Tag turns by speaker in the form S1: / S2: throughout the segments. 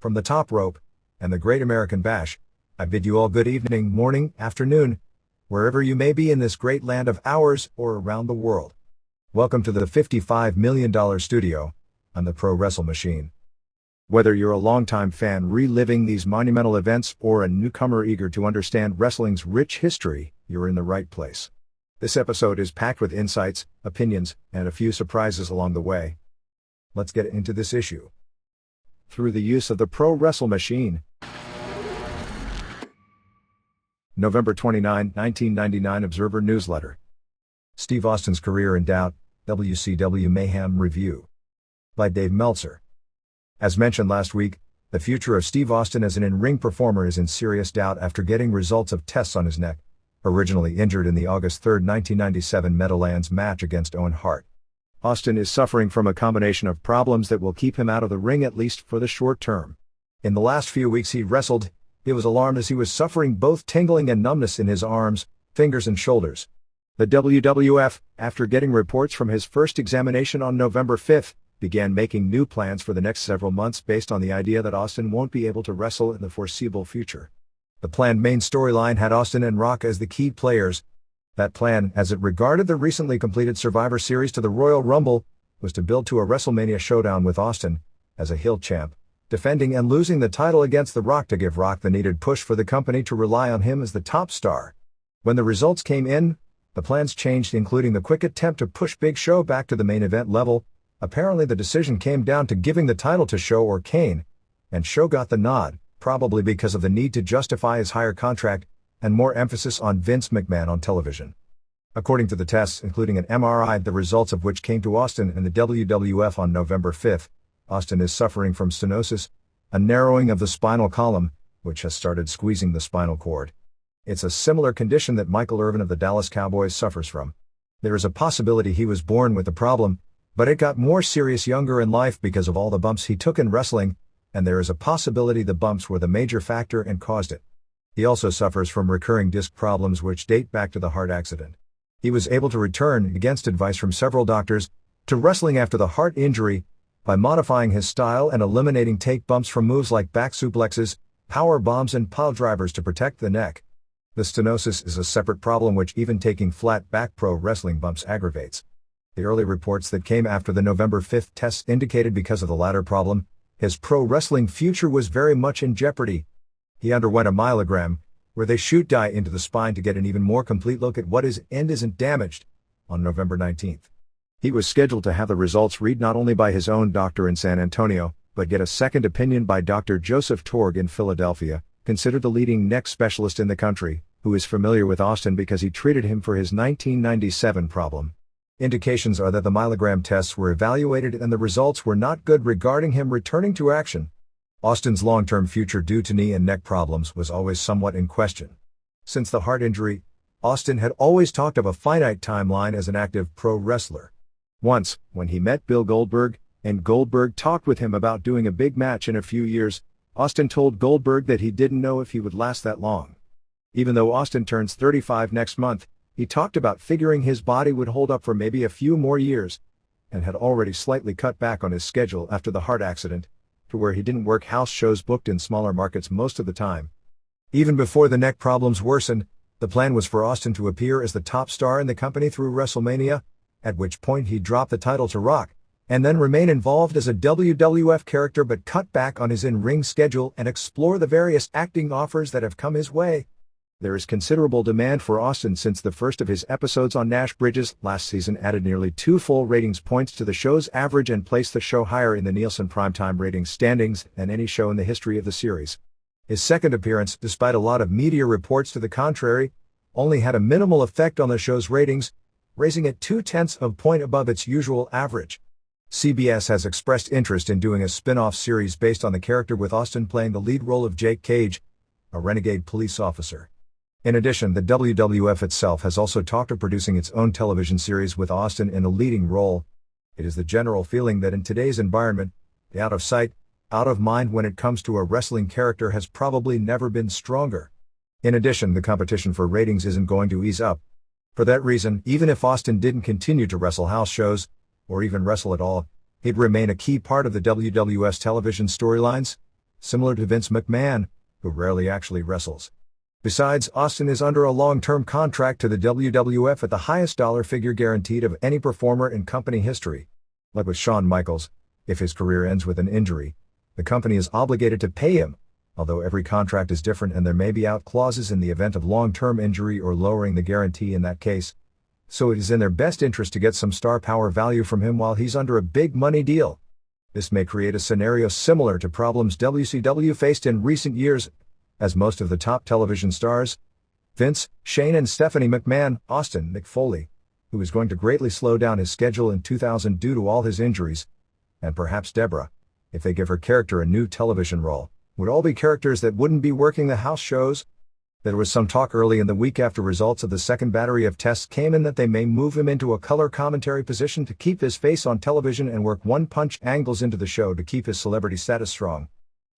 S1: From the top rope and the Great American Bash, I bid you all good evening, morning, afternoon, wherever you may be in this great land of ours or around the world. Welcome to the $55 million studio on the Pro Wrestle Machine. Whether you're a longtime fan reliving these monumental events or a newcomer eager to understand wrestling's rich history, you're in the right place. This episode is packed with insights, opinions, and a few surprises along the way. Let's get into this issue. Through the use of the Pro Wrestle Machine. November 29, 1999 Observer Newsletter. Steve Austin's Career in Doubt, WCW Mayhem Review. By Dave Meltzer. As mentioned last week, the future of Steve Austin as an in-ring performer is in serious doubt after getting results of tests on his neck, originally injured in the August 3, 1997 Meadowlands match against Owen Hart. Austin is suffering from a combination of problems that will keep him out of the ring at least for the short term. In the last few weeks he wrestled, he was alarmed as he was suffering both tingling and numbness in his arms, fingers and shoulders. The WWF, after getting reports from his first examination on November 5, began making new plans for the next several months based on the idea that Austin won't be able to wrestle in the foreseeable future. The planned main storyline had Austin and Rock as the key players. That plan, as it regarded the recently completed Survivor Series to the Royal Rumble, was to build to a WrestleMania showdown with Austin, as a heel champ, defending and losing the title against The Rock to give Rock the needed push for the company to rely on him as the top star. When the results came in, the plans changed, including the quick attempt to push Big Show back to the main event level. Apparently the decision came down to giving the title to Show or Kane, and Show got the nod, probably because of the need to justify his higher contract, and more emphasis on Vince McMahon on television. According to the tests, including an MRI, the results of which came to Austin and the WWF on November 5, Austin is suffering from stenosis, a narrowing of the spinal column, which has started squeezing the spinal cord. It's a similar condition that Michael Irvin of the Dallas Cowboys suffers from. There is a possibility he was born with the problem, but it got more serious younger in life because of all the bumps he took in wrestling, and there is a possibility the bumps were the major factor and caused it. He also suffers from recurring disc problems which date back to the Hart accident. He was able to return, against advice from several doctors, to wrestling after the Hart injury by modifying his style and eliminating take bumps from moves like back suplexes, power bombs and pile drivers to protect the neck. The stenosis is a separate problem which even taking flat back pro wrestling bumps aggravates. The early reports that came after the November 5 tests indicated because of the latter problem, his pro wrestling future was very much in jeopardy. He underwent a myelogram, where they shoot dye into the spine to get an even more complete look at what is and isn't damaged, on November 19. He was scheduled to have the results read not only by his own doctor in San Antonio, but get a second opinion by Dr. Joseph Torg in Philadelphia, considered the leading neck specialist in the country, who is familiar with Austin because he treated him for his 1997 problem. Indications are that the myelogram tests were evaluated and the results were not good regarding him returning to action. Austin's long-term future due to knee and neck problems was always somewhat in question. Since the Hart injury, Austin had always talked of a finite timeline as an active pro wrestler. Once, when he met Bill Goldberg, and Goldberg talked with him about doing a big match in a few years, Austin told Goldberg that he didn't know if he would last that long. Even though Austin turns 35 next month, he talked about figuring his body would hold up for maybe a few more years, and had already slightly cut back on his schedule after the Hart accident, to where he didn't work house shows booked in smaller markets most of the time. Even before the neck problems worsened, the plan was for Austin to appear as the top star in the company through WrestleMania, at which point he'd drop the title to Rock, and then remain involved as a WWF character but cut back on his in-ring schedule and explore the various acting offers that have come his way. There is considerable demand for Austin since the first of his episodes on Nash Bridges last season added nearly 2 full ratings points to the show's average and placed the show higher in the Nielsen primetime ratings standings than any show in the history of the series. His second appearance, despite a lot of media reports to the contrary, only had a minimal effect on the show's ratings, raising it 0.2 of a point above its usual average. CBS has expressed interest in doing a spin-off series based on the character with Austin playing the lead role of Jake Cage, a renegade police officer. In addition, the WWF itself has also talked of producing its own television series with Austin in a leading role. It is the general feeling that in today's environment, the out of sight, out of mind when it comes to a wrestling character has probably never been stronger. In addition, the competition for ratings isn't going to ease up. For that reason, even if Austin didn't continue to wrestle house shows, or even wrestle at all, he'd remain a key part of the WWF's television storylines. similar to Vince McMahon, who rarely actually wrestles. Besides, Austin is under a long-term contract to the WWF at the highest dollar figure guaranteed of any performer in company history. Like with Shawn Michaels, if his career ends with an injury, the company is obligated to pay him, although every contract is different and there may be out clauses in the event of long-term injury or lowering the guarantee in that case. So it is in their best interest to get some star power value from him while he's under a big money deal. This may create a scenario similar to problems WCW faced in recent years, as most of the top television stars, Vince, Shane and Stephanie McMahon, Austin, Mick Foley, who is going to greatly slow down his schedule in 2000 due to all his injuries, and perhaps Deborah, if they give her character a new television role, would all be characters that wouldn't be working the house shows. There was some talk early in the week after results of the second battery of tests came in that they may move him into a color commentary position to keep his face on television and work one-punch angles into the show to keep his celebrity status strong.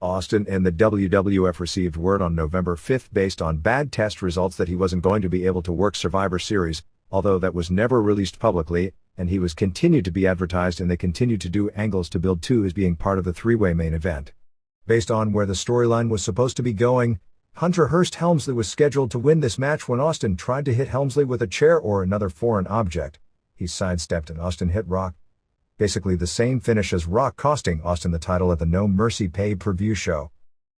S1: Austin and the WWF received word on November 5th based on bad test results that he wasn't going to be able to work Survivor Series, although that was never released publicly, and he was continued to be advertised and they continued to do angles to build to his being part of the three-way main event. Based on where the storyline was supposed to be going, Hunter Hearst Helmsley was scheduled to win this match when Austin tried to hit Helmsley with a chair or another foreign object. He sidestepped and Austin hit Rock. Basically the same finish as Rock, costing Austin the title at the No Mercy pay-per-view show.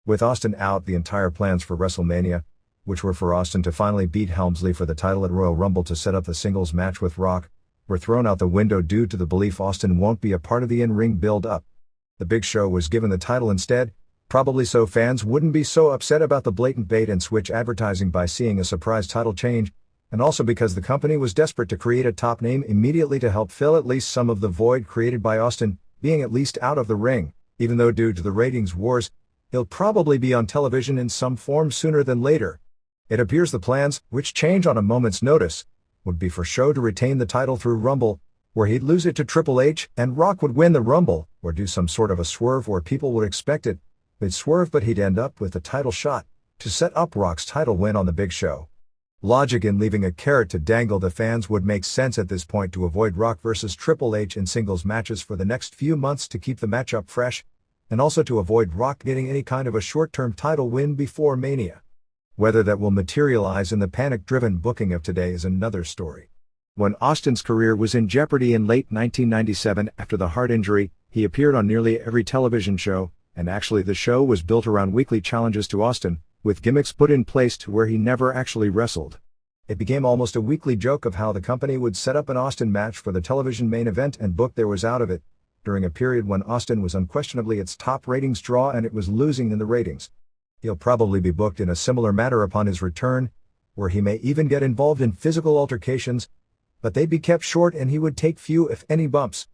S1: With Austin out, the entire plans for WrestleMania, which were for Austin to finally beat Helmsley for the title at Royal Rumble to set up the singles match with Rock, were thrown out the window due to the belief Austin won't be a part of the in-ring build-up. The Big Show was given the title instead, probably so fans wouldn't be so upset about the blatant bait-and-switch advertising by seeing a surprise title change, and also because the company was desperate to create a top name immediately to help fill at least some of the void created by Austin being at least out of the ring, even though due to the ratings wars, he'll probably be on television in some form sooner than later. It appears the plans, which change on a moment's notice, would be for Show to retain the title through Rumble, where he'd lose it to Triple H and Rock would win the Rumble, or do some sort of a swerve where people would expect it. They'd swerve but he'd end up with the title shot, to set up Rock's title win on the Big Show. Logic in leaving a carrot to dangle the fans would make sense at this point to avoid Rock versus Triple H in singles matches for the next few months to keep the matchup fresh, and also to avoid Rock getting any kind of a short-term title win before Mania. Whether that will materialize in the panic-driven booking of today is another story. When Austin's career was in jeopardy in late 1997 after the heart injury, he appeared on nearly every television show, and actually the show was built around weekly challenges to Austin, with gimmicks put in place to where he never actually wrestled. It became almost a weekly joke of how the company would set up an Austin match for the television main event and book there was out of it, during a period when Austin was unquestionably its top ratings draw and it was losing in the ratings. He'll probably be booked in a similar manner upon his return, where he may even get involved in physical altercations, but they'd be kept short and he would take few if any bumps.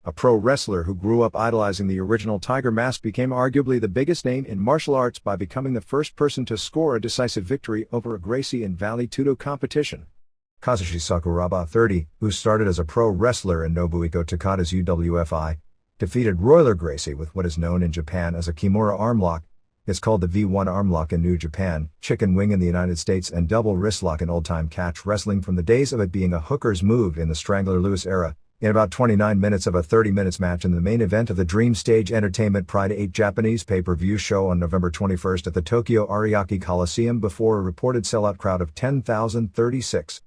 S1: A pro wrestler who grew up idolizing the original Tiger Mask became arguably the biggest name in martial arts by becoming the first person to score a decisive victory over a Gracie in Vale Tudo competition. Kazushi Sakuraba, 30, who started as a pro wrestler in Nobuhiko Takada's UWFI, defeated Royler Gracie with what is known in Japan as a Kimura armlock. It's called the V1 armlock in New Japan, chicken wing in the United States and double wristlock in old-time catch wrestling from the days of it being a hooker's move in the Strangler Lewis era, in about 29 minutes of a 30-minute match in the main event of the Dream Stage Entertainment Pride 8 Japanese pay-per-view show on November 21st at the Tokyo Ariake Coliseum before a reported sellout crowd of 10,036.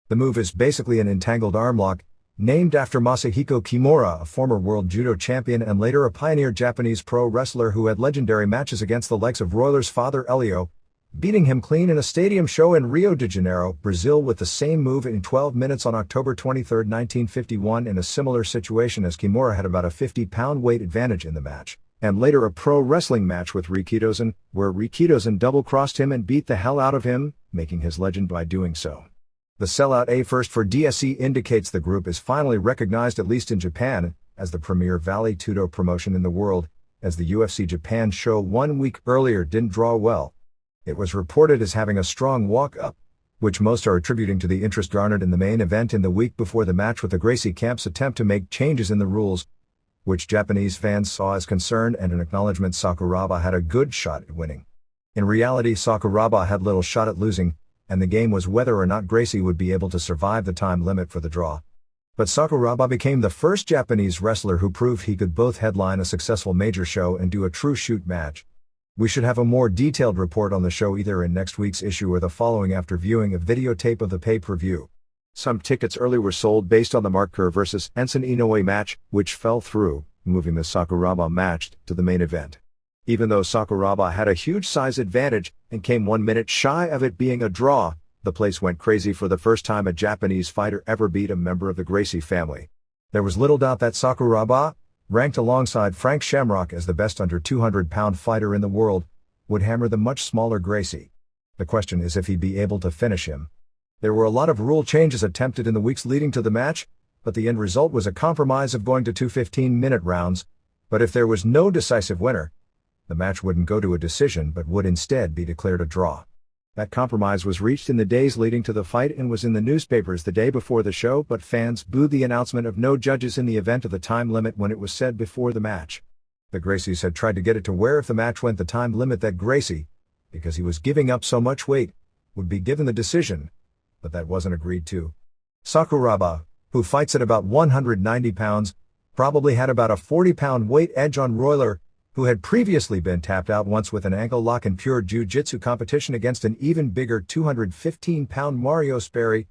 S1: The move is basically an entangled armlock, named after Masahiko Kimura, a former world judo champion and later a pioneer Japanese pro wrestler who had legendary matches against the likes of Royler's father Elio, beating him clean in a stadium show in Rio de Janeiro, Brazil with the same move in 12 minutes on October 23, 1951 in a similar situation as Kimura had about a 50-pound weight advantage in the match, and later a pro wrestling match with Rikidozan, where Rikidozan double-crossed him and beat the hell out of him, making his legend by doing so. The sellout A first for DSE indicates the group is finally recognized at least in Japan, as the premier Vale Tudo promotion in the world, as the UFC Japan show 1 week earlier didn't draw well. It was reported as having a strong walk-up, which most are attributing to the interest garnered in the main event in the week before the match with the Gracie Camp's attempt to make changes in the rules, which Japanese fans saw as concern and an acknowledgement Sakuraba had a good shot at winning. In reality, Sakuraba had little shot at losing, and the game was whether or not Gracie would be able to survive the time limit for the draw. But Sakuraba became the first Japanese wrestler who proved he could both headline a successful major show and do a true shoot match, We should have a more detailed report on the show either in next week's issue or the following after viewing a videotape of the pay-per-view. Some tickets early were sold based on the Mark Kerr vs. Enson Inoue match, which fell through, moving the Sakuraba match to the main event. Even though Sakuraba had a huge size advantage and came 1 minute shy of it being a draw, the place went crazy for the first time a Japanese fighter ever beat a member of the Gracie family. There was little doubt that Sakuraba, ranked alongside Frank Shamrock as the best under 200-pound fighter in the world, would hammer the much smaller Gracie. The question is if he'd be able to finish him. There were a lot of rule changes attempted in the weeks leading to the match, but the end result was a compromise of going to 2 15-minute rounds, but if there was no decisive winner, the match wouldn't go to a decision but would instead be declared a draw. That compromise was reached in the days leading to the fight and was in the newspapers the day before the show, but fans booed the announcement of no judges in the event of the time limit when it was said before the match. The Gracies had tried to get it to where if the match went the time limit that Gracie, because he was giving up so much weight, would be given the decision, but that wasn't agreed to. Sakuraba, who fights at about 190 pounds, probably had about a 40-pound weight edge on Royler, who had previously been tapped out once with an ankle lock in pure jiu-jitsu competition against an even bigger 215-pound Mario Sperry.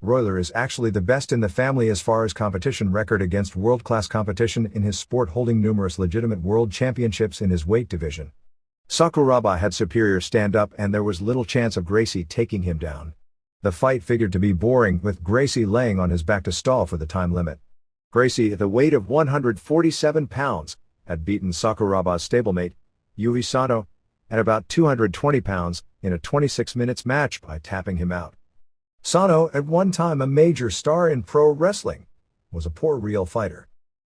S1: Royler is actually the best in the family as far as competition record against world-class competition in his sport, holding numerous legitimate world championships in his weight division. Sakuraba had superior stand-up and there was little chance of Gracie taking him down. The fight figured to be boring, with Gracie laying on his back to stall for the time limit. Gracie, at the weight of 147 pounds, had beaten Sakuraba's stablemate, Yui Sato, at about 220 pounds, in a 26 minutes match by tapping him out. Sato, at one time a major star in pro wrestling, was a poor real fighter.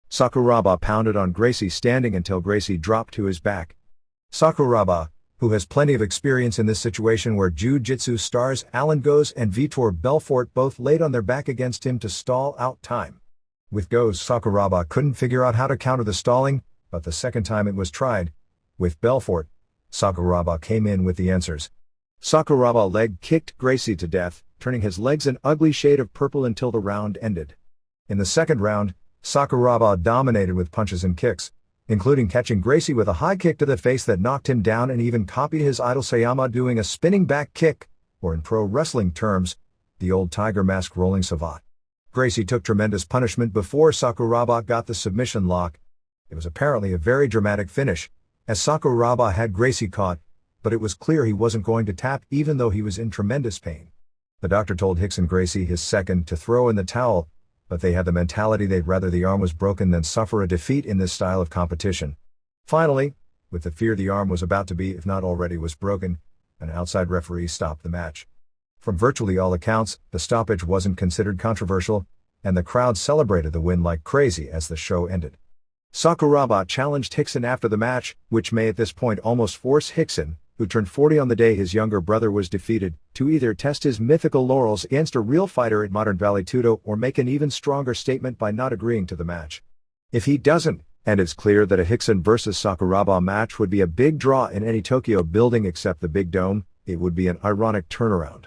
S1: Sakuraba pounded on Gracie standing until Gracie dropped to his back. Sakuraba, who has plenty of experience in this situation where jiu-jitsu stars Alan Goes and Vitor Belfort both laid on their back against him to stall out time. With Goes, Sakuraba couldn't figure out how to counter the stalling, but the second time it was tried, with Belfort, Sakuraba came in with the answers. Sakuraba leg kicked Gracie to death, turning his legs an ugly shade of purple until the round ended. In the second round, Sakuraba dominated with punches and kicks, including catching Gracie with a high kick to the face that knocked him down and even copied his idol Sayama doing a spinning back kick, or in pro wrestling terms, the old tiger mask rolling savate. Gracie took tremendous punishment before Sakuraba got the submission lock. It was apparently a very dramatic finish, as Sakuraba had Gracie caught, but it was clear he wasn't going to tap even though he was in tremendous pain. The doctor told Rickson Gracie, his second, to throw in the towel, but they had the mentality they'd rather the arm was broken than suffer a defeat in this style of competition. Finally, with the fear the arm was about to be, if not already was broken, an outside referee stopped the match. From virtually all accounts, the stoppage wasn't considered controversial, and the crowd celebrated the win like crazy as the show ended. Sakuraba challenged Rickson after the match, which may at this point almost force Rickson, who turned 40 on the day his younger brother was defeated, to either test his mythical laurels against a real fighter at Modern Valley Tudo or make an even stronger statement by not agreeing to the match. If he doesn't, and it's clear that a Rickson vs Sakuraba match would be a big draw in any Tokyo building except the Big Dome, it would be an ironic turnaround.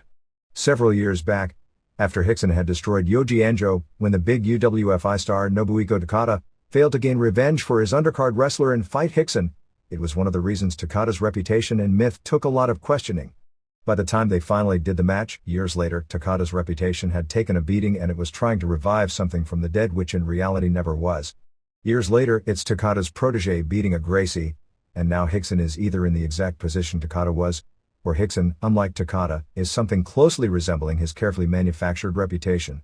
S1: Several years back, after Rickson had destroyed Yoji Anjo, when the big UWFI star Nobuhiko Takada failed to gain revenge for his undercard wrestler and fight Rickson, it was one of the reasons Takada's reputation and myth took a lot of questioning. By the time they finally did the match, years later, Takada's reputation had taken a beating and it was trying to revive something from the dead which in reality never was. Years later, it's Takada's protege beating a Gracie, and now Rickson is either in the exact position Takada was, or Rickson, unlike Takada, is something closely resembling his carefully manufactured reputation.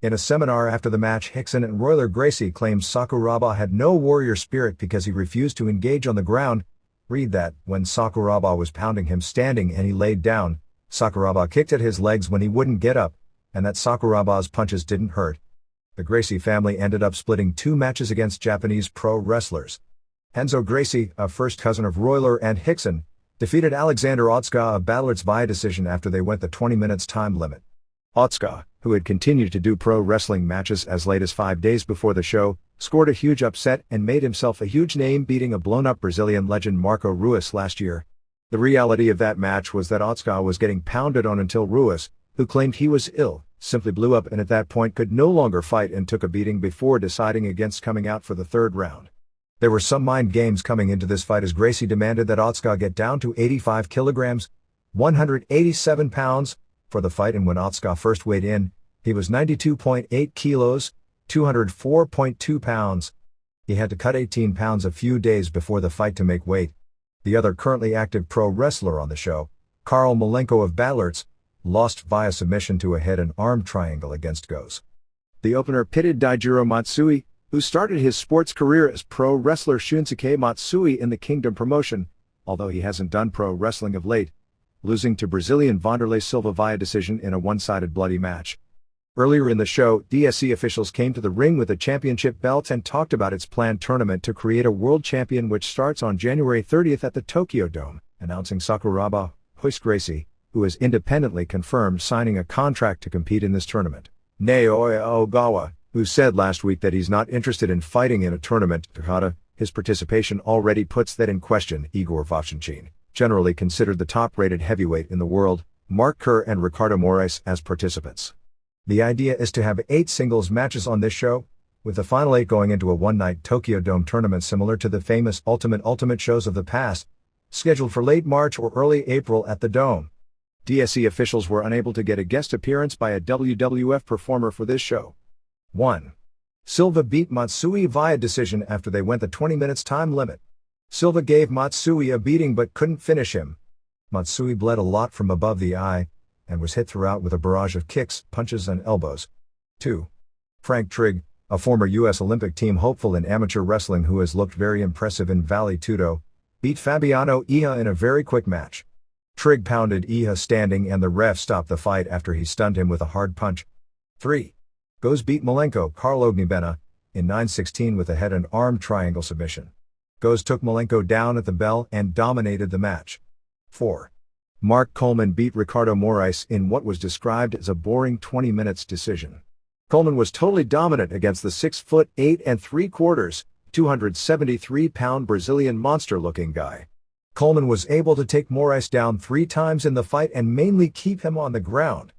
S1: In a seminar after the match, Rickson and Royler Gracie claimed Sakuraba had no warrior spirit because he refused to engage on the ground. Read that, when Sakuraba was pounding him standing and he laid down, Sakuraba kicked at his legs when he wouldn't get up, and that Sakuraba's punches didn't hurt. The Gracie family ended up splitting 2 matches against Japanese pro wrestlers. Renzo Gracie, a first cousin of Royler and Rickson, defeated Alexander Otsuka of Ballards via decision after they went the 20 minutes time limit. Otsuka, who had continued to do pro wrestling matches as late as 5 days before the show, scored a huge upset and made himself a huge name beating a blown-up Brazilian legend Marco Ruas last year. The reality of that match was that Otsuka was getting pounded on until Ruas, who claimed he was ill, simply blew up and at that point could no longer fight and took a beating before deciding against coming out for the third round. There were some mind games coming into this fight as Gracie demanded that Otska get down to 85 kilograms, 187 pounds, for the fight, and when Otska first weighed in, he was 92.8 kilos, 204.2 pounds. He had to cut 18 pounds a few days before the fight to make weight. The other currently active pro wrestler on the show, Karl Malenko of Ballerts, lost via submission to a head and arm triangle against Goes. The opener pitted Daijiro Matsui, who started his sports career as pro wrestler Shunsuke Matsui in the Kingdom promotion, although he hasn't done pro wrestling of late, losing to Brazilian Vanderlei Silva via decision in a one-sided bloody match. Earlier in the show, DSC officials came to the ring with a championship belt and talked about its planned tournament to create a world champion which starts on January 30th at the Tokyo Dome, announcing Sakuraba Hoist Gracie, who has independently confirmed signing a contract to compete in this tournament. Naoya Ogawa, who said last week that he's not interested in fighting in a tournament, Takada, his participation already puts that in question. Igor Vovchanchyn, generally considered the top-rated heavyweight in the world, Mark Kerr and Ricardo Moraes as participants. The idea is to have 8 singles matches on this show, with the final 8 going into a one-night Tokyo Dome tournament similar to the famous Ultimate shows of the past, scheduled for late March or early April at the Dome. DSC officials were unable to get a guest appearance by a WWF performer for this show. 1. Silva beat Matsui via decision after they went the 20 minutes time limit. Silva gave Matsui a beating but couldn't finish him. Matsui bled a lot from above the eye, and was hit throughout with a barrage of kicks, punches and elbows. 2. Frank Trigg, a former U.S. Olympic team hopeful in amateur wrestling who has looked very impressive in Vale Tudo, beat Fabiano Iha in a very quick match. Trigg pounded Iha standing and the ref stopped the fight after he stunned him with a hard punch. 3. Goes beat Malenko Karl Ognibena in 9:16 with a head and arm triangle submission. Goes took Malenko down at the bell and dominated the match. 4. Mark Coleman beat Ricardo Moraes in what was described as a boring 20 minutes decision. Coleman was totally dominant against the 6'8" 3/4", 273-pound Brazilian monster-looking guy. Coleman was able to take Moraes down 3 times in the fight and mainly keep him on the ground.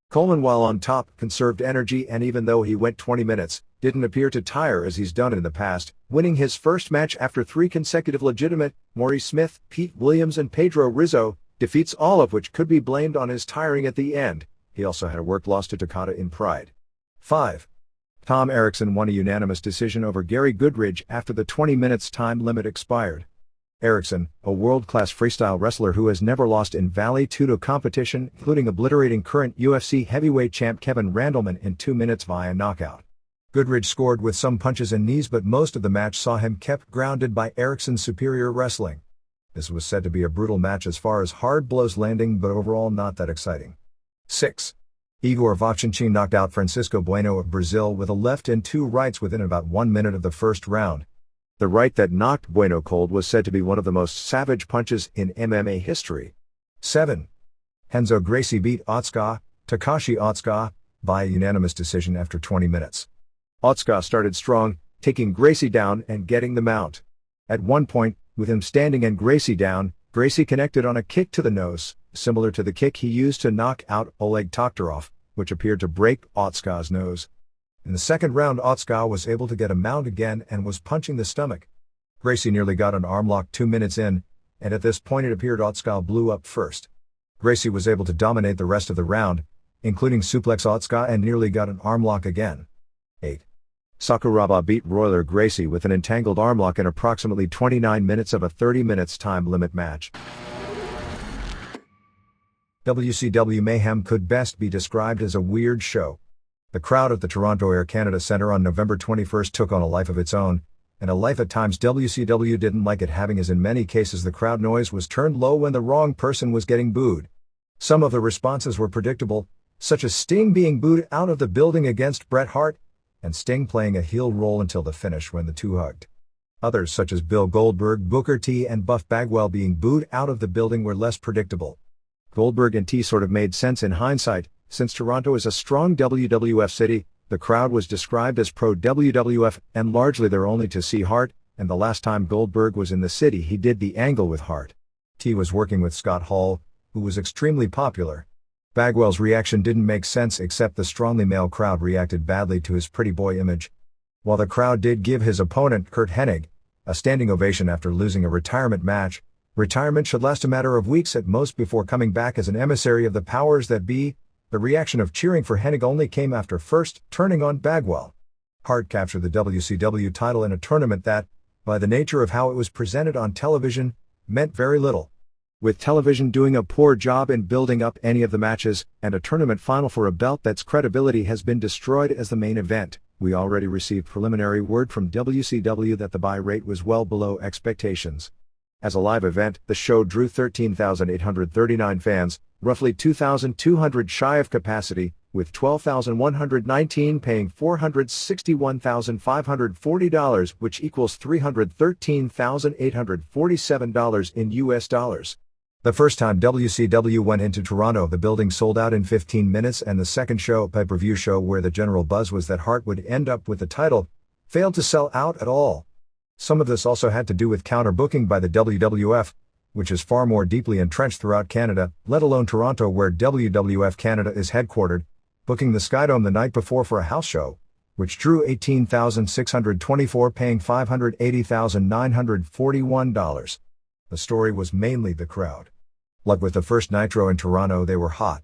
S1: Coleman, while on top, conserved energy, and even though he went 20 minutes, didn't appear to tire as he's done in the past, winning his first match after 3 consecutive legitimate, Maurice Smith, Pete Williams and Pedro Rizzo, defeats, all of which could be blamed on his tiring at the end. He also had a work loss to Takada in Pride. 5. Tom Erickson won a unanimous decision over Gary Goodridge after the 20 minutes time limit expired. Erickson, a world-class freestyle wrestler who has never lost in Vale Tudo competition, including obliterating current UFC heavyweight champ Kevin Randleman in 2 minutes via knockout. Goodridge scored with some punches and knees, but most of the match saw him kept grounded by Erickson's superior wrestling. This was said to be a brutal match as far as hard blows landing, but overall not that exciting. 6. Igor Vovchanchyn knocked out Francisco Bueno of Brazil with a left and 2 rights within about 1 minute of the first round. The right that knocked Bueno cold was said to be one of the most savage punches in MMA history. 7. Renzo Gracie beat Takashi Otsuka via unanimous decision after 20 minutes. Otsuka started strong, taking Gracie down and getting the mount. At one point, with him standing and Gracie down, Gracie connected on a kick to the nose, similar to the kick he used to knock out Oleg Toktarov, which appeared to break Otsuka's nose. In the second round, Otsuka was able to get a mount again and was punching the stomach. Gracie nearly got an armlock 2 minutes in, and at this point it appeared Otsuka blew up first. Gracie was able to dominate the rest of the round, including suplex Otsuka, and nearly got an armlock again. 8. Sakuraba beat Royler Gracie with an entangled armlock in approximately 29 minutes of a 30 minutes time limit match. WCW Mayhem could best be described as a weird show. The crowd at the Toronto Air Canada Centre on November 21st took on a life of its own, and a life at times WCW didn't like it having, as in many cases the crowd noise was turned low when the wrong person was getting booed. Some of the responses were predictable, such as Sting being booed out of the building against Bret Hart, and Sting playing a heel role until the finish when the two hugged. Others, such as Bill Goldberg, Booker T and Buff Bagwell being booed out of the building, were less predictable. Goldberg and T sort of made sense in hindsight. Since Toronto is a strong WWF city, the crowd was described as pro-WWF, and largely there only to see Hart, and the last time Goldberg was in the city he did the angle with Hart. T was working with Scott Hall, who was extremely popular. Bagwell's reaction didn't make sense, except the strongly male crowd reacted badly to his pretty boy image. While the crowd did give his opponent, Kurt Hennig, A standing ovation after losing a retirement match. Retirement should last a matter of weeks at most before coming back as an emissary of the powers that be. The reaction of cheering for Hennig only came after first turning on Bagwell. Hart captured the WCW title in a tournament that, by the nature of how it was presented on television, meant very little. With television doing a poor job in building up any of the matches, and a tournament final for a belt that's credibility has been destroyed as the main event, we already received preliminary word from WCW that the buy rate was well below expectations. As a live event, the show drew 13,839 fans, roughly 2,200 shy of capacity, with 12,119 paying $461,540, which equals $313,847 in US dollars. The first time WCW went into Toronto, the building sold out in 15 minutes, and the second show, pay-per-view show where the general buzz was that Hart would end up with the title, failed to sell out at all. Some of this also had to do with counter-booking by the WWF, which is far more deeply entrenched throughout Canada, let alone Toronto where WWF Canada is headquartered, booking the Skydome the night before for a house show, which drew 18,624 paying $580,941. The story was mainly the crowd. Like with the first Nitro in Toronto, they were hot.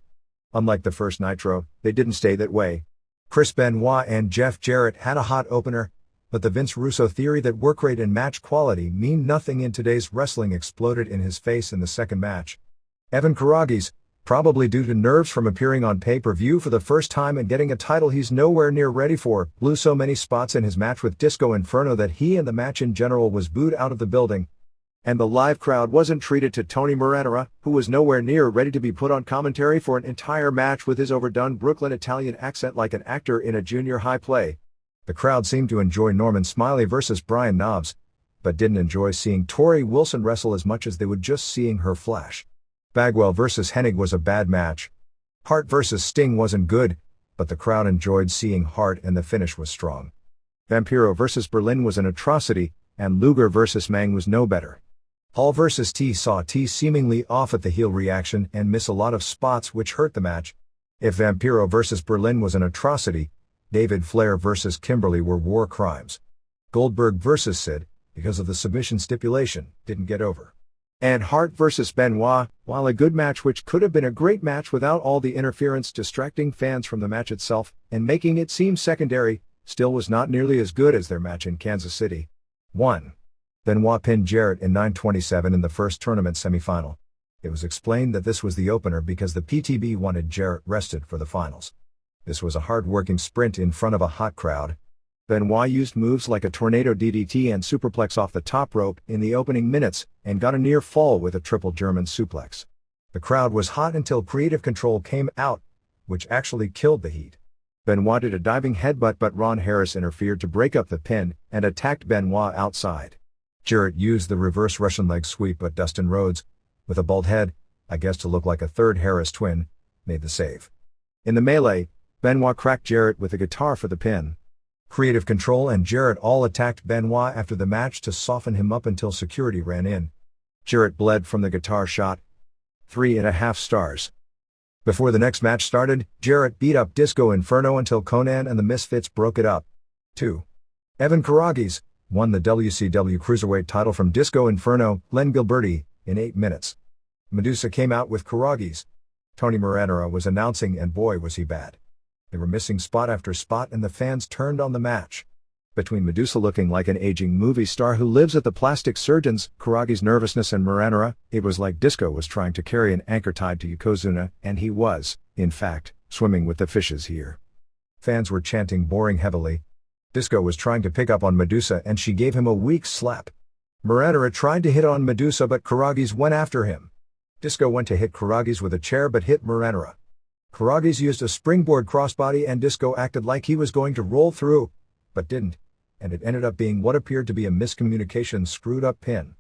S1: Unlike the first Nitro, they didn't stay that way. Chris Benoit and Jeff Jarrett had a hot opener, but the Vince Russo theory that work rate and match quality mean nothing in today's wrestling exploded in his face in the second match. Evan Karagi's, probably due to nerves from appearing on pay-per-view for the first time and getting a title he's nowhere near ready for, blew so many spots in his match with Disco Inferno that he and the match in general was booed out of the building. And the live crowd wasn't treated to Tony Maranera, who was nowhere near ready to be put on commentary for an entire match with his overdone Brooklyn Italian accent like an actor in a junior high play. The crowd seemed to enjoy Norman Smiley versus Brian Knobbs, but didn't enjoy seeing Tori Wilson wrestle as much as they would just seeing her flash. Bagwell versus Hennig was a bad match. Hart versus Sting wasn't good, but the crowd enjoyed seeing Hart and the finish was strong. Vampiro versus Berlin was an atrocity, and Luger versus Mang was no better. Hall versus T saw T seemingly off at the heel reaction and miss a lot of spots which hurt the match. If Vampiro versus Berlin was an atrocity, David Flair versus Kimberly were war crimes. Goldberg versus Sid, because of the submission stipulation, didn't get over. And Hart versus Benoit, while a good match which could have been a great match without all the interference distracting fans from the match itself and making it seem secondary, still was not nearly as good as their match in Kansas City. 1. Benoit pinned Jarrett in 9:27 in the first tournament semifinal. It was explained that this was the opener because the PTB wanted Jarrett rested for the finals. This was a hard-working sprint in front of a hot crowd. Benoit used moves like a tornado DDT and superplex off the top rope in the opening minutes, and got a near fall with a triple German suplex. The crowd was hot until Creative Control came out, which actually killed the heat. Benoit did a diving headbutt but Ron Harris interfered to break up the pin, and attacked Benoit outside. Jarrett used the reverse Russian leg sweep but Dustin Rhodes, with a bald head, I guess to look like a third Harris twin, made the save. In the melee, Benoit cracked Jarrett with a guitar for the pin. Creative Control and Jarrett all attacked Benoit after the match to soften him up until security ran in. Jarrett bled from the guitar shot. 3.5 stars. Before the next match started, Jarrett beat up Disco Inferno until Conan and the Misfits broke it up. 2. Evan Karagi's won the WCW Cruiserweight title from Disco Inferno, Len Gilberti, in 8 minutes. Medusa came out with Karagi's. Tony Maranera was announcing and boy was he bad. They were missing spot after spot and the fans turned on the match. Between Medusa looking like an aging movie star who lives at the plastic surgeon's, Karagi's nervousness and Maranera, it was like Disco was trying to carry an anchor tied to Yokozuna, and he was, in fact, swimming with the fishes here. Fans were chanting boring heavily. Disco was trying to pick up on Medusa and she gave him a weak slap. Maranera tried to hit on Medusa but Karagi's went after him. Disco went to hit Karagi's with a chair but hit Maranera. Karagi's used a springboard crossbody and Disco acted like he was going to roll through, but didn't, and it ended up being what appeared to be a miscommunication screwed up pin.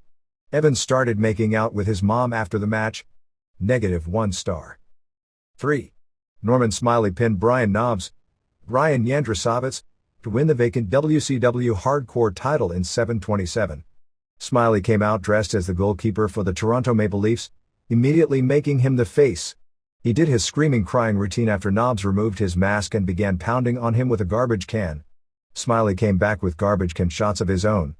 S1: Evans started making out with his mom after the match. -1 star. 3. Norman Smiley pinned Brian Knobbs, Ryan Yandrasovitz, to win the vacant WCW Hardcore title in 7:27. Smiley came out dressed as the goalkeeper for the Toronto Maple Leafs, immediately making him the face. He did his screaming crying routine after Knobbs removed his mask and began pounding on him with a garbage can. Smiley came back with garbage can shots of his own.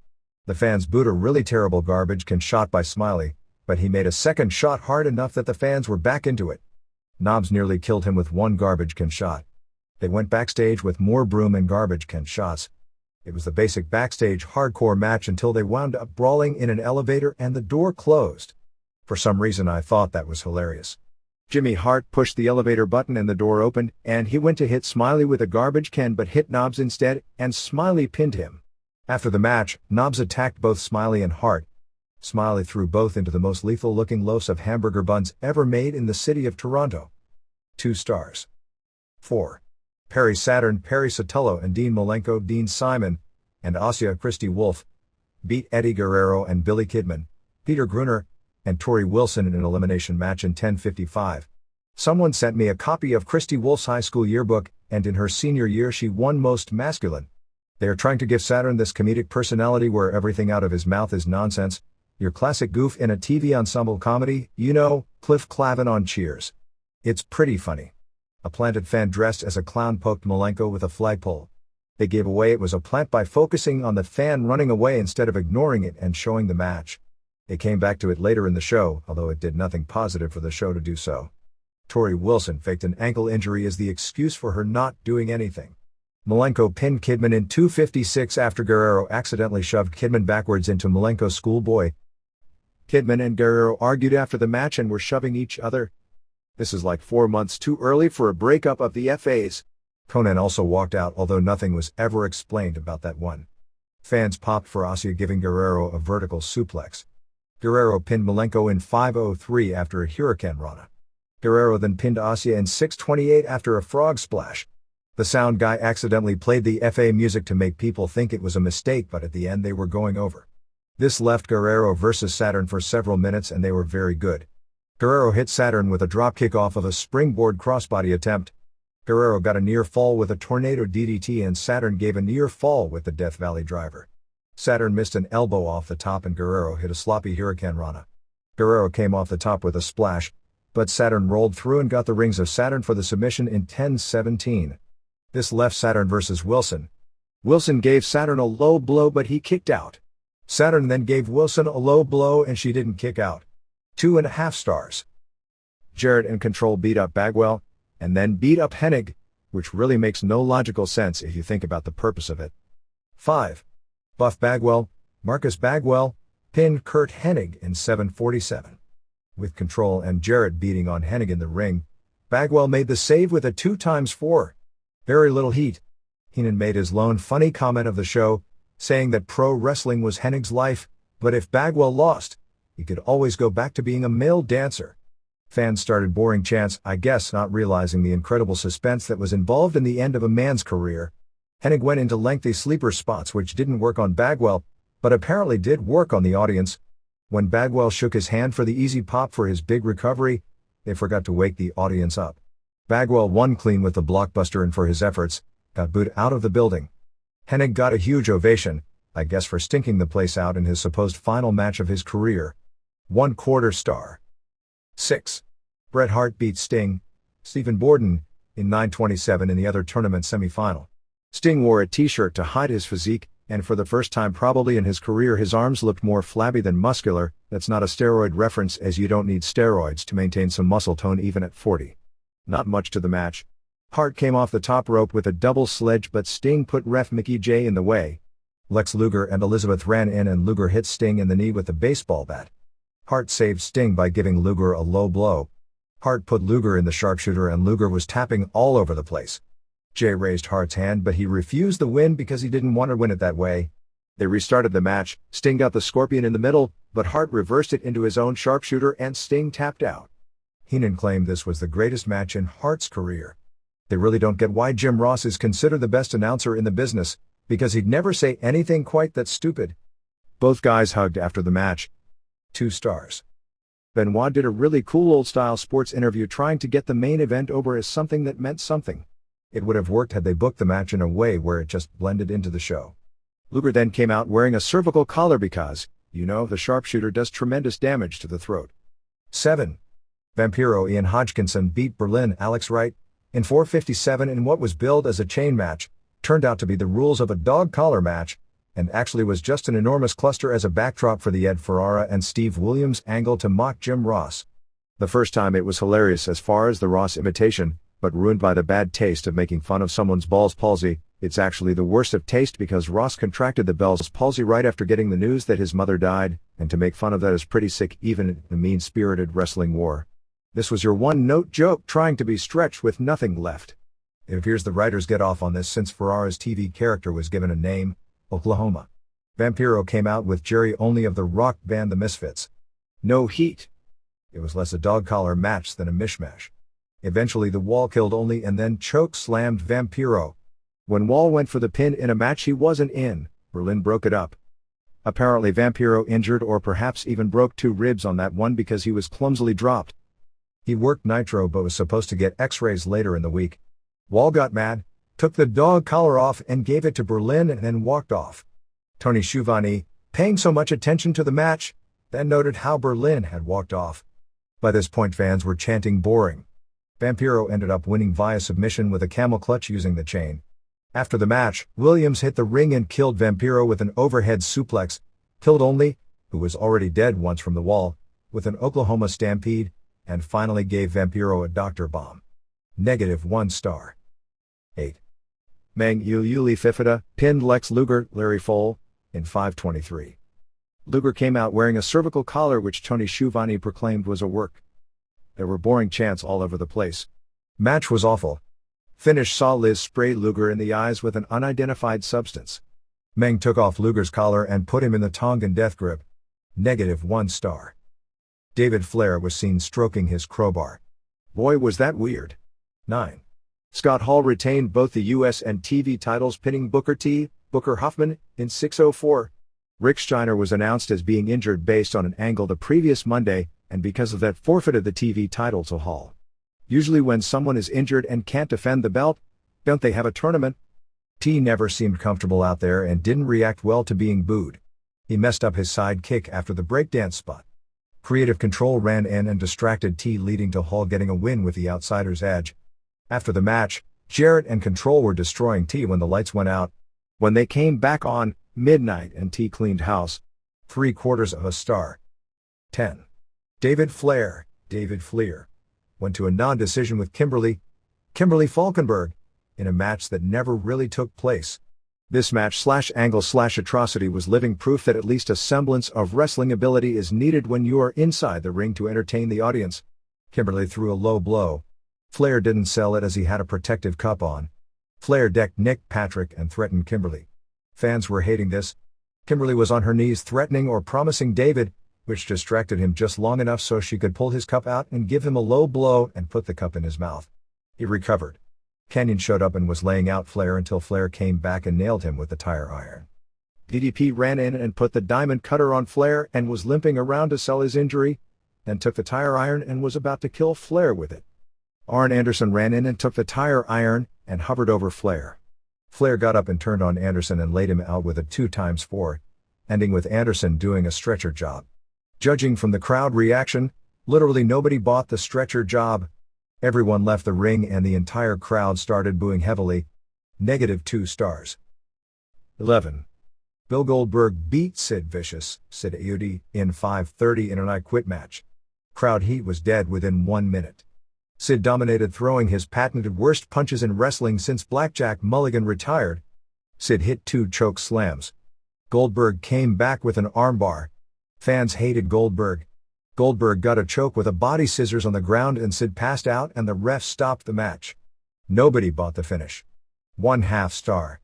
S1: The fans booed a really terrible garbage can shot by Smiley, but he made a second shot hard enough that the fans were back into it. Knobs nearly killed him with one garbage can shot. They went backstage with more broom and garbage can shots. It was the basic backstage hardcore match until they wound up brawling in an elevator and the door closed. For some reason I thought that was hilarious. Jimmy Hart pushed the elevator button and the door opened, and he went to hit Smiley with a garbage can but hit Knobs instead, and Smiley pinned him. After the match, Knobs attacked both Smiley and Hart. Smiley threw both into the most lethal-looking loaves of hamburger buns ever made in the city of Toronto. 2 stars. 4. Perry Saturn, Perry Sotelo and Dean Malenko, Dean Simon, and Asya Christy Wolf, beat Eddie Guerrero and Billy Kidman, Peter Gruner, and Tori Wilson in an elimination match in 10:55. Someone sent me a copy of Christy Wolf's high school yearbook, and in her senior year she won Most Masculine. They are trying to give Saturn this comedic personality where everything out of his mouth is nonsense, your classic goof in a TV ensemble comedy, you know, Cliff Clavin on Cheers. It's pretty funny. A planted fan dressed as a clown poked Malenko with a flagpole. They gave away it was a plant by focusing on the fan running away instead of ignoring it and showing the match. They came back to it later in the show, although it did nothing positive for the show to do so. Tori Wilson faked an ankle injury as the excuse for her not doing anything. Malenko pinned Kidman in 2:56 after Guerrero accidentally shoved Kidman backwards into Malenko's schoolboy. Kidman and Guerrero argued after the match and were shoving each other. This is like 4 months too early for a breakup of the FAs. Conan also walked out, although nothing was ever explained about that one. Fans popped for Asya giving Guerrero a vertical suplex. Guerrero pinned Malenko in 5:03 after a Hurricane Rana. Guerrero then pinned Asya in 6:28 after a frog splash. The sound guy accidentally played the FA music to make people think it was a mistake, but at the end they were going over. This left Guerrero versus Saturn for several minutes and they were very good. Guerrero hit Saturn with a dropkick off of a springboard crossbody attempt. Guerrero got a near fall with a tornado DDT and Saturn gave a near fall with the Death Valley driver. Saturn missed an elbow off the top and Guerrero hit a sloppy Hurricane Rana. Guerrero came off the top with a splash, but Saturn rolled through and got the rings of Saturn for the submission in 10:17. This left Saturn versus Wilson. Wilson gave Saturn a low blow but he kicked out. Saturn then gave Wilson a low blow and she didn't kick out. 2.5 stars. Jarrett and Control beat up Bagwell, and then beat up Hennig, which really makes no logical sense if you think about the purpose of it. 5. Buff Bagwell, Marcus Bagwell, pinned Kurt Hennig in 7:47. With Control and Jarrett beating on Hennig in the ring, Bagwell made the save with a 2x4. Very little heat. Heenan made his lone funny comment of the show, saying that pro wrestling was Hennig's life, but if Bagwell lost, he could always go back to being a male dancer. Fans started boring chants, I guess not realizing the incredible suspense that was involved in the end of a man's career. Hennig went into lengthy sleeper spots which didn't work on Bagwell, but apparently did work on the audience. When Bagwell shook his hand for the easy pop for his big recovery, they forgot to wake the audience up. Bagwell won clean with the blockbuster and for his efforts, got booed out of the building. Hennig got a huge ovation, I guess for stinking the place out in his supposed final match of his career. 1/4 star. 6. Bret Hart beat Sting, Stephen Borden, in 9:27 in the other tournament semifinal. Sting wore a t-shirt to hide his physique, and for the first time probably in his career his arms looked more flabby than muscular. That's not a steroid reference, as you don't need steroids to maintain some muscle tone even at 40. Not much to the match. Hart came off the top rope with a double sledge but Sting put ref Mickey J in the way. Lex Luger and Elizabeth ran in and Luger hit Sting in the knee with a baseball bat. Hart saved Sting by giving Luger a low blow. Hart put Luger in the sharpshooter and Luger was tapping all over the place. Jay raised Hart's hand but he refused the win because he didn't want to win it that way. They restarted the match, Sting got the scorpion in the middle, but Hart reversed it into his own sharpshooter and Sting tapped out. Heenan claimed this was the greatest match in Hart's career. They really don't get why Jim Ross is considered the best announcer in the business, because he'd never say anything quite that stupid. Both guys hugged after the match. 2 stars. Benoit did a really cool old-style sports interview trying to get the main event over as something that meant something. It would have worked had they booked the match in a way where it just blended into the show. Luger then came out wearing a cervical collar because, you know, the sharpshooter does tremendous damage to the throat. 7. Vampiro Ian Hodgkinson beat Berlin Alex Wright in 4:57 in what was billed as a chain match, turned out to be the rules of a dog collar match. and actually was just an enormous cluster as a backdrop for the Ed Ferrara and Steve Williams angle to mock Jim Ross. The first time it was hilarious as far as the Ross imitation, but ruined by the bad taste of making fun of someone's Bell's palsy. It's actually the worst of taste because Ross contracted the Bell's palsy right after getting the news that his mother died, and to make fun of that is pretty sick even in a mean-spirited wrestling war. This was your one-note joke trying to be stretched with nothing left. It appears the writers get off on this since Ferrara's TV character was given a name, Oklahoma. Vampiro came out with Jerry Only of the rock band The Misfits. No heat. It was less a dog collar match than a mishmash. Eventually the Wall killed Only and then choke slammed Vampiro. When Wall went for the pin in a match he wasn't in, Berlin broke it up. Apparently Vampiro injured or perhaps even broke 2 ribs on that one because he was clumsily dropped. He worked Nitro but was supposed to get x-rays later in the week. Wall got mad, took the dog collar off and gave it to Berlin and then walked off. Tony Schiavone, paying so much attention to the match, then noted how Berlin had walked off. By this point fans were chanting boring. Vampiro ended up winning via submission with a camel clutch using the chain. After the match, Williams hit the ring and killed Vampiro with an overhead suplex, killed Only, who was already dead once from the Wall, with an Oklahoma Stampede, and finally gave Vampiro a doctor bomb. -1 star. 8. Mang Yuli Fifida pinned Lex Luger, Larry Fole, in 5:23. Luger came out wearing a cervical collar which Tony Schiavone proclaimed was a work. There were boring chants all over the place. Match was awful. Finish saw Liz spray Luger in the eyes with an unidentified substance. Meng took off Luger's collar and put him in the Tongan death grip. -1 star. David Flair was seen stroking his crowbar. Boy was that weird. 9. Scott Hall retained both the US and TV titles pinning Booker T. Booker Huffman in 6:04. Rick Steiner was announced as being injured based on an angle the previous Monday, and because of that forfeited the TV title to Hall. Usually when someone is injured and can't defend the belt, don't they have a tournament? T never seemed comfortable out there and didn't react well to being booed. He messed up his side kick after the breakdance spot. Creative Control ran in and distracted T, leading to Hall getting a win with the outsider's edge. After the match, Jarrett and Control were destroying T when the lights went out. When they came back on, midnight and T cleaned house. 3/4 star. 10. David Flair went to a non-decision with Kimberly Falkenberg, in a match that never really took place. This match/angle/atrocity was living proof that at least a semblance of wrestling ability is needed when you are inside the ring to entertain the audience. Kimberly threw a low blow. Flair didn't sell it as he had a protective cup on. Flair decked Nick Patrick and threatened Kimberly. Fans were hating this. Kimberly was on her knees threatening or promising David, which distracted him just long enough so she could pull his cup out and give him a low blow and put the cup in his mouth. He recovered. Kenyon showed up and was laying out Flair until Flair came back and nailed him with the tire iron. DDP ran in and put the diamond cutter on Flair and was limping around to sell his injury, then took the tire iron and was about to kill Flair with it. Arn Anderson ran in and took the tire iron and hovered over Flair. Flair got up and turned on Anderson and laid him out with a 2x4, ending with Anderson doing a stretcher job. Judging from the crowd reaction, literally nobody bought the stretcher job. Everyone left the ring and the entire crowd started booing heavily. -2 stars. 11. Bill Goldberg beat Sid Vicious, Sid Audi, in 5:30 in an I Quit match. Crowd heat was dead within 1 minute. Sid dominated, throwing his patented worst punches in wrestling since Blackjack Mulligan retired. Sid hit 2 choke slams. Goldberg came back with an armbar. Fans hated Goldberg. Goldberg got a choke with a body scissors on the ground and Sid passed out and the ref stopped the match. Nobody bought the finish. 1/2 star.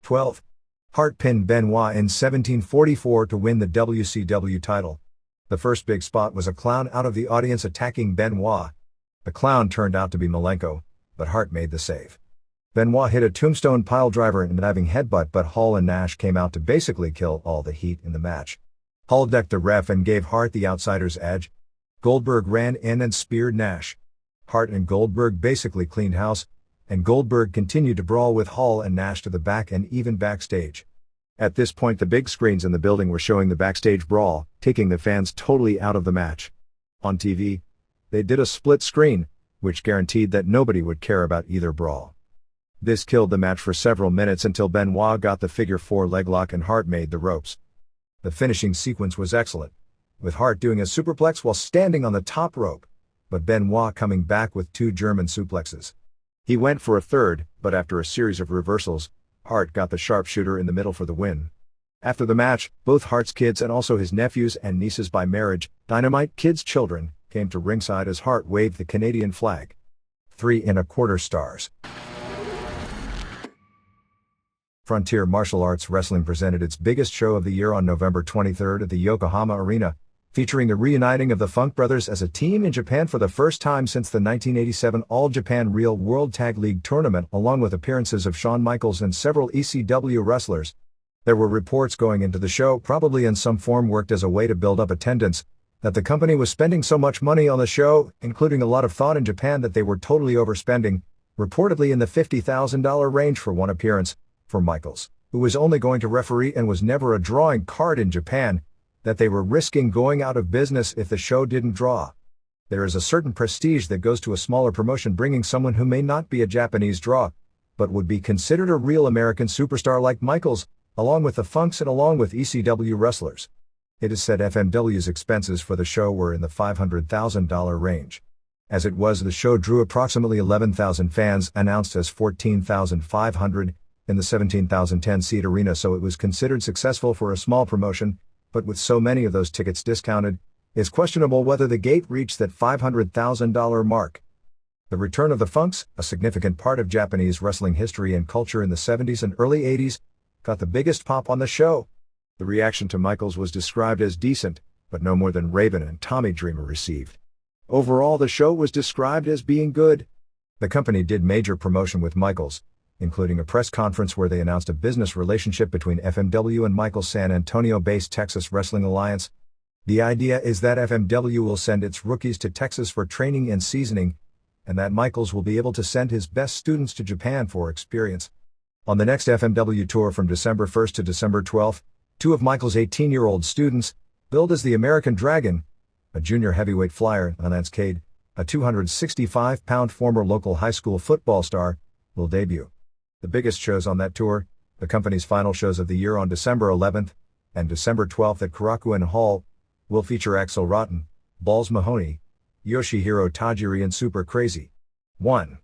S1: 12. Hart pinned Benoit in 1744 to win the WCW title. The first big spot was a clown out of the audience attacking Benoit. The clown turned out to be Malenko, but Hart made the save. Benoit hit a tombstone piledriver and diving headbutt, but Hall and Nash came out to basically kill all the heat in the match. Hall decked the ref and gave Hart the outsider's edge. Goldberg ran in and speared Nash. Hart and Goldberg basically cleaned house, and Goldberg continued to brawl with Hall and Nash to the back and even backstage. At this point the big screens in the building were showing the backstage brawl, taking the fans totally out of the match. On TV, they did a split screen, which guaranteed that nobody would care about either brawl. This killed the match for several minutes until Benoit got the figure 4 leg lock and Hart made the ropes. The finishing sequence was excellent, with Hart doing a superplex while standing on the top rope, but Benoit coming back with 2 German suplexes. He went for a third, but after a series of reversals, Hart got the sharpshooter in the middle for the win. After the match, both Hart's kids and also his nephews and nieces by marriage, Dynamite Kid's children, came to ringside as Hart waved the Canadian flag. 3¼ stars. Frontier Martial Arts Wrestling presented its biggest show of the year on November 23 at the Yokohama Arena, featuring the reuniting of the Funk Brothers as a team in Japan for the first time since the 1987 All Japan Real World Tag League Tournament, along with appearances of Shawn Michaels and several ECW wrestlers. There were reports going into the show, probably in some form worked as a way to build up attendance, that the company was spending so much money on the show, including a lot of thought in Japan that they were totally overspending, reportedly in the $50,000 range for one appearance, for Michaels, who was only going to referee and was never a drawing card in Japan, that they were risking going out of business if the show didn't draw. There is a certain prestige that goes to a smaller promotion bringing someone who may not be a Japanese draw, but would be considered a real American superstar like Michaels, along with the Funks and along with ECW wrestlers. It is said FMW's expenses for the show were in the $500,000 range. As it was, the show drew approximately 11,000 fans, announced as 14,500, in the 17,010-seat arena, so it was considered successful for a small promotion, but with so many of those tickets discounted, it's questionable whether the gate reached that $500,000 mark. The return of the Funks, a significant part of Japanese wrestling history and culture in the 70s and early 80s, got the biggest pop on the show. The reaction to Michaels was described as decent, but no more than Raven and Tommy Dreamer received. Overall, the show was described as being good. The company did major promotion with Michaels, including a press conference where they announced a business relationship between FMW and Michaels' San Antonio-based Texas Wrestling Alliance. The idea is that FMW will send its rookies to Texas for training and seasoning, and that Michaels will be able to send his best students to Japan for experience. On the next FMW tour from December 1 to December 12, 2 of Michaels' 18-year-old students, billed as the American Dragon, a junior heavyweight flyer, Lance Cade, a 265-pound former local high school football star, will debut. The biggest shows on that tour, the company's final shows of the year on December 11th and December 12th at Korakuen Hall, will feature Axel Rotten, Balls Mahoney, Yoshihiro Tajiri and Super Crazy. 1.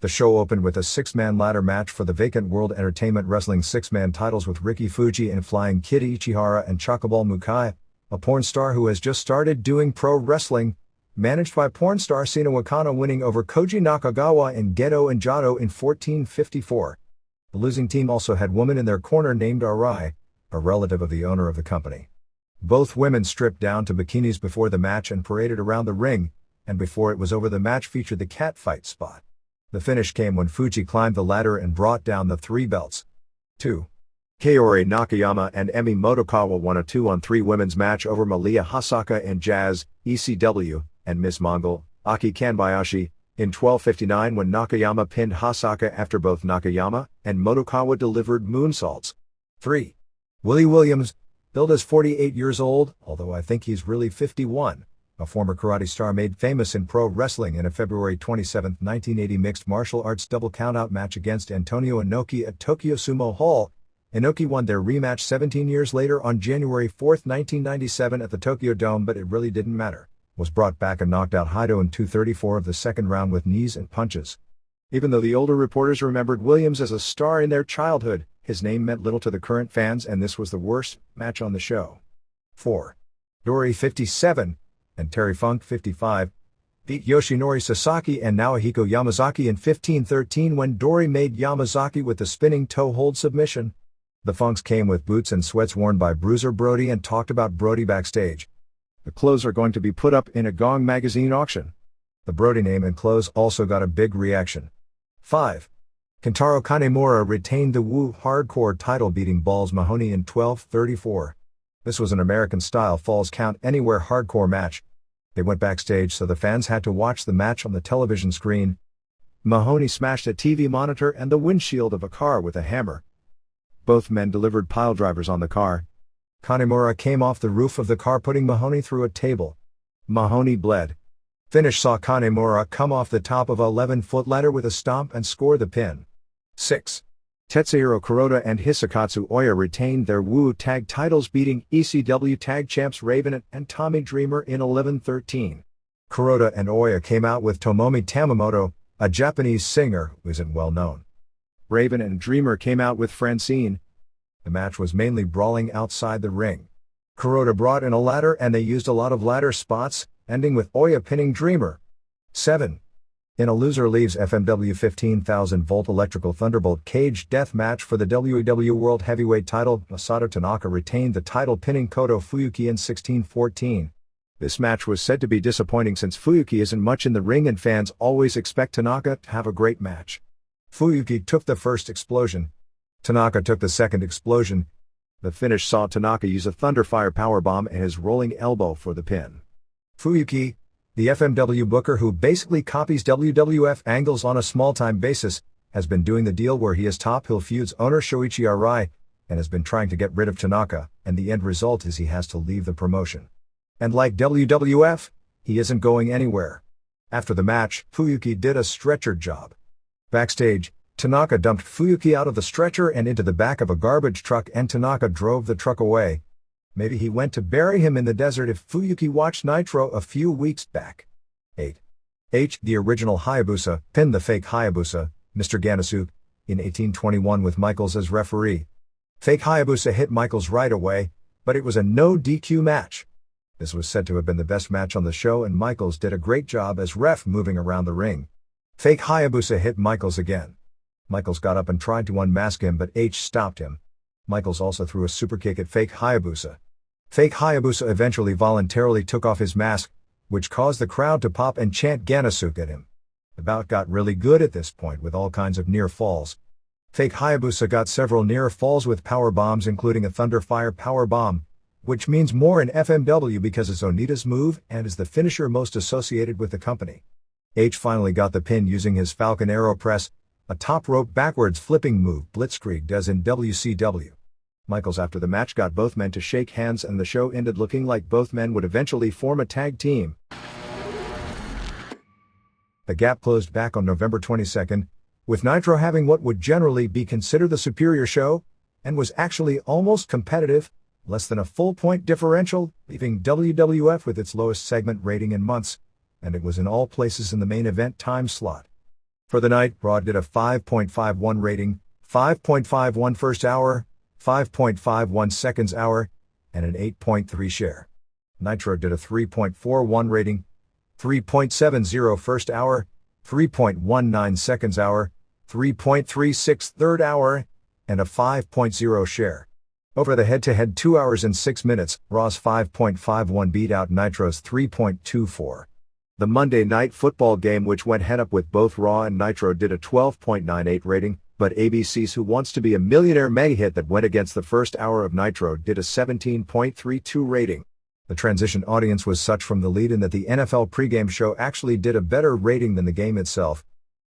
S1: The show opened with a 6-man ladder match for the vacant World Entertainment Wrestling 6-man titles with Ricky Fuji and Flying Kid Ichihara and Chocoball Mukai, a porn star who has just started doing pro wrestling, managed by porn star Sina Wakano, winning over Koji Nakagawa and Gedo and Jado in 1454. The losing team also had woman in their corner named Arai, a relative of the owner of the company. Both women stripped down to bikinis before the match and paraded around the ring, and before it was over, the match featured the cat fight spot. The finish came when Fuji climbed the ladder and brought down the 3 belts. 2. Kaori Nakayama and Emi Motokawa won a 2-on-3 women's match over Malia Hasaka and Jazz, ECW, and Miss Mongol, Aki Kanbayashi, in 12:59 when Nakayama pinned Hasaka after both Nakayama and Motokawa delivered moonsaults. 3. Willie Williams, billed as 48 years old, although I think he's really 51, a former karate star made famous in pro wrestling, in a February 27, 1980 mixed martial arts double countout match against Antonio Inoki at Tokyo Sumo Hall. Inoki won their rematch 17 years later on January 4, 1997 at the Tokyo Dome, but it really didn't matter. Was brought back and knocked out Haido in 2:34 of the second round with knees and punches. Even though the older reporters remembered Williams as a star in their childhood, his name meant little to the current fans, and this was the worst match on the show. 4. Dory 57 and Terry Funk 55 beat Yoshinori Sasaki and Naohiko Yamazaki in 15:13 when Dory made Yamazaki with the spinning toe hold submission. The Funks came with boots and sweats worn by Bruiser Brody and talked about Brody backstage. The clothes are going to be put up in a Gong magazine auction. The Brody name and clothes also got a big reaction. 5. Kentaro Kanemura retained the Wu Hardcore title, beating Balls Mahoney in 12:34. This was an American-style Falls Count Anywhere hardcore match. They went backstage so the fans had to watch the match on the television screen. Mahoney smashed a TV monitor and the windshield of a car with a hammer. Both men delivered piledrivers on the car. Kanemura came off the roof of the car, putting Mahoney through a table. Mahoney bled. Finish saw Kanemura come off the top of a 11-foot ladder with a stomp and score the pin. 6. Tetsuhiro Kuroda and Hisakatsu Oya retained their WU Tag titles, beating ECW Tag Champs Raven and Tommy Dreamer in 11-13. Kuroda and Oya came out with Tomomi Tamamoto, a Japanese singer who isn't well known. Raven and Dreamer came out with Francine. The match was mainly brawling outside the ring. Kuroda brought in a ladder and they used a lot of ladder spots, ending with Oya pinning Dreamer. 7. In a loser leaves FMW 15,000-volt electrical thunderbolt cage death match for the WEW World Heavyweight title, Masato Tanaka retained the title, pinning Koto Fuyuki in 16-14. This match was said to be disappointing since Fuyuki isn't much in the ring and fans always expect Tanaka to have a great match. Fuyuki took the first explosion. Tanaka took the second explosion. The finish saw Tanaka use a Thunderfire powerbomb and his rolling elbow for the pin. Fuyuki, the FMW booker who basically copies WWF angles on a small-time basis, has been doing the deal where he is Top Hill Feud's owner Shoichi Arai, and has been trying to get rid of Tanaka, and the end result is he has to leave the promotion. And like WWF, he isn't going anywhere. After the match, Fuyuki did a stretcher job. Backstage, Tanaka dumped Fuyuki out of the stretcher and into the back of a garbage truck, and Tanaka drove the truck away. Maybe he went to bury him in the desert if Fuyuki watched Nitro a few weeks back. 8. The original Hayabusa pinned the fake Hayabusa, Mr. Ganasuke, in 1821 with Michaels as referee. Fake Hayabusa hit Michaels right away, but it was a no DQ match. This was said to have been the best match on the show, and Michaels did a great job as ref moving around the ring. Fake Hayabusa hit Michaels again. Michaels got up and tried to unmask him, but H stopped him. Michaels also threw a superkick at Fake Hayabusa. Fake Hayabusa eventually voluntarily took off his mask, which caused the crowd to pop and chant Ganasuke at him. The bout got really good at this point with all kinds of near falls. Fake Hayabusa got several near falls with power bombs, including a Thunderfire power bomb, which means more in FMW because it's Onita's move and is the finisher most associated with the company. H finally got the pin using his Falcon Arrow Press, a top rope backwards flipping move Blitzkrieg does in WCW. Michaels after the match got both men to shake hands, and the show ended looking like both men would eventually form a tag team. The gap closed back on November 22nd, with Nitro having what would generally be considered the superior show, and was actually almost competitive, less than a full point differential, leaving WWF with its lowest segment rating in months, and it was in all places in the main event time slot. For the night, Raw did a 5.51 rating, 5.51 first hour, 5.51 seconds hour, and an 8.3 share. Nitro did a 3.41 rating, 3.70 first hour, 3.19 seconds hour, 3.36 third hour, and a 5.0 share. Over the head-to-head 2 hours and 6 minutes, Raw's 5.51 beat out Nitro's 3.24. The Monday Night Football game, which went head-up with both Raw and Nitro, did a 12.98 rating, but ABC's Who Wants to Be a Millionaire mega hit that went against the first hour of Nitro did a 17.32 rating. The transition audience was such from the lead-in that the NFL pregame show actually did a better rating than the game itself.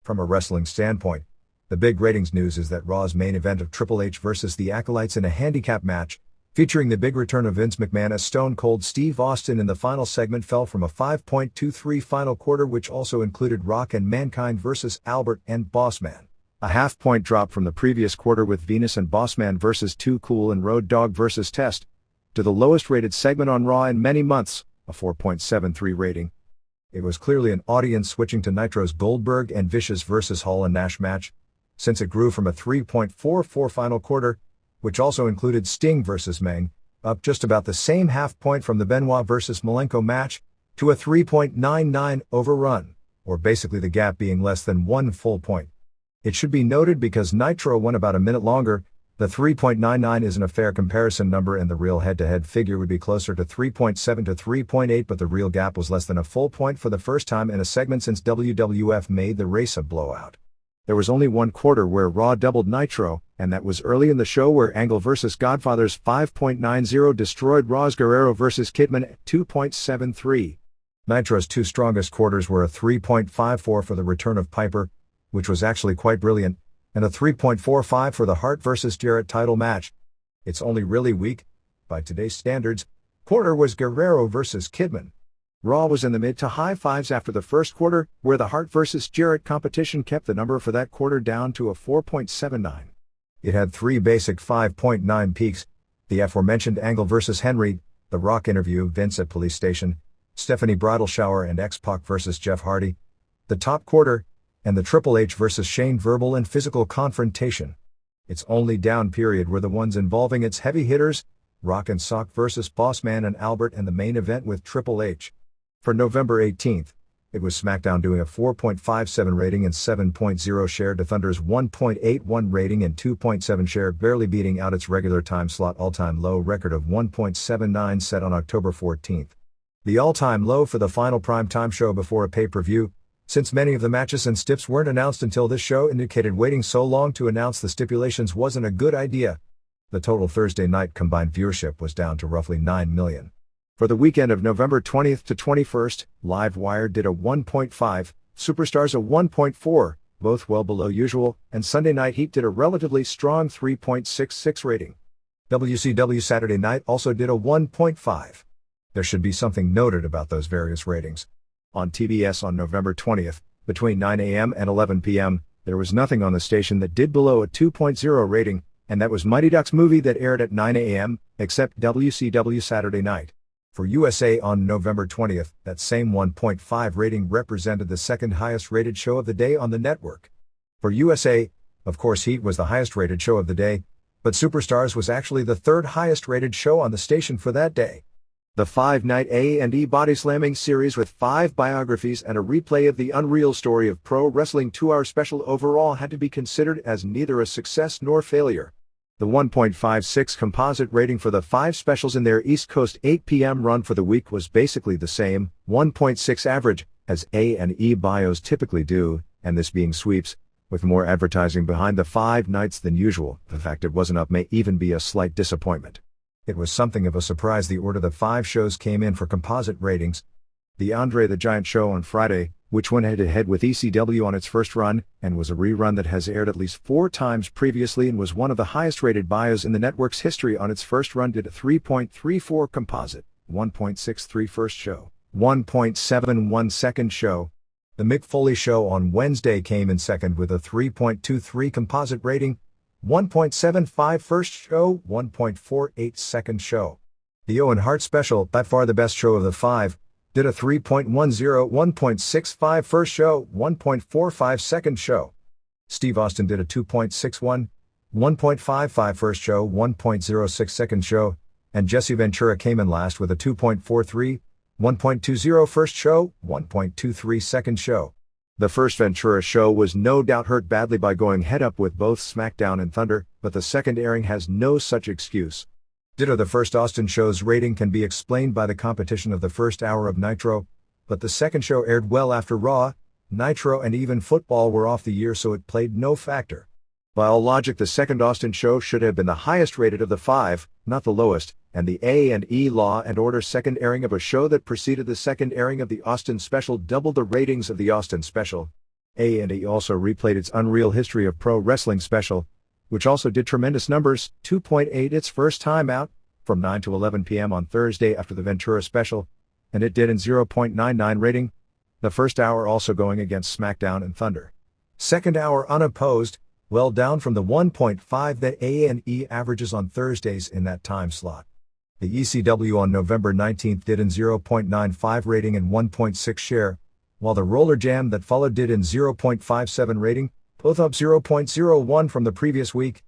S1: From a wrestling standpoint, the big ratings news is that Raw's main event of Triple H versus the Acolytes in a handicap match, featuring the big return of Vince McMahon as Stone Cold Steve Austin in the final segment, fell from a 5.23 final quarter, which also included Rock and Mankind versus Albert and Bossman. A half-point drop from the previous quarter with Venus and Bossman versus Too Cool and Road Dogg versus Test, to the lowest-rated segment on Raw in many months, a 4.73 rating. It was clearly an audience switching to Nitro's Goldberg and Vicious versus Hall and Nash match, since it grew from a 3.44 final quarter, which also included Sting versus Meng, up just about the same half-point from the Benoit versus Malenko match, to a 3.99 overrun, or basically the gap being less than 1 full point. It should be noted because Nitro went about a minute longer, the 3.99 isn't a fair comparison number and the real head-to-head figure would be closer to 3.7 to 3.8, but the real gap was less than a full point for the first time in a segment since WWF made the race a blowout. There was only one quarter where Raw doubled Nitro, and that was early in the show where Angle vs. Godfather's 5.90 destroyed Raw's Guerrero vs. Kidman at 2.73. Nitro's two strongest quarters were a 3.54 for the return of Piper, which was actually quite brilliant, and a 3.45 for the Hart vs. Jarrett title match. Its only really weak, by today's standards, quarter was Guerrero vs. Kidman. Raw was in the mid to high fives after the first quarter, where the Hart vs. Jarrett competition kept the number for that quarter down to a 4.79. It had three basic 5.9 peaks: the aforementioned Angle vs. Henry, the Rock interview, Vince at police station, Stephanie bridal shower and X-Pac vs. Jeff Hardy, the top quarter, and the Triple H vs. Shane verbal and physical confrontation. Its only down period were the ones involving its heavy hitters, Rock and Sock vs. Bossman and Albert, and the main event with Triple H. For November 18th, it was SmackDown doing a 4.57 rating and 7.0 share to Thunder's 1.81 rating and 2.7 share, barely beating out its regular time slot all-time low record of 1.79 set on October 14th. The all-time low for the final primetime show before a pay-per-view, since many of the matches and stiffs weren't announced until this show, indicated waiting so long to announce the stipulations wasn't a good idea. The total Thursday night combined viewership was down to roughly 9 million. For the weekend of November 20th to 21st, Livewire did a 1.5, Superstars a 1.4, both well below usual, and Sunday Night Heat did a relatively strong 3.66 rating. WCW Saturday Night also did a 1.5. There should be something noted about those various ratings. On TBS on November 20th, between 9 a.m. and 11 p.m., there was nothing on the station that did below a 2.0 rating, and that was Mighty Ducks Movie that aired at 9 a.m., except WCW Saturday Night. For USA on November 20th, that same 1.5 rating represented the second highest rated show of the day on the network. For USA, of course, Heat was the highest rated show of the day, but Superstars was actually the third highest rated show on the station for that day. The 5-night A&E body slamming series with 5 biographies and a replay of the unreal story of pro wrestling 2-hour special overall had to be considered as neither a success nor failure. The 1.56 composite rating for the 5 specials in their East Coast 8 p.m. run for the week was basically the same, 1.6 average, as A&E bios typically do, and this being sweeps, with more advertising behind the 5 nights than usual. The fact it wasn't up may even be a slight disappointment. It was something of a surprise the order the 5 shows came in for composite ratings. The Andre the Giant show on Friday, which went head-to-head with ECW on its first run, and was a rerun that has aired at least 4 times previously and was one of the highest-rated bios in the network's history on its first run, did a 3.34 composite, 1.63 first show, 1.71 second show. The Mick Foley show on Wednesday came in second with a 3.23 composite rating, 1.75 first show, 1.48 second show. The Owen Hart special, by far the best show of the 5, did a 3.10, 1.65 first show, 1.45 second show. Steve Austin did a 2.61, 1.55 first show, 1.06 second show, and Jesse Ventura came in last with a 2.43, 1.20 first show, 1.23 second show. The first Ventura show was no doubt hurt badly by going head-up with both SmackDown and Thunder, but the second airing has no such excuse. Ditto the first Austin show's rating can be explained by the competition of the first hour of Nitro, but the second show aired well after Raw, Nitro and even football were off the year, so it played no factor. By all logic, the second Austin show should have been the highest rated of the 5, not the lowest, and the A&E Law and Order second airing of a show that preceded the second airing of the Austin special doubled the ratings of the Austin special. A&E also replayed its Unreal History of Pro Wrestling special, which also did tremendous numbers, 2.8 its first time out, from 9 to 11 p.m. on Thursday after the Ventura special, and it did in 0.99 rating, the first hour also going against SmackDown and Thunder. Second hour unopposed, well down from the 1.5 that A&E averages on Thursdays in that time slot. The ECW on November 19th did in 0.95 rating and 1.6 share, while the Roller Jam that followed did in 0.57 rating, both up 0.01 from the previous week.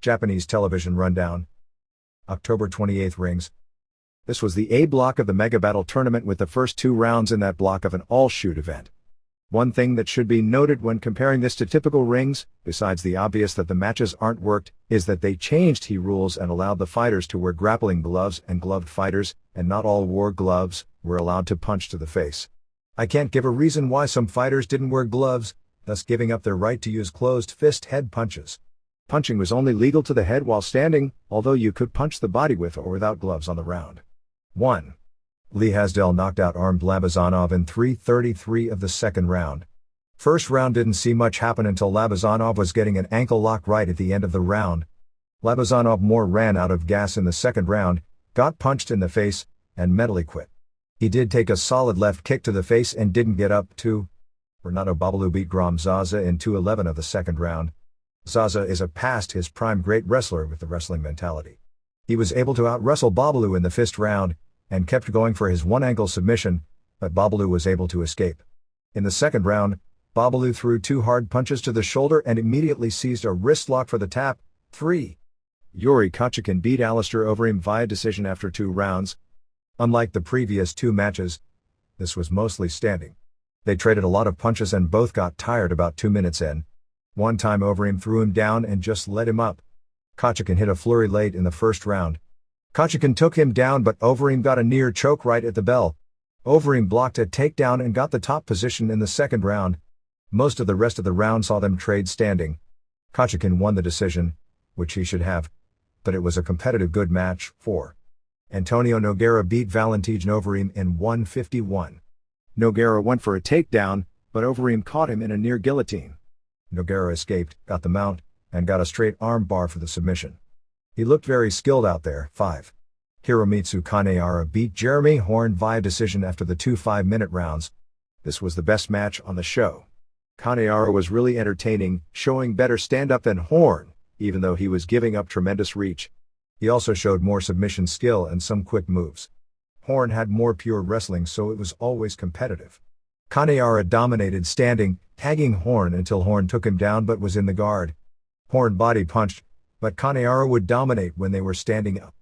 S1: Japanese television rundown. October 28th rings. This was the A block of the Mega Battle tournament with the first 2 rounds in that block of an all-shoot event. One thing that should be noted when comparing this to typical rings, besides the obvious that the matches aren't worked, is that they changed Heat rules and allowed the fighters to wear grappling gloves, and gloved fighters, and not all wore gloves, were allowed to punch to the face. I can't give a reason why some fighters didn't wear gloves, thus giving up their right to use closed fist head punches. Punching was only legal to the head while standing, although you could punch the body with or without gloves on the round. 1. Lee Hasdell knocked out armed Labazanov in 3:33 of the second round. First round didn't see much happen until Labazanov was getting an ankle lock right at the end of the round. Labazanov more ran out of gas in the second round, got punched in the face, and mentally quit. He did take a solid left kick to the face and didn't get up to. Renato Babalu beat Grom Zaza in 2:11 of the second round. Zaza is a past his prime great wrestler with the wrestling mentality. He was able to out-wrestle Babalu in the fifth round, and kept going for his one-angle submission, but Babalu was able to escape. In the second round, Babalu threw 2 hard punches to the shoulder and immediately seized a wrist lock for the tap. 3. Yuri Kochekin beat Alistair Overeem via decision after 2 rounds. Unlike the previous 2 matches, this was mostly standing. They traded a lot of punches and both got tired about 2 minutes in. One time Overeem threw him down and just let him up. Kochekin hit a flurry late in the first round. Kochekin took him down but Overeem got a near choke right at the bell. Overeem blocked a takedown and got the top position in the second round. Most of the rest of the round saw them trade standing. Kochekin won the decision, which he should have, but it was a competitive good match. 4. Antonio Nogueira beat Valentin Overeem in 1:51. Nogueira went for a takedown, but Overeem caught him in a near guillotine. Nogueira escaped, got the mount, and got a straight arm bar for the submission. He looked very skilled out there. 5. Hiromitsu Kanehara beat Jeremy Horn via decision after the 2 5-minute rounds. This was the best match on the show. Kanehara was really entertaining, showing better stand-up than Horn, even though he was giving up tremendous reach. He also showed more submission skill and some quick moves. Horn had more pure wrestling, so it was always competitive. Kanehara dominated standing, tagging Horn until Horn took him down but was in the guard. Horn body punched, but Kanehara would dominate when they were standing up.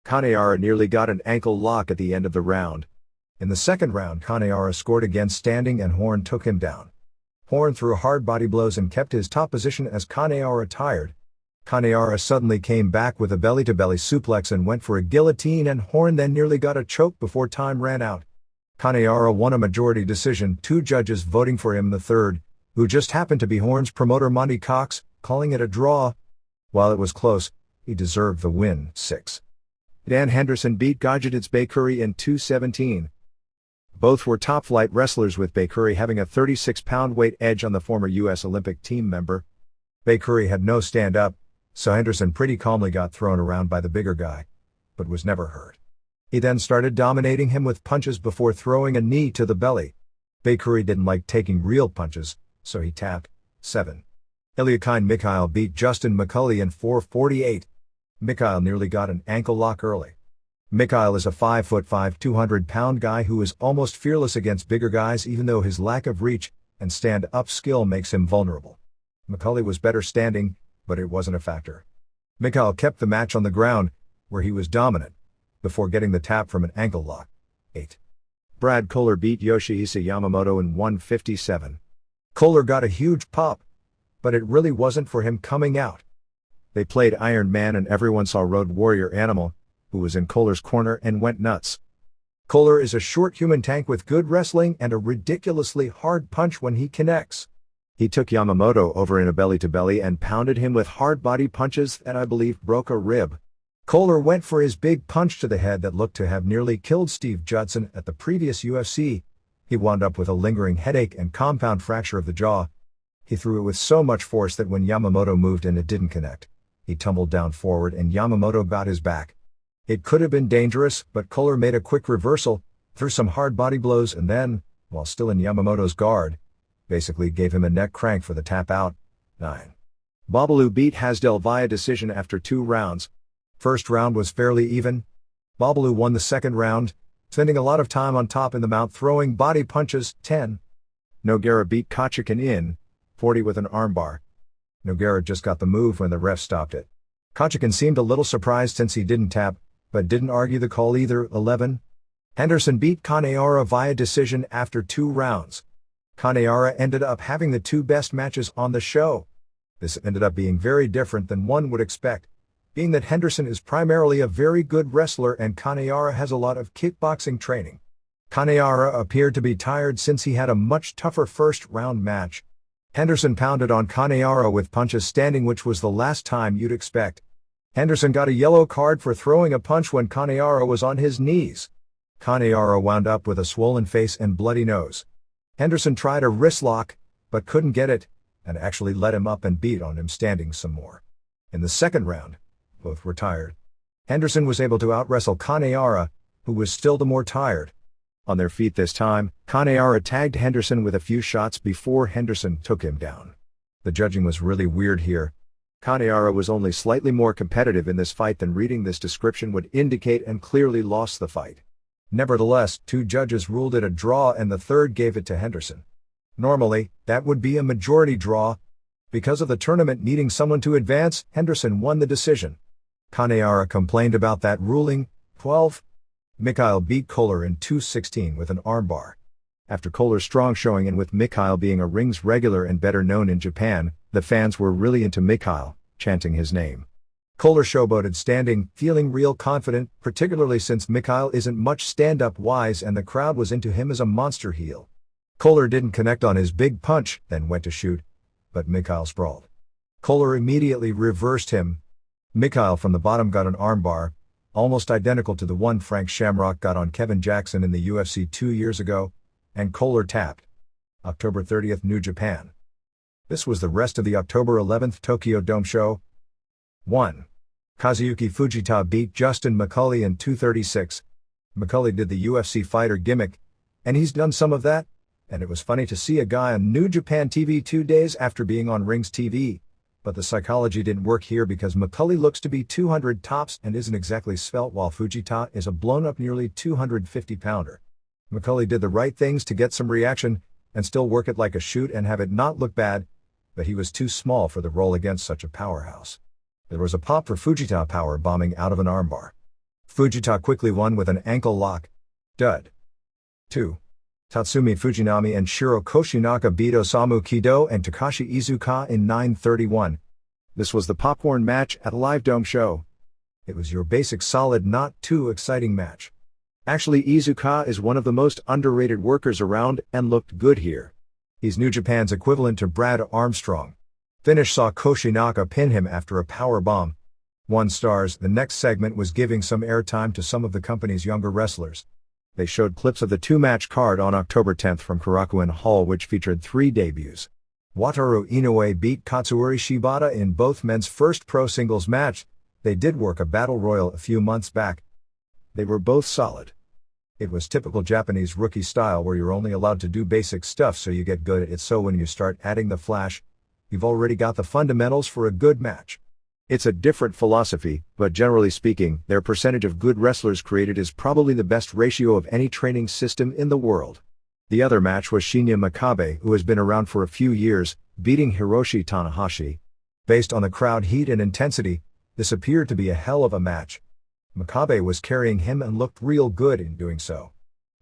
S1: Kanehara nearly got an ankle lock at the end of the round. In the second round, Kanehara scored again standing and Horn took him down. Horn threw hard body blows and kept his top position as Kanehara tired. Kanehara suddenly came back with a belly-to-belly suplex and went for a guillotine, and Horn then nearly got a choke before time ran out. Kanehara won a majority decision, 2 judges voting for him, the third, who just happened to be Horn's promoter Monty Cox, calling it a draw. While it was close, he deserved the win. 6. Dan Henderson beat Gajadits Baykuri in 2:17. Both were top-flight wrestlers, with Baykuri having a 36-pound weight edge on the former U.S. Olympic team member. Baykuri had no stand-up, so Henderson pretty calmly got thrown around by the bigger guy, but was never hurt. He then started dominating him with punches before throwing a knee to the belly. Baykuri didn't like taking real punches, so he tapped. 7. Ilyakine Mikhail beat Justin McCulley in 4:48. Mikhail nearly got an ankle lock early. Mikhail is a 5'5", 200-pound guy who is almost fearless against bigger guys, even though his lack of reach and stand-up skill makes him vulnerable. McCulley was better standing, but it wasn't a factor. Mikhail kept the match on the ground, where he was dominant, before getting the tap from an ankle lock. 8. Brad Kohler beat Yoshihisa Yamamoto in 1:57. Kohler got a huge pop, but it really wasn't for him coming out. They played Iron Man and everyone saw Road Warrior Animal, who was in Kohler's corner and went nuts. Kohler is a short human tank with good wrestling and a ridiculously hard punch when he connects. He took Yamamoto over in a belly-to-belly and pounded him with hard body punches that I believe broke a rib. Kohler went for his big punch to the head that looked to have nearly killed Steve Judson at the previous UFC. He wound up with a lingering headache and compound fracture of the jaw. He threw it with so much force that when Yamamoto moved and it didn't connect, he tumbled down forward and Yamamoto got his back. It could have been dangerous, but Kohler made a quick reversal, threw some hard body blows and then, while still in Yamamoto's guard, basically gave him a neck crank for the tap out. 9. Babalu beat Hasdell via decision after 2 rounds. First round was fairly even. Babalu won the second round, spending a lot of time on top in the mount throwing body punches. 10. Nogueira beat Kochekin in 40 with an armbar. Nogueira just got the move when the ref stopped it. Kochekin seemed a little surprised since he didn't tap, but didn't argue the call either. 11. Henderson beat Kanehara via decision after 2 rounds. Kanehara ended up having the 2 best matches on the show. This ended up being very different than one would expect, being that Henderson is primarily a very good wrestler and Kanehara has a lot of kickboxing training. Kanehara appeared to be tired since he had a much tougher first round match. Henderson pounded on Kanehara with punches standing, which was the last time you'd expect. Henderson got a yellow card for throwing a punch when Kanehara was on his knees. Kanehara wound up with a swollen face and bloody nose. Henderson tried a wrist lock, but couldn't get it, and actually let him up and beat on him standing some more. In the second round, Both were tired. Henderson was able to out-wrestle Kanehara, who was still the more tired. On their feet this time, Kanehara tagged Henderson with a few shots before Henderson took him down. The judging was really weird here. Kanehara was only slightly more competitive in this fight than reading this description would indicate and clearly lost the fight. Nevertheless, 2 judges ruled it a draw and the third gave it to Henderson. Normally, that would be a majority draw. Because of the tournament needing someone to advance, Henderson won the decision. Kanehara complained about that ruling. 12. Mikhail beat Kohler in 2:16 with an armbar. After Kohler's strong showing and with Mikhail being a rings regular and better known in Japan, the fans were really into Mikhail, chanting his name. Kohler showboated standing, feeling real confident, particularly since Mikhail isn't much stand-up wise and the crowd was into him as a monster heel. Kohler didn't connect on his big punch, then went to shoot, but Mikhail sprawled. Kohler immediately reversed him. Mikhail from the bottom got an armbar, almost identical to the one Frank Shamrock got on Kevin Jackson in the UFC 2 years ago, and Kohler tapped. October 30th, New Japan. This was the rest of the October 11th Tokyo Dome show. 1. Kazuyuki Fujita beat Justin McCulley in 2:36. McCulley did the UFC fighter gimmick, and he's done some of that, and it was funny to see a guy on New Japan TV 2 days after being on Rings TV, but the psychology didn't work here because McCulley looks to be 200 tops and isn't exactly svelte while Fujita is a blown-up nearly 250-pounder. McCulley did the right things to get some reaction, and still work it like a shoot and have it not look bad, but he was too small for the role against such a powerhouse. There was a pop for Fujita power bombing out of an armbar. Fujita quickly won with an ankle lock. Dud. 2. Tatsumi Fujinami and Shiro Koshinaka beat Osamu Kido and Takashi Iizuka in 9:31. This was the popcorn match at a live dome show. It was your basic solid not too exciting match. Actually, Iizuka is one of the most underrated workers around and looked good here. He's New Japan's equivalent to Brad Armstrong. Finish saw Koshinaka pin him after a power bomb. 1 stars. The next segment was giving some airtime to some of the company's younger wrestlers. They showed clips of the 2-match card on October 10th from Korakuen Hall, which featured 3 debuts. Wataru Inoue beat Katsuyori Shibata in both men's first pro singles match. They did work a battle royal a few months back. They were both solid. It was typical Japanese rookie style where you're only allowed to do basic stuff so you get good at it, so when you start adding the flash, you've already got the fundamentals for a good match. It's a different philosophy, but generally speaking, their percentage of good wrestlers created is probably the best ratio of any training system in the world. The other match was Shinya Makabe, who has been around for a few years, beating Hiroshi Tanahashi. Based on the crowd heat and intensity, this appeared to be a hell of a match. Makabe was carrying him and looked real good in doing so.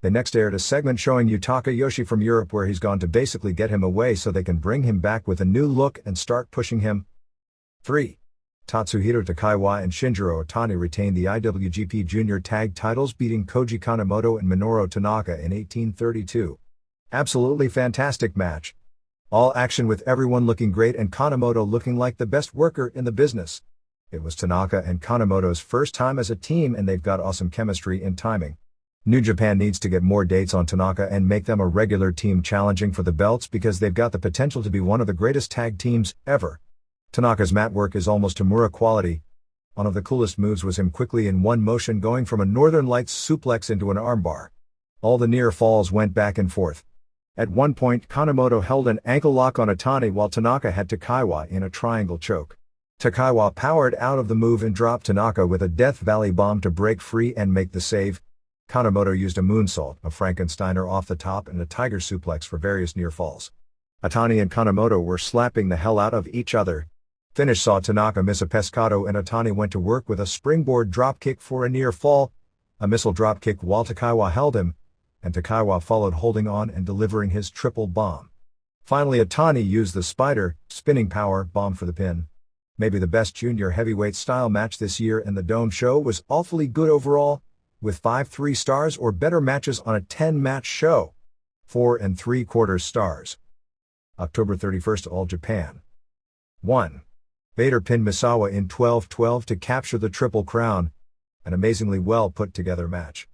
S1: They next aired a segment showing Yutaka Yoshi from Europe where he's gone to basically get him away so they can bring him back with a new look and start pushing him. 3. Tatsuhiro Takaiwa and Shinjiro Otani retained the IWGP Junior Tag titles, beating Koji Kanemoto and Minoru Tanaka in 1832. Absolutely fantastic match. All action with everyone looking great and Kanemoto looking like the best worker in the business. It was Tanaka and Kanemoto's first time as a team and they've got awesome chemistry and timing. New Japan needs to get more dates on Tanaka and make them a regular team challenging for the belts because they've got the potential to be one of the greatest tag teams ever. Tanaka's mat work is almost Tamura quality. One of the coolest moves was him quickly in one motion going from a Northern Lights suplex into an armbar. All the near falls went back and forth. At one point, Kanemoto held an ankle lock on Otani while Tanaka had Takaiwa in a triangle choke. Takaiwa powered out of the move and dropped Tanaka with a Death Valley bomb to break free and make the save. Kanemoto used a moonsault, a Frankensteiner off the top and a tiger suplex for various near falls. Otani and Kanemoto were slapping the hell out of each other. Finish saw Tanaka miss a pescado and Otani went to work with a springboard dropkick for a near fall, a missile dropkick while Takaiwa held him, and Takaiwa followed holding on and delivering his triple bomb. Finally Otani used the spider, spinning power bomb for the pin. Maybe the best junior heavyweight style match this year, and the Dome show was awfully good overall, with 5 3-stars or better matches on a 10-match show. 4 3/4 stars. October 31st All Japan. 1. Vader pinned Misawa in 12-12 to capture the Triple Crown. An amazingly well put together match.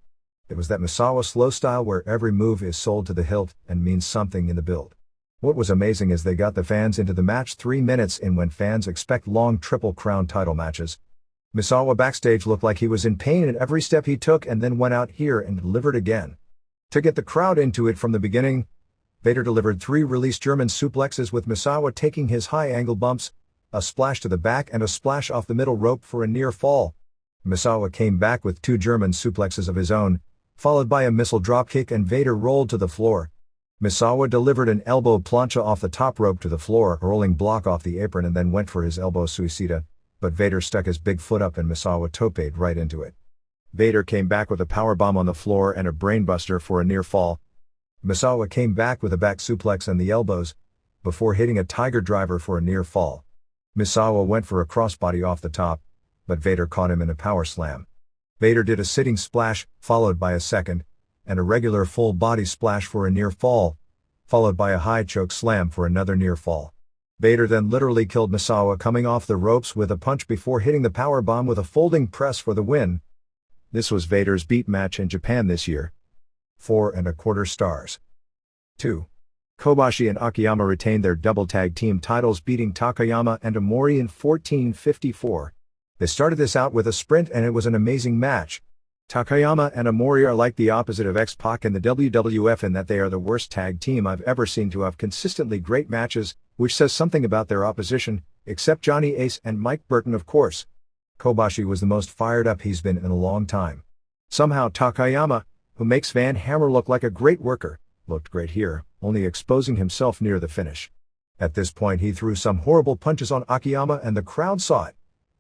S1: It was that Misawa slow style where every move is sold to the hilt and means something in the build. What was amazing is they got the fans into the match 3 minutes in when fans expect long Triple Crown title matches. Misawa backstage looked like he was in pain at every step he took and then went out here and delivered again. To get the crowd into it from the beginning, Vader delivered 3 release German suplexes with Misawa taking his high-angle bumps, a splash to the back and a splash off the middle rope for a near fall. Misawa came back with 2 German suplexes of his own, followed by a missile dropkick and Vader rolled to the floor. Misawa delivered an elbow plancha off the top rope to the floor, a rolling block off the apron and then went for his elbow suicida, but Vader stuck his big foot up and Misawa toped right into it. Vader came back with a powerbomb on the floor and a brainbuster for a near fall. Misawa came back with a back suplex and the elbows, before hitting a tiger driver for a near fall. Misawa went for a crossbody off the top, but Vader caught him in a power slam. Vader did a sitting splash, followed by a second, and a regular full body splash for a near fall, followed by a high choke slam for another near fall. Vader then literally killed Misawa coming off the ropes with a punch before hitting the power bomb with a folding press for the win. This was Vader's beat match in Japan this year. 4¼ stars. 2. Kobashi and Akiyama retained their double tag team titles, beating Takayama and Omori in 14:54. They started this out with a sprint and it was an amazing match. Takayama and Omori are like the opposite of X-Pac in the WWF in that they are the worst tag team I've ever seen to have consistently great matches, which says something about their opposition, except Johnny Ace and Mike Burton of course. Kobashi was the most fired up he's been in a long time. Somehow Takayama, who makes Van Hammer look like a great worker, looked great here, only exposing himself near the finish. At this point he threw some horrible punches on Akiyama and the crowd saw it.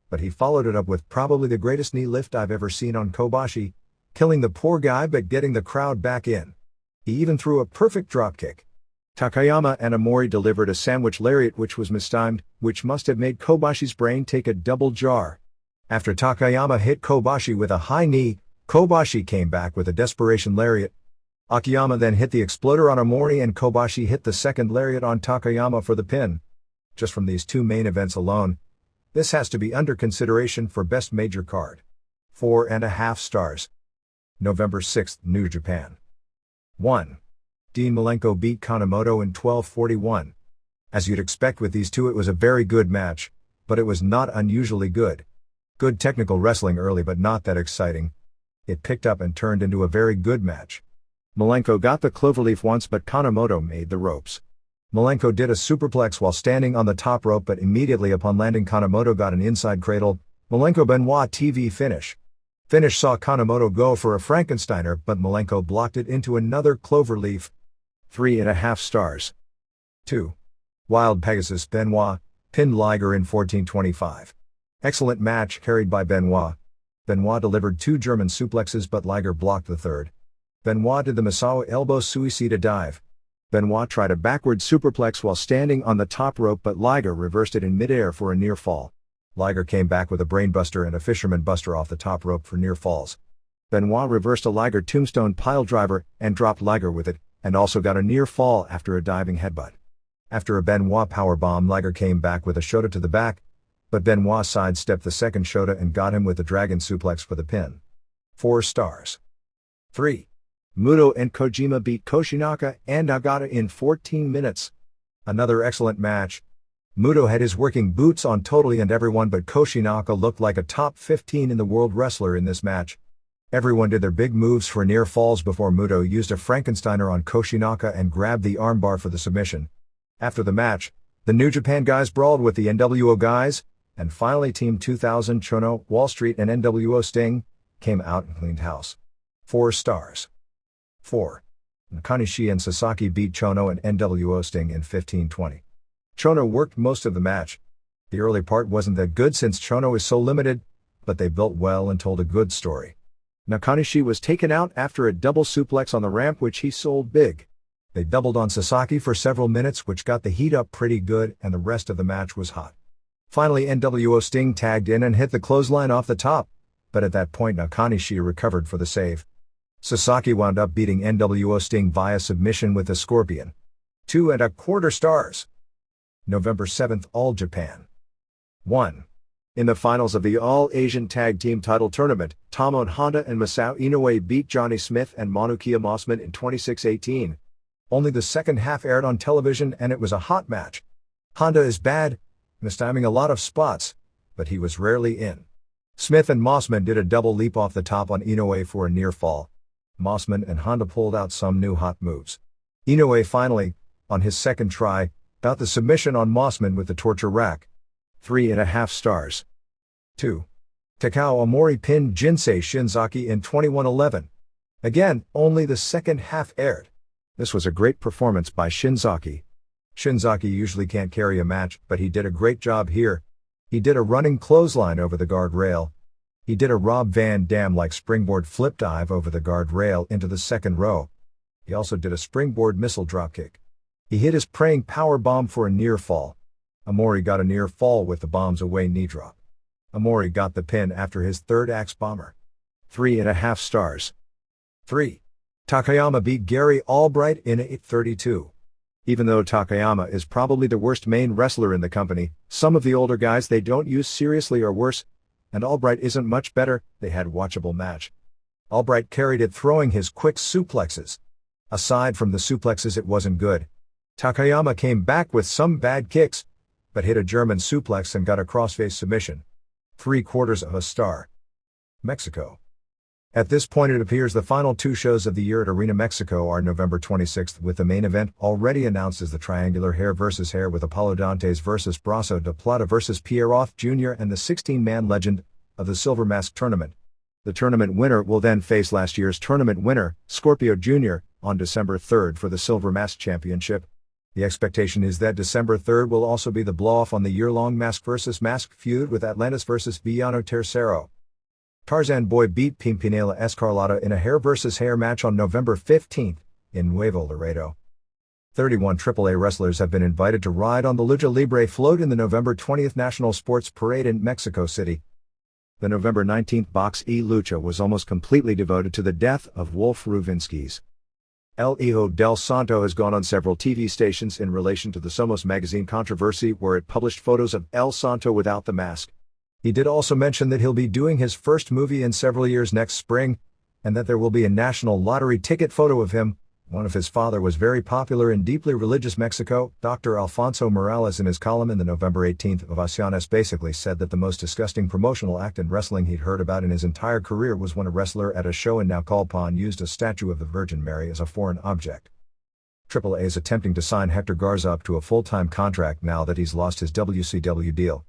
S1: But he followed it up with probably the greatest knee lift I've ever seen on Kobashi, killing the poor guy but getting the crowd back in. He even threw a perfect dropkick. Takayama and Omori delivered a sandwich lariat which was mistimed, which must have made Kobashi's brain take a double jar. After Takayama hit Kobashi with a high knee, Kobashi came back with a desperation lariat. Akiyama then hit the exploder on Omori and Kobashi hit the second lariat on Takayama for the pin. Just from these 2 main events alone, this has to be under consideration for Best Major Card. 4½ stars. November 6th, New Japan. 1. Dean Malenko beat Kanemoto in 12:41. As you'd expect with these two, it was a very good match, but it was not unusually good. Good technical wrestling early but not that exciting. It picked up and turned into a very good match. Malenko got the cloverleaf once but Kanemoto made the ropes. Malenko did a superplex while standing on the top rope but immediately upon landing Kanemoto got an inside cradle, Malenko Benoit TV finish. Finish saw Kanemoto go for a Frankensteiner but Malenko blocked it into another cloverleaf. 3½ stars. 2. Wild Pegasus Benoit pinned Liger in 14:25. Excellent match carried by Benoit. Benoit delivered 2 German suplexes but Liger blocked the third. Benoit did the Misawa elbow suicida dive. Benoit tried a backward superplex while standing on the top rope but Liger reversed it in midair for a near fall. Liger came back with a brainbuster and a fisherman buster off the top rope for near falls. Benoit reversed a Liger tombstone piledriver and dropped Liger with it, and also got a near fall after a diving headbutt. After a Benoit powerbomb, Liger came back with a Shota to the back, but Benoit sidestepped the second Shota and got him with the dragon suplex for the pin. 4 stars. 3. Muto and Kojima beat Koshinaka and Nagata in 14 minutes. Another excellent match. Muto had his working boots on totally and everyone but Koshinaka looked like a top 15 in the world wrestler in this match. Everyone did their big moves for near falls before Muto used a Frankensteiner on Koshinaka and grabbed the armbar for the submission. After the match, the New Japan guys brawled with the NWO guys, and finally Team 2000 Chono, Wall Street and NWO Sting came out and cleaned house. 4 stars. 4. Nakanishi and Sasaki beat Chono and NWO Sting in 15:20. Chono worked most of the match. The early part wasn't that good since Chono is so limited, but they built well and told a good story. Nakanishi was taken out after a double suplex on the ramp which he sold big. They doubled on Sasaki for several minutes which got the heat up pretty good and the rest of the match was hot. Finally NWO Sting tagged in and hit the clothesline off the top, but at that point Nakanishi recovered for the save. Sasaki wound up beating NWO Sting via submission with the Scorpion. 2¼ stars. November 7th, All Japan. 1. In the finals of the All-Asian Tag Team Title Tournament, Tomohiro Honda and Masao Inoue beat Johnny Smith and Manukia Mossman in 26:18. Only the second half aired on television and it was a hot match. Honda is bad, mistiming a lot of spots, but he was rarely in. Smith and Mossman did a double leap off the top on Inoue for a near fall. Mossman and Honda pulled out some new hot moves. Inoue finally, on his second try, got the submission on Mossman with the torture rack. 3.5 stars. 2. Takao Omori pinned Jinsei Shinzaki in 21-11. Again, only the second half aired. This was a great performance by Shinzaki. Shinzaki usually can't carry a match, but he did a great job here. He did a running clothesline over the guardrail. He did a Rob Van Dam-like springboard flip dive over the guardrail into the second row. He also did a springboard missile dropkick. He hit his praying power bomb for a near fall. Omori got a near fall with the bombs away knee drop. Omori got the pin after his third axe bomber. 3.5 stars. 3. Takayama beat Gary Albright in 8:32. Even though Takayama is probably the worst main wrestler in the company, some of the older guys they don't use seriously are worse, and Albright isn't much better. They had watchable match. Albright carried it throwing his quick suplexes. Aside from the suplexes it wasn't good. Takayama came back with some bad kicks, but hit a German suplex and got a crossface submission. 3/4 star. Mexico. At this point it appears the final two shows of the year at Arena Mexico are November 26th with the main event already announced as the Triangular Hair vs. Hair with Apollo Dantes vs. Brasso de Plata vs. Pierroth Jr. and the 16-man legend of the Silver Mask Tournament. The tournament winner will then face last year's tournament winner, Scorpio Jr., on December 3rd for the Silver Mask Championship. The expectation is that December 3rd will also be the blow-off on the year-long Mask vs. Mask feud with Atlantis vs. Villano Tercero. Tarzan Boy beat Pimpinela Escarlata in a hair vs. hair match on November 15th in Nuevo Laredo. 31 AAA wrestlers have been invited to ride on the Lucha Libre float in the November 20th National Sports Parade in Mexico City. The November 19th Box E Lucha was almost completely devoted to the death of Wolf Ruvinskis. El Hijo del Santo has gone on several TV stations in relation to the Somos magazine controversy where it published photos of El Santo without the mask. He did also mention that he'll be doing his first movie in several years next spring, and that there will be a national lottery ticket photo of him. One of his father was very popular in deeply religious Mexico. Dr. Alfonso Morales in his column in the November 18th Ovaciones basically said that the most disgusting promotional act in wrestling he'd heard about in his entire career was when a wrestler at a show in Naucalpan used a statue of the Virgin Mary as a foreign object. AAA is attempting to sign Hector Garza up to a full-time contract now that he's lost his WCW deal.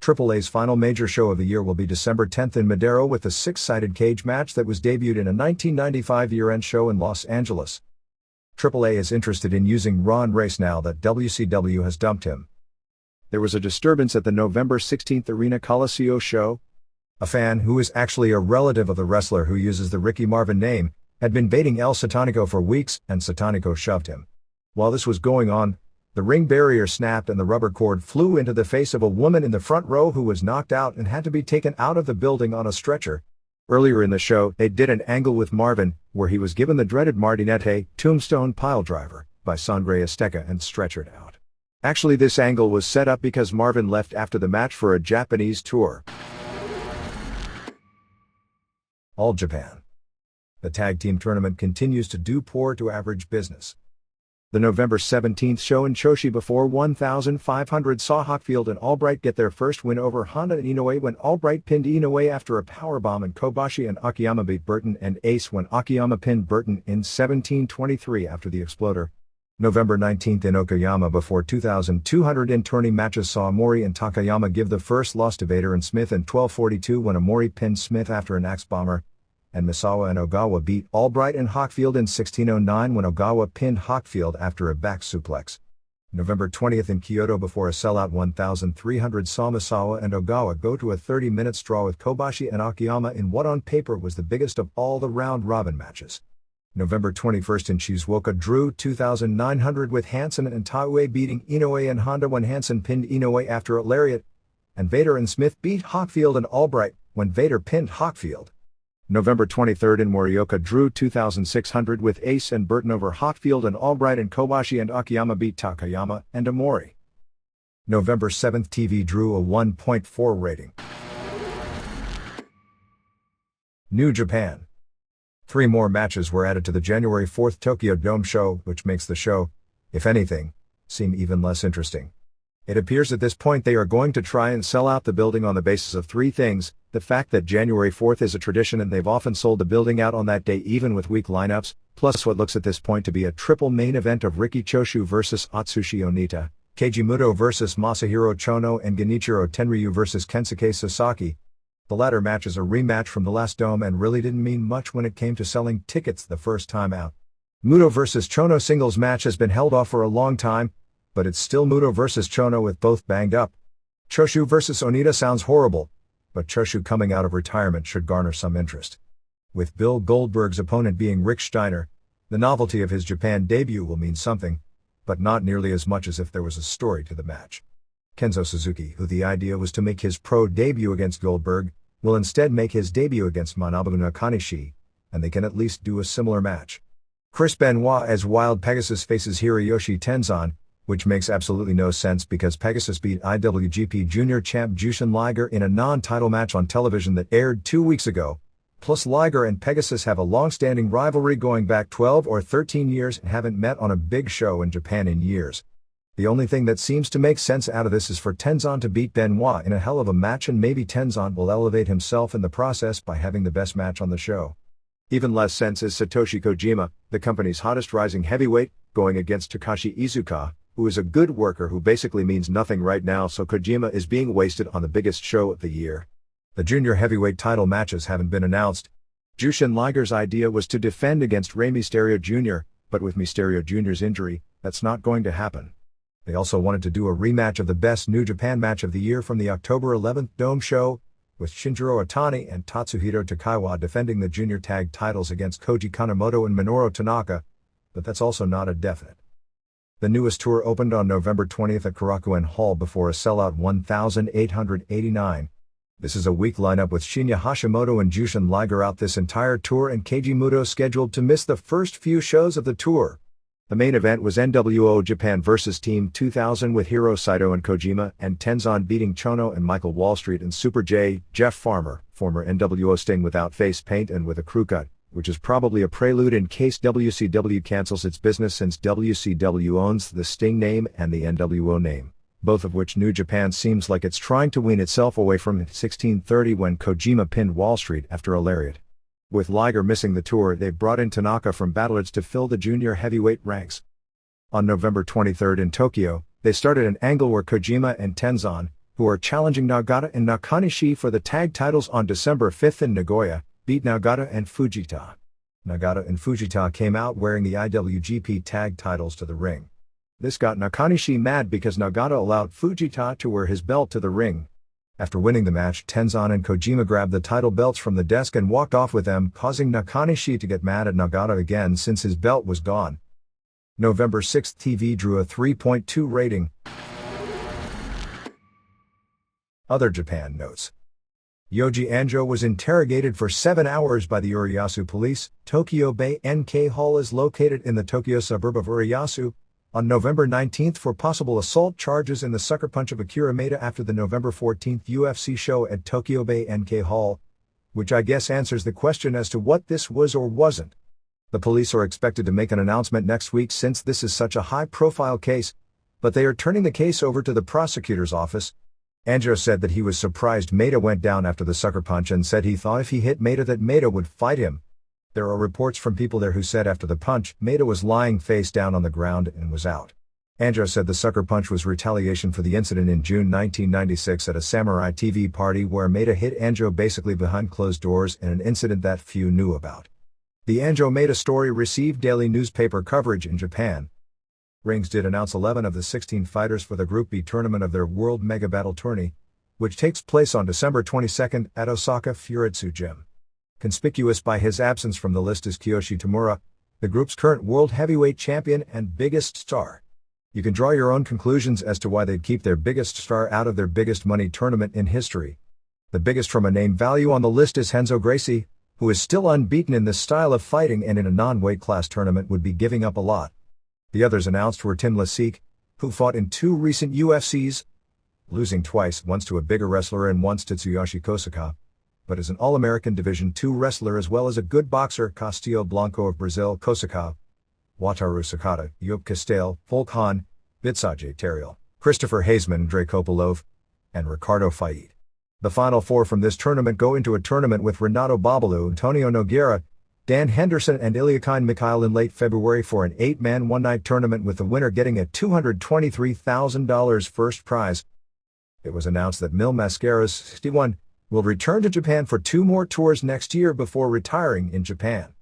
S1: AAA's final major show of the year will be December 10th in Madero with the six-sided cage match that was debuted in a 1995 year-end show in Los Angeles. AAA is interested in using Ron Race now that WCW has dumped him. There was a disturbance at the November 16th Arena Coliseo show. A fan who is actually a relative of the wrestler who uses the Ricky Marvin name had been baiting El Satanico for weeks, and Satanico shoved him. While this was going on, the ring barrier snapped and the rubber cord flew into the face of a woman in the front row who was knocked out and had to be taken out of the building on a stretcher. Earlier in the show, they did an angle with Marvin, where he was given the dreaded Martinete tombstone piledriver by Sangre Azteca and stretchered out. Actually, this angle was set up because Marvin left after the match for a Japanese tour. All Japan. The tag team tournament continues to do poor to average business. The November 17th show in Choshi before 1,500 saw Hockfield and Albright get their first win over Honda and Inoue when Albright pinned Inoue after a powerbomb, and Kobashi and Akiyama beat Burton and Ace when Akiyama pinned Burton in 17:23 after the exploder. November 19th in Okayama before 2,200 in tourney matches saw Omori and Takayama give the first loss to Vader and Smith in 12:42 when Omori pinned Smith after an axe bomber, and Misawa and Ogawa beat Albright and Hockfield in 16:09 when Ogawa pinned Hockfield after a back suplex. November 20th in Kyoto before a sellout 1,300 saw Misawa and Ogawa go to a 30-minute draw with Kobashi and Akiyama in what on paper was the biggest of all the round-robin matches. November 21st in Shizuoka drew 2,900 with Hansen and Taue beating Inoue and Honda when Hansen pinned Inoue after a lariat, and Vader and Smith beat Hockfield and Albright when Vader pinned Hockfield. November 23rd in Morioka drew 2,600 with Ace and Burton over Hockfield and Albright, and Kobashi and Akiyama beat Takayama and Omori. November 7th TV drew a 1.4 rating. New Japan. 3 more matches were added to the January 4th Tokyo Dome show, which makes the show, if anything, seem even less interesting. It appears at this point they are going to try and sell out the building on the basis of three things: the fact that January 4th is a tradition and they've often sold the building out on that day even with weak lineups, plus what looks at this point to be a triple main event of Riki Choshu versus Atsushi Onita, Keiji Muto versus Masahiro Chono, and Genichiro Tenryu versus Kensuke Sasaki. The latter match is a rematch from the last Dome and really didn't mean much when it came to selling tickets the first time out. Muto versus Chono singles match has been held off for a long time, but it's still Muto versus Chono with both banged up. Choshu versus Onita sounds horrible, but Choshu coming out of retirement should garner some interest. With Bill Goldberg's opponent being Rick Steiner, the novelty of his Japan debut will mean something, but not nearly as much as if there was a story to the match. Kenzo Suzuki, who the idea was to make his pro debut against Goldberg, will instead make his debut against Manabu Nakanishi, and they can at least do a similar match. Chris Benoit as Wild Pegasus faces Hiroyoshi Tenzan, which makes absolutely no sense because Pegasus beat IWGP Junior champ Jushin Liger in a non-title match on television that aired 2 weeks ago. Plus Liger and Pegasus have a long-standing rivalry going back 12 or 13 years and haven't met on a big show in Japan in years. The only thing that seems to make sense out of this is for Tenzan to beat Benoit in a hell of a match, and maybe Tenzan will elevate himself in the process by having the best match on the show. Even less sense is Satoshi Kojima, the company's hottest rising heavyweight, going against Takashi Iizuka, who is a good worker who basically means nothing right now, so Kojima is being wasted on the biggest show of the year. The junior heavyweight title matches haven't been announced. Jushin Liger's idea was to defend against Rey Mysterio Jr., but with Mysterio Jr.'s injury, that's not going to happen. They also wanted to do a rematch of the best New Japan match of the year from the October 11th Dome show, with Shinjiro Otani and Tatsuhito Takaiwa defending the junior tag titles against Koji Kanemoto and Minoru Tanaka, but that's also not a definite. The newest tour opened on November 20th at Korakuen Hall before a sellout 1,889. This is a weak lineup with Shinya Hashimoto and Jushin Liger out this entire tour and Keiji Muto scheduled to miss the first few shows of the tour. The main event was NWO Japan vs. Team 2000 with Hiro Saito and Kojima and Tenzan beating Chono and Michael Wallstreet and Super J, Jeff Farmer, former NWO Sting without face paint and with a crew cut, which is probably a prelude in case WCW cancels its business since WCW owns the Sting name and the NWO name, both of which New Japan seems like it's trying to wean itself away from in 1630 when Kojima pinned Wallstreet after a lariat. With Liger missing the tour, they've brought in Tanaka from Battlers to fill the junior heavyweight ranks. On November 23rd in Tokyo, they started an angle where Kojima and Tenzan, who are challenging Nagata and Nakanishi for the tag titles on December 5th in Nagoya, beat Nagata and Fujita. Nagata and Fujita came out wearing the IWGP tag titles to the ring. This got Nakanishi mad because Nagata allowed Fujita to wear his belt to the ring. After winning the match, Tenzan and Kojima grabbed the title belts from the desk and walked off with them, causing Nakanishi to get mad at Nagata again since his belt was gone. November 6th TV drew a 3.2 rating. Other Japan notes. Yoji Anjo was interrogated for 7 hours by the Urayasu police. Tokyo Bay NK Hall is located in the Tokyo suburb of Urayasu. On November 19th for possible assault charges in the sucker punch of Akira Maeda after the November 14th UFC show at Tokyo Bay NK Hall, which I guess answers the question as to what this was or wasn't. The police are expected to make an announcement next week since this is such a high-profile case, but they are turning the case over to the prosecutor's office. Anjo said that he was surprised Maeda went down after the sucker punch and said he thought if he hit Maeda that Maeda would fight him. There are reports from people there who said after the punch, Maeda was lying face down on the ground and was out. Anjo said the sucker punch was retaliation for the incident in June 1996 at a Samurai TV party where Maeda hit Anjo basically behind closed doors in an incident that few knew about. The Anjo Maeda story received daily newspaper coverage in Japan. Rings did announce 11 of the 16 fighters for the Group B tournament of their World Mega Battle Tourney, which takes place on December 22nd at Osaka Furitsu Gym. Conspicuous by his absence from the list is Kiyoshi Tamura, the group's current world heavyweight champion and biggest star. You can draw your own conclusions as to why they'd keep their biggest star out of their biggest money tournament in history. The biggest from a name value on the list is Renzo Gracie, who is still unbeaten in this style of fighting and in a non-weight class tournament would be giving up a lot. The others announced were Tim Lasik, who fought in 2 recent UFCs, losing twice, once to a bigger wrestler and once to Tsuyoshi Kosaka, but is an All-American Division II wrestler as well as a good boxer. Castillo Blanco of Brazil, Kosaka, Wataru Sakata, Joop Castell, Volk Han, Bitsaje Terriel, Christopher Haseman, Andrei Kopylov, and Ricardo Fait. The final four from this tournament go into a tournament with Renato Babalu, Antonio Nogueira, Dan Henderson and Ilyakine Mikhail in late February for an 8-man one-night tournament, with the winner getting a $223,000 first prize. It was announced that Mil Mascaras, 61, will return to Japan for 2 more tours next year before retiring in Japan.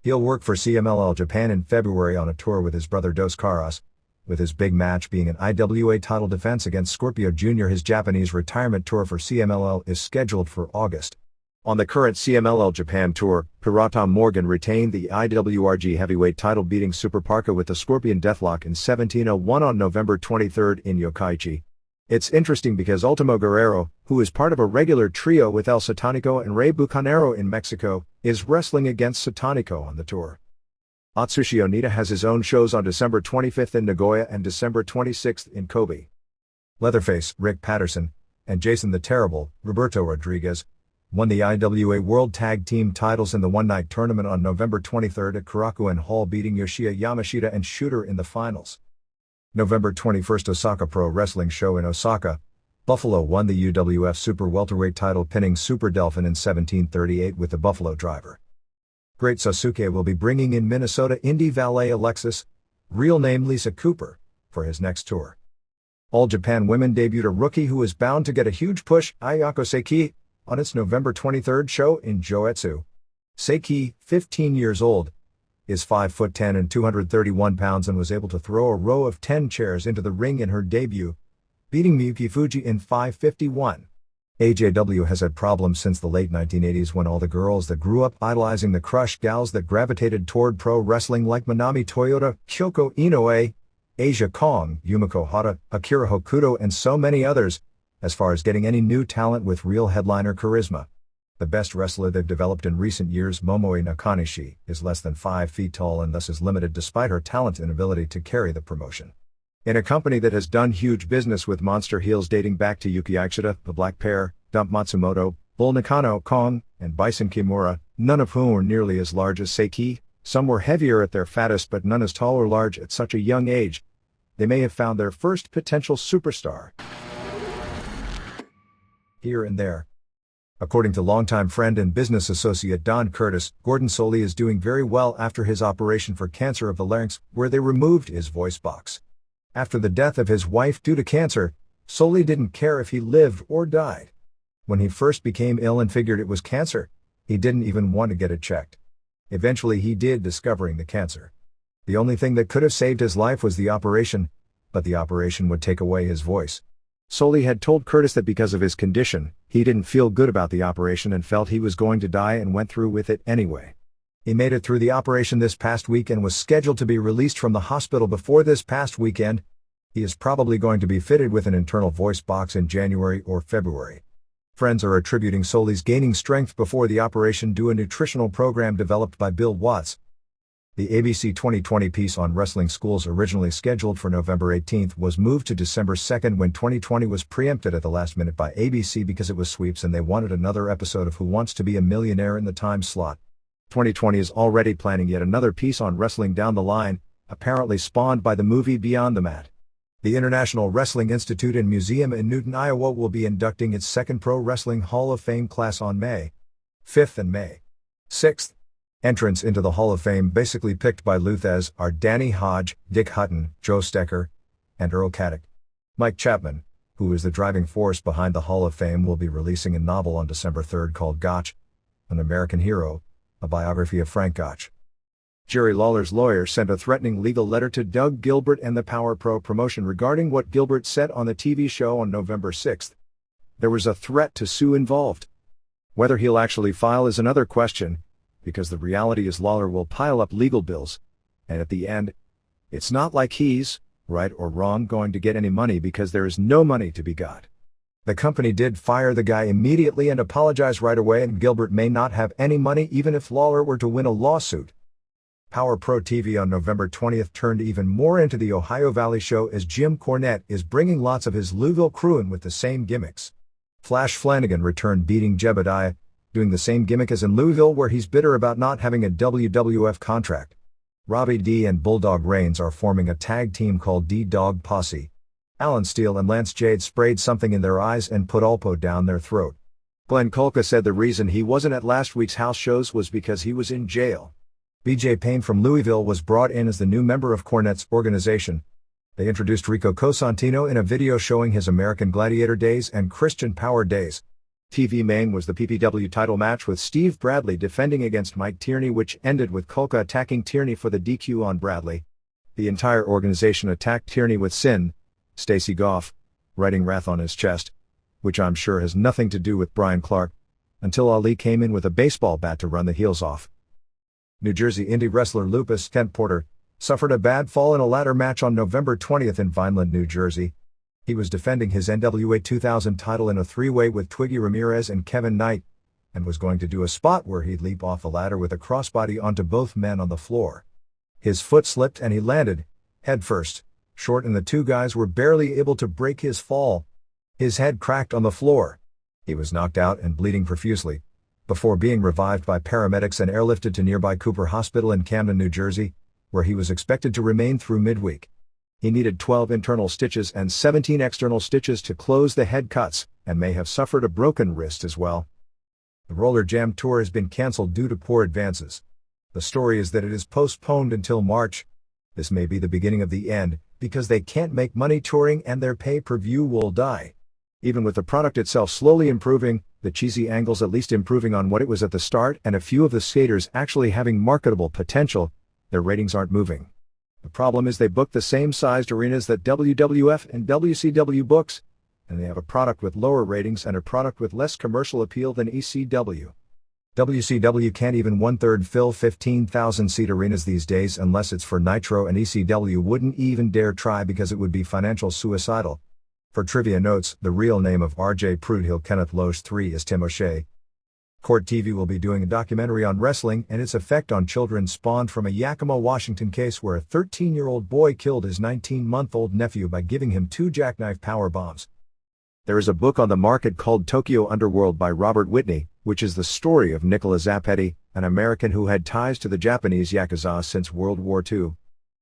S1: He'll work for CMLL Japan in February on a tour with his brother Dos Caras, with his big match being an IWA title defense against Scorpio Jr. His Japanese retirement tour for CMLL is scheduled for August. On the current CMLL Japan tour, Hirata Morgan retained the IWRG heavyweight title, beating Super Parka with the Scorpion Deathlock in 1701 on November 23 in Yokkaichi. It's interesting because Ultimo Guerrero, who is part of a regular trio with El Satanico and Rey Bucanero in Mexico, is wrestling against Satanico on the tour. Atsushi Onita has his own shows on December 25 in Nagoya and December 26 in Kobe. Leatherface, Rick Patterson, and Jason the Terrible, Roberto Rodriguez, won the IWA World Tag Team titles in the one-night tournament on November 23 at Korakuen Hall, beating Yoshia Yamashita and Shooter in the finals. November 21 Osaka Pro Wrestling Show in Osaka. Buffalo won the UWF Super Welterweight title, pinning Super Delphin in 1738 with the Buffalo Driver. Great Sasuke will be bringing in Minnesota indie valet Alexis, real name Lisa Cooper, for his next tour. All Japan Women debuted a rookie who is bound to get a huge push, Ayako Seiki, on its November 23 show in Joetsu. Seiki, 15 years old, is 5'10" and 231 pounds and was able to throw a row of 10 chairs into the ring in her debut, beating Miyuki Fuji in 5:51. AJW has had problems since the late 1980s, when all the girls that grew up idolizing the Crush gals that gravitated toward pro wrestling like Manami Toyota, Kyoko Inoue, Asia Kong, Yumiko Hata, Akira Hokuto and so many others, as far as getting any new talent with real headliner charisma. The best wrestler they've developed in recent years, Momoe Nakanishi, is less than 5 feet tall and thus is limited despite her talent and ability to carry the promotion. In a company that has done huge business with monster heels dating back to Yuki Aikishida, the Black Pair, Dump Matsumoto, Bull Nakano, Kong, and Bison Kimura, none of whom were nearly as large as Seiki, some were heavier at their fattest but none as tall or large at such a young age. They may have found their first potential superstar here and there. According to longtime friend and business associate Don Curtis, Gordon Solie is doing very well after his operation for cancer of the larynx, where they removed his voice box. After the death of his wife due to cancer, Solie didn't care if he lived or died. When he first became ill and figured it was cancer, he didn't even want to get it checked. Eventually he did, discovering the cancer. The only thing that could have saved his life was the operation, but the operation would take away his voice. Solie had told Curtis that because of his condition, he didn't feel good about the operation and felt he was going to die, and went through with it anyway. He made it through the operation this past week and was scheduled to be released from the hospital before this past weekend. He is probably going to be fitted with an internal voice box in January or February. Friends are attributing Solie's gaining strength before the operation to a nutritional program developed by Bill Watts. The ABC 2020 piece on wrestling schools, originally scheduled for November 18, was moved to December 2 when 2020 was preempted at the last minute by ABC because it was sweeps and they wanted another episode of Who Wants to Be a Millionaire in the time slot. 2020 is already planning yet another piece on wrestling down the line, apparently spawned by the movie Beyond the Mat. The International Wrestling Institute and Museum in Newton, Iowa will be inducting its second Pro Wrestling Hall of Fame class on May 5 and May 6. Entrants into the Hall of Fame, basically picked by Luthez, are Danny Hodge, Dick Hutton, Joe Stecker, and Earl Caddick. Mike Chapman, who is the driving force behind the Hall of Fame, will be releasing a novel on December 3 called Gotch, An American Hero, a biography of Frank Gotch. Jerry Lawler's lawyer sent a threatening legal letter to Doug Gilbert and the Power Pro promotion regarding what Gilbert said on the TV show on November 6. There was a threat to sue involved. Whether he'll actually file is another question, because the reality is Lawler will pile up legal bills, and at the end, it's not like he's, right or wrong, going to get any money because there is no money to be got. The company did fire the guy immediately and apologize right away, and Gilbert may not have any money even if Lawler were to win a lawsuit. Power Pro TV on November 20 turned even more into the Ohio Valley show as Jim Cornette is bringing lots of his Louisville crew in with the same gimmicks. Flash Flanagan returned beating Jebediah, doing the same gimmick as in Louisville where he's bitter about not having a WWF contract. Robbie D and Bulldog Reigns are forming a tag team called D-Dog Posse. Alan Steele and Lance Jade sprayed something in their eyes and put Alpo down their throat. Glenn Kolka said the reason he wasn't at last week's house shows was because he was in jail. BJ Payne from Louisville was brought in as the new member of Cornette's organization. They introduced Rico Cosentino in a video showing his American Gladiator days and Christian Power days. TV main was the PPW title match with Steve Bradley defending against Mike Tierney, which ended with Kolka attacking Tierney for the DQ on Bradley. The entire organization attacked Tierney with Sin, Stacey Goff, writing wrath on his chest, which I'm sure has nothing to do with Brian Clark, until Ali came in with a baseball bat to run the heels off. New Jersey indie wrestler Lupus Kent Porter suffered a bad fall in a ladder match on November 20th in Vineland, New Jersey. He was defending his NWA 2000 title in a three-way with Twiggy Ramirez and Kevin Knight, and was going to do a spot where he'd leap off the ladder with a crossbody onto both men on the floor. His foot slipped and he landed, head first, short, and the two guys were barely able to break his fall. His head cracked on the floor. He was knocked out and bleeding profusely, before being revived by paramedics and airlifted to nearby Cooper Hospital in Camden, New Jersey, where he was expected to remain through midweek. He needed 12 internal stitches and 17 external stitches to close the head cuts, and may have suffered a broken wrist as well. The Roller Jam Tour has been cancelled due to poor advances. The story is that it is postponed until March. This may be the beginning of the end, because they can't make money touring and their pay-per-view will die. Even with the product itself slowly improving, the cheesy angles at least improving on what it was at the start, and a few of the skaters actually having marketable potential, their ratings aren't moving. The problem is they book the same sized arenas that WWF and WCW books, and they have a product with lower ratings and a product with less commercial appeal than ECW. WCW can't even one-third fill 15,000-seat arenas these days unless it's for Nitro, and ECW wouldn't even dare try because it would be financial suicidal. For trivia notes, the real name of R.J. Prudhill Kenneth Loesch III is Tim O'Shea. Court TV will be doing a documentary on wrestling and its effect on children spawned from a Yakima, Washington case where a 13-year-old boy killed his 19-month-old nephew by giving him 2 jackknife power bombs. There is a book on the market called Tokyo Underworld by Robert Whitney, which is the story of Nicola Zappetti, an American who had ties to the Japanese Yakuza since World War II.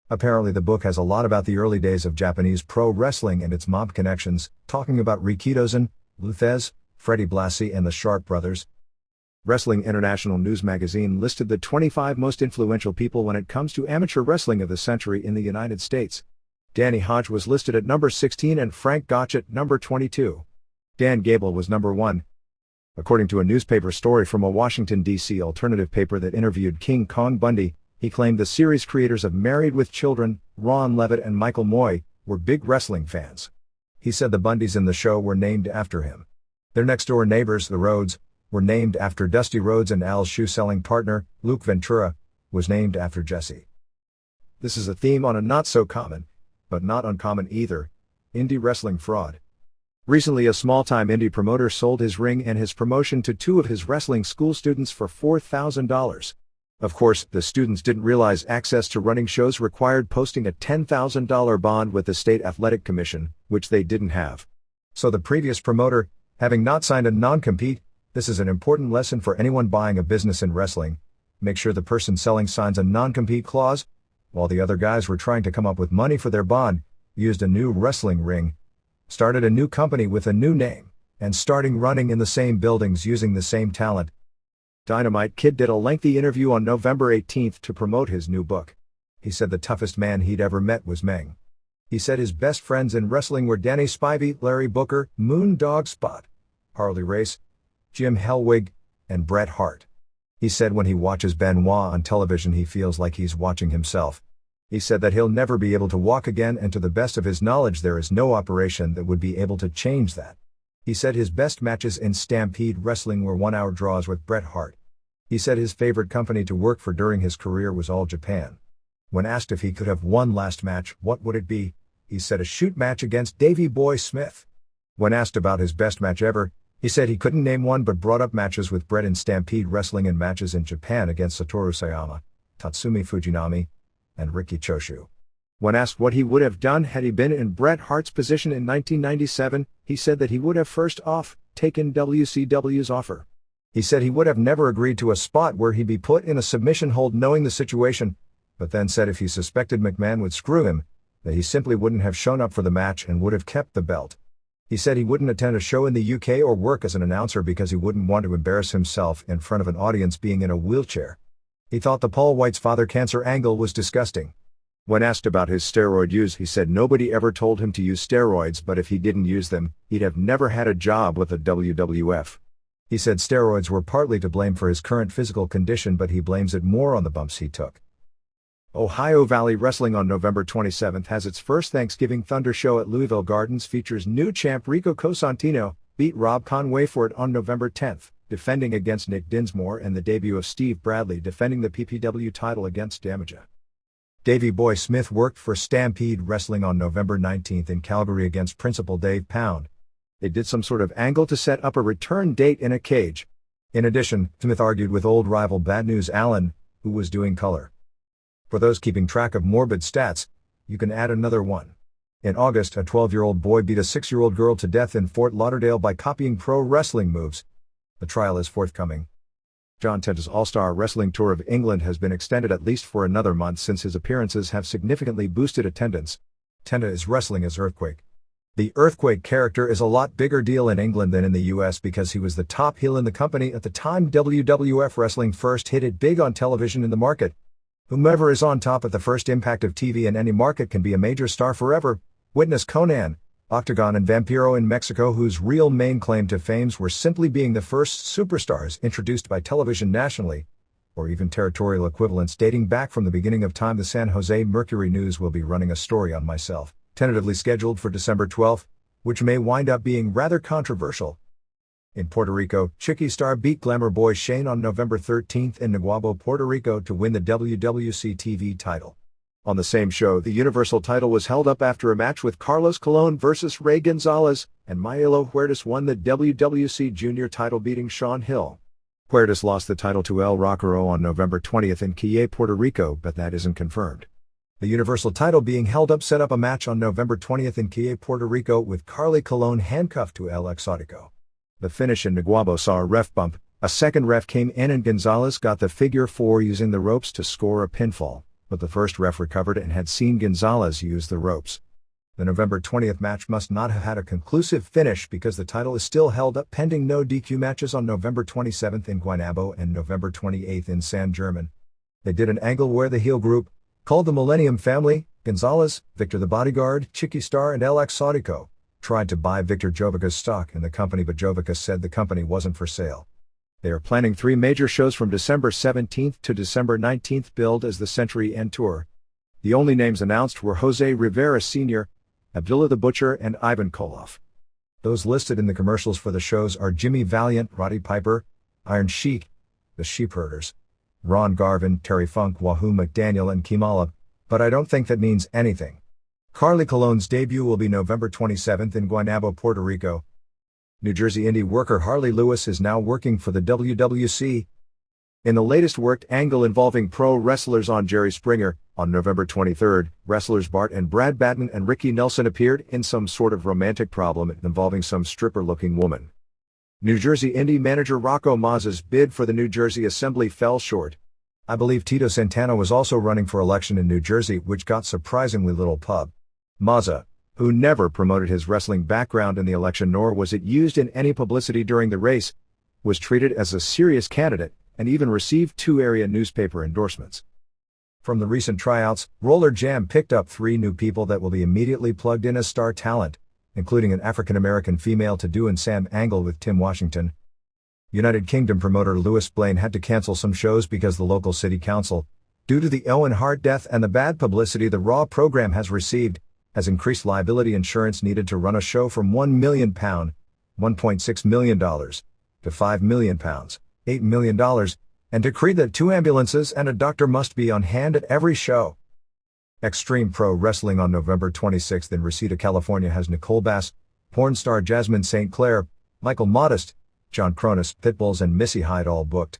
S1: Apparently the book has a lot about the early days of Japanese pro wrestling and its mob connections, talking about Rikidozan, Luthez, Freddie Blassie and the Sharp Brothers. Wrestling International News magazine listed the 25 most influential people when it comes to amateur wrestling of the century in the United States. Danny Hodge was listed at number 16 and Frank Gotch at number 22. Dan Gable was number 1. According to a newspaper story from a Washington, D.C. alternative paper that interviewed King Kong Bundy, he claimed the series creators of Married with Children, Ron Levitt and Michael Moy, were big wrestling fans. He said the Bundys in the show were named after him. Their next-door neighbors, the Rhodes, were named after Dusty Rhodes, and Al's shoe-selling partner, Luke Ventura, was named after Jesse. This is a theme on a not-so-common, but not uncommon either, indie wrestling fraud. Recently a small-time indie promoter sold his ring and his promotion to 2 of his wrestling school students for $4,000. Of course, the students didn't realize access to running shows required posting a $10,000 bond with the State Athletic Commission, which they didn't have. So the previous promoter, having not signed a non-compete, this is an important lesson for anyone buying a business in wrestling, make sure the person selling signs a non-compete clause. While the other guys were trying to come up with money for their bond, used a new wrestling ring, started a new company with a new name, and starting running in the same buildings using the same talent. Dynamite Kid did a lengthy interview on November 18th to promote his new book. He said the toughest man he'd ever met was Meng. He said his best friends in wrestling were Danny Spivey, Larry Booker, Moon Dog Spot, Harley Race, Jim Hellwig, and Bret Hart. He said when he watches Benoit on television he feels like he's watching himself. He said that he'll never be able to walk again, and to the best of his knowledge there is no operation that would be able to change that. He said his best matches in Stampede Wrestling were 1-hour draws with Bret Hart. He said his favorite company to work for during his career was All Japan. When asked if he could have one last match, what would it be? He said a shoot match against Davey Boy Smith. When asked about his best match ever, he said he couldn't name one but brought up matches with Bret in Stampede Wrestling and matches in Japan against Satoru Sayama, Tatsumi Fujinami, and Riki Choshu. When asked what he would have done had he been in Bret Hart's position in 1997, he said that he would have first off taken WCW's offer. He said he would have never agreed to a spot where he'd be put in a submission hold knowing the situation, but then said if he suspected McMahon would screw him, that he simply wouldn't have shown up for the match and would have kept the belt. He said he wouldn't attend a show in the UK or work as an announcer because he wouldn't want to embarrass himself in front of an audience being in a wheelchair. He thought the Paul White's father cancer angle was disgusting. When asked about his steroid use, he said nobody ever told him to use steroids, but if he didn't use them, he'd have never had a job with the WWF. He said steroids were partly to blame for his current physical condition, but he blames it more on the bumps he took. Ohio Valley Wrestling on November 27th has its first Thanksgiving Thunder show at Louisville Gardens. Features new champ Rico Cosentino, beat Rob Conway for it on November 10th, defending against Nick Dinsmore, and the debut of Steve Bradley defending the PPW title against Damaja. Davey Boy Smith worked for Stampede Wrestling on November 19th in Calgary against Principal Dave Pound. They did some sort of angle to set up a return date in a cage. In addition, Smith argued with old rival Bad News Allen, who was doing color. For those keeping track of morbid stats, you can add another one. In August, a 12-year-old boy beat a 6-year-old girl to death in Fort Lauderdale by copying pro wrestling moves. The trial is forthcoming. John Tenta's All-Star Wrestling Tour of England has been extended at least for another month since his appearances have significantly boosted attendance. Tenta is wrestling as Earthquake. The Earthquake character is a lot bigger deal in England than in the US because he was the top heel in the company at the time WWF Wrestling first hit it big on television in the market. Whomever is on top at the first impact of TV in any market can be a major star forever. Witness Conan, Octagon and Vampiro in Mexico, whose real main claim to fame were simply being the first superstars introduced by television nationally, or even territorial equivalents dating back from the beginning of time. The San Jose Mercury News will be running a story on myself, tentatively scheduled for December 12th, which may wind up being rather controversial. In Puerto Rico, Chicky Star beat Glamour Boy Shane on November 13th in Naguabo, Puerto Rico to win the WWC TV title. On the same show, the Universal title was held up after a match with Carlos Colon versus Ray Gonzalez, and Maelo Huertas won the WWC Junior title beating Sean Hill. Huertas lost the title to El Rockero on November 20th in Quille, Puerto Rico, but that isn't confirmed. The Universal title being held up set up a match on November 20th in Quille, Puerto Rico with Carly Colon handcuffed to El Exotico. The finish in Naguabo saw a ref bump, a second ref came in and Gonzalez got the figure 4 using the ropes to score a pinfall, but the first ref recovered and had seen Gonzalez use the ropes. The November 20th match must not have had a conclusive finish because the title is still held up pending no DQ matches on November 27th in Guaynabo and November 28th in San German. They did an angle where the heel group, called the Millennium Family, Gonzalez, Victor the Bodyguard, Chicky Star and El Exotico, tried to buy Victor Jovica's stock in the company, but Jovica said the company wasn't for sale. They are planning 3 major shows from December 17th to December 19th, billed as the Century End Tour. The only names announced were Jose Rivera Sr., Abdullah the Butcher and Ivan Koloff. Those listed in the commercials for the shows are Jimmy Valiant, Roddy Piper, Iron Sheik, the Sheepherders, Ron Garvin, Terry Funk, Wahoo McDaniel and Kimala, but I don't think that means anything. Carly Colon's debut will be November 27th in Guaynabo, Puerto Rico. New Jersey indie worker Harley Lewis is now working for the WWC. In the latest worked angle involving pro wrestlers on Jerry Springer, on November 23rd, wrestlers Bart and Brad Batten and Ricky Nelson appeared in some sort of romantic problem involving some stripper-looking woman. New Jersey indie manager Rocco Mazza's bid for the New Jersey Assembly fell short. I believe Tito Santana was also running for election in New Jersey, which got surprisingly little pub. Mazza, who never promoted his wrestling background in the election nor was it used in any publicity during the race, was treated as a serious candidate and even received 2 area newspaper endorsements. From the recent tryouts, Roller Jam picked up 3 new people that will be immediately plugged in as star talent, including an African-American female to do and Sam Angle with Tim Washington. United Kingdom promoter Lewis Blaine had to cancel some shows because the local city council, due to the Owen Hart death and the bad publicity the Raw program has received, has increased liability insurance needed to run a show from £1 million, $1.6 million, to £5 million, $8 million, and decreed that 2 ambulances and a doctor must be on hand at every show. Extreme Pro Wrestling on November 26th in Reseda, California has Nicole Bass, porn star Jasmine St. Clair, Michael Modest, John Cronus, Pitbulls and Missy Hyde all booked.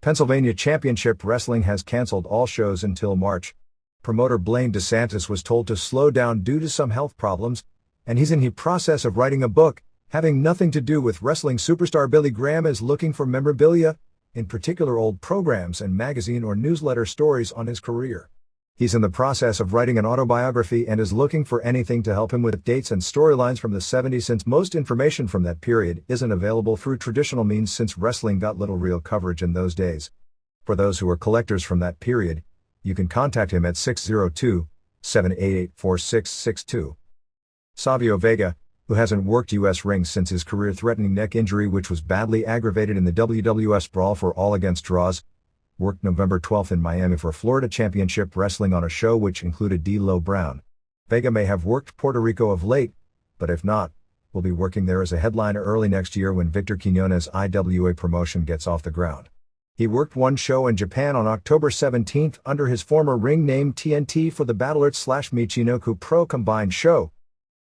S1: Pennsylvania Championship Wrestling has canceled all shows until March. Promoter Blaine DeSantis was told to slow down due to some health problems, and he's in the process of writing a book, having nothing to do with wrestling. Superstar Billy Graham is looking for memorabilia, in particular old programs and magazine or newsletter stories on his career. He's in the process of writing an autobiography and is looking for anything to help him with dates and storylines from the 70s since most information from that period isn't available through traditional means since wrestling got little real coverage in those days. For those who are collectors from that period, you can contact him at 602-788-4662. Savio Vega, who hasn't worked U.S. rings since his career-threatening neck injury which was badly aggravated in the WWS Brawl for All Against Draws, worked November 12 in Miami for Florida Championship Wrestling on a show which included D'Lo Brown. Vega may have worked Puerto Rico of late, but if not, will be working there as a headliner early next year when Victor Quiñones' IWA promotion gets off the ground. He worked one show in Japan on October 17 under his former ring name TNT for the Battlert/Michinoku Pro Combined show.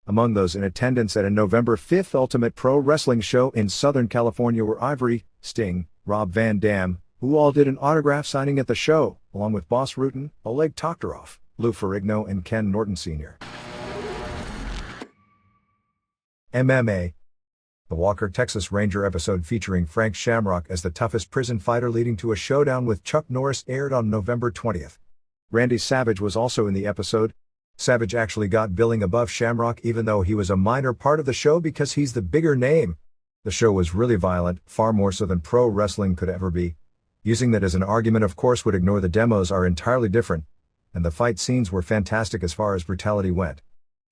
S1: Among those in attendance at a November 5 Ultimate Pro Wrestling show in Southern California were Ivory, Sting, Rob Van Dam, who all did an autograph signing at the show, along with Boss Rutan, Oleg Toktarov, Lou Ferrigno and Ken Norton Sr. MMA. The Walker, Texas Ranger episode featuring Frank Shamrock as the toughest prison fighter leading to a showdown with Chuck Norris aired on November 20. Randy Savage was also in the episode. Savage actually got billing above Shamrock even though he was a minor part of the show because he's the bigger name. The show was really violent, far more so than pro wrestling could ever be. Using that as an argument of course would ignore the demos are entirely different, and the fight scenes were fantastic as far as brutality went.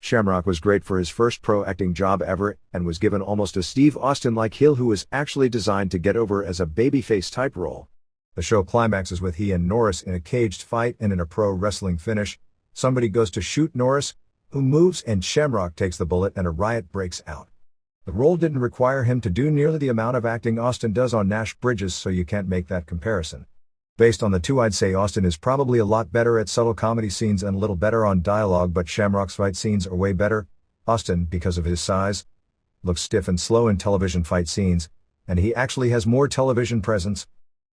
S1: Shamrock was great for his first pro acting job ever and was given almost a Steve Austin-like heel who was actually designed to get over as a babyface type role. The show climaxes with he and Norris in a caged fight and in a pro wrestling finish. Somebody goes to shoot Norris, who moves and Shamrock takes the bullet and a riot breaks out. The role didn't require him to do nearly the amount of acting Austin does on Nash Bridges, so you can't make that comparison. Based on the two, I'd say Austin is probably a lot better at subtle comedy scenes and a little better on dialogue, but Shamrock's fight scenes are way better. Austin, because of his size, looks stiff and slow in television fight scenes, and he actually has more television presence.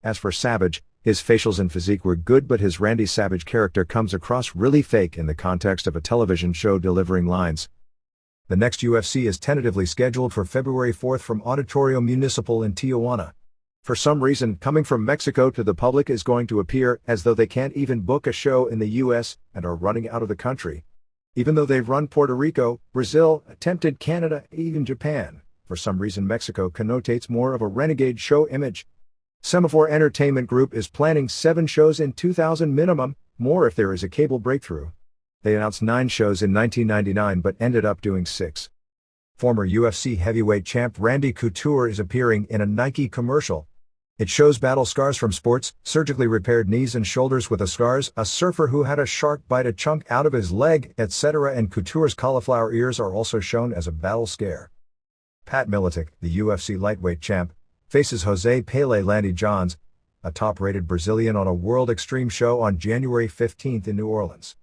S1: As for Savage, his facials and physique were good, but his Randy Savage character comes across really fake in the context of a television show delivering lines. The next UFC is tentatively scheduled for February 4 from Auditorio Municipal in Tijuana. For some reason, coming from Mexico to the public is going to appear as though they can't even book a show in the US and are running out of the country. Even though they've run Puerto Rico, Brazil, attempted Canada, even Japan, for some reason Mexico connotates more of a renegade show image. Semaphore Entertainment Group is planning 7 shows in 2000 minimum, more if there is a cable breakthrough. They announced 9 shows in 1999 but ended up doing 6. Former UFC heavyweight champ Randy Couture is appearing in a Nike commercial. It shows battle scars from sports, surgically repaired knees and shoulders with the scars, a surfer who had a shark bite a chunk out of his leg, etc., and Couture's cauliflower ears are also shown as a battle scare. Pat Miletic, the UFC lightweight champ, faces Jose Pele Landy Johns, a top-rated Brazilian, on a World Extreme show on January 15 in New Orleans.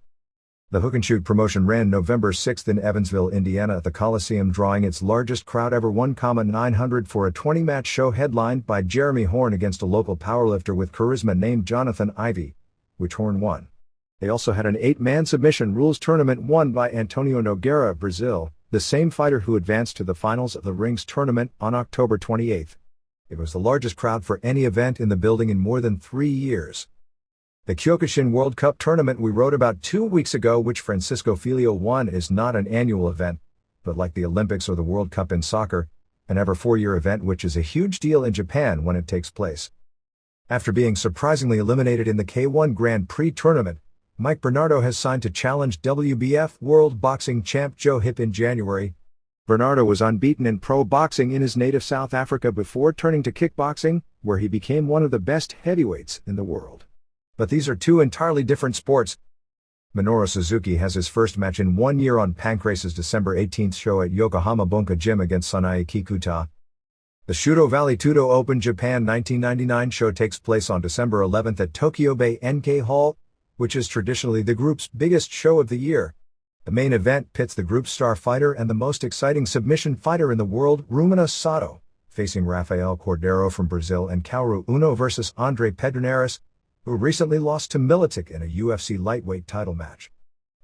S1: The Hook and Shoot promotion ran November 6 in Evansville, Indiana at the Coliseum, drawing its largest crowd ever, 1,900, for a 20-match show headlined by Jeremy Horn against a local powerlifter with charisma named Jonathan Ivey, which Horn won. They also had an 8-man submission rules tournament won by Antonio Nogueira of Brazil, the same fighter who advanced to the finals of the Rings tournament on October 28. It was the largest crowd for any event in the building in more than 3 years. The Kyokushin World Cup tournament we wrote about 2 weeks ago, which Francisco Filio won, is not an annual event, but like the Olympics or the World Cup in soccer, an every 4-year event which is a huge deal in Japan when it takes place. After being surprisingly eliminated in the K1 Grand Prix tournament, Mike Bernardo has signed to challenge WBF World Boxing Champ Joe Hip in January. Bernardo was unbeaten in pro boxing in his native South Africa before turning to kickboxing, where he became one of the best heavyweights in the world. But these are 2 entirely different sports. Minoru Suzuki has his first match in 1 year on Pancrace's December 18 show at Yokohama Bunka Gym against Sanae Kikuta. The Shudo Valley Tudo Open Japan 1999 show takes place on December 11 at Tokyo Bay NK Hall, which is traditionally the group's biggest show of the year. The main event pits the group's star fighter and the most exciting submission fighter in the world, Rumina Sato, facing Rafael Cordeiro from Brazil, and Kaoru Uno versus Andre Pederneiras, who recently lost to Miletic in a UFC lightweight title match.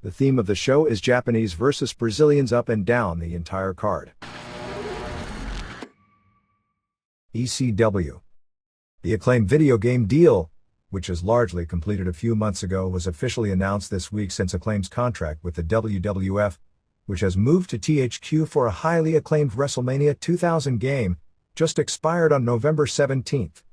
S1: The theme of the show is Japanese versus Brazilians up and down the entire card. ECW. The acclaimed video game deal, which is largely completed a few months ago, was officially announced this week since Acclaim's contract with the WWF, which has moved to THQ for a highly acclaimed WrestleMania 2000 game, just expired on November 17th.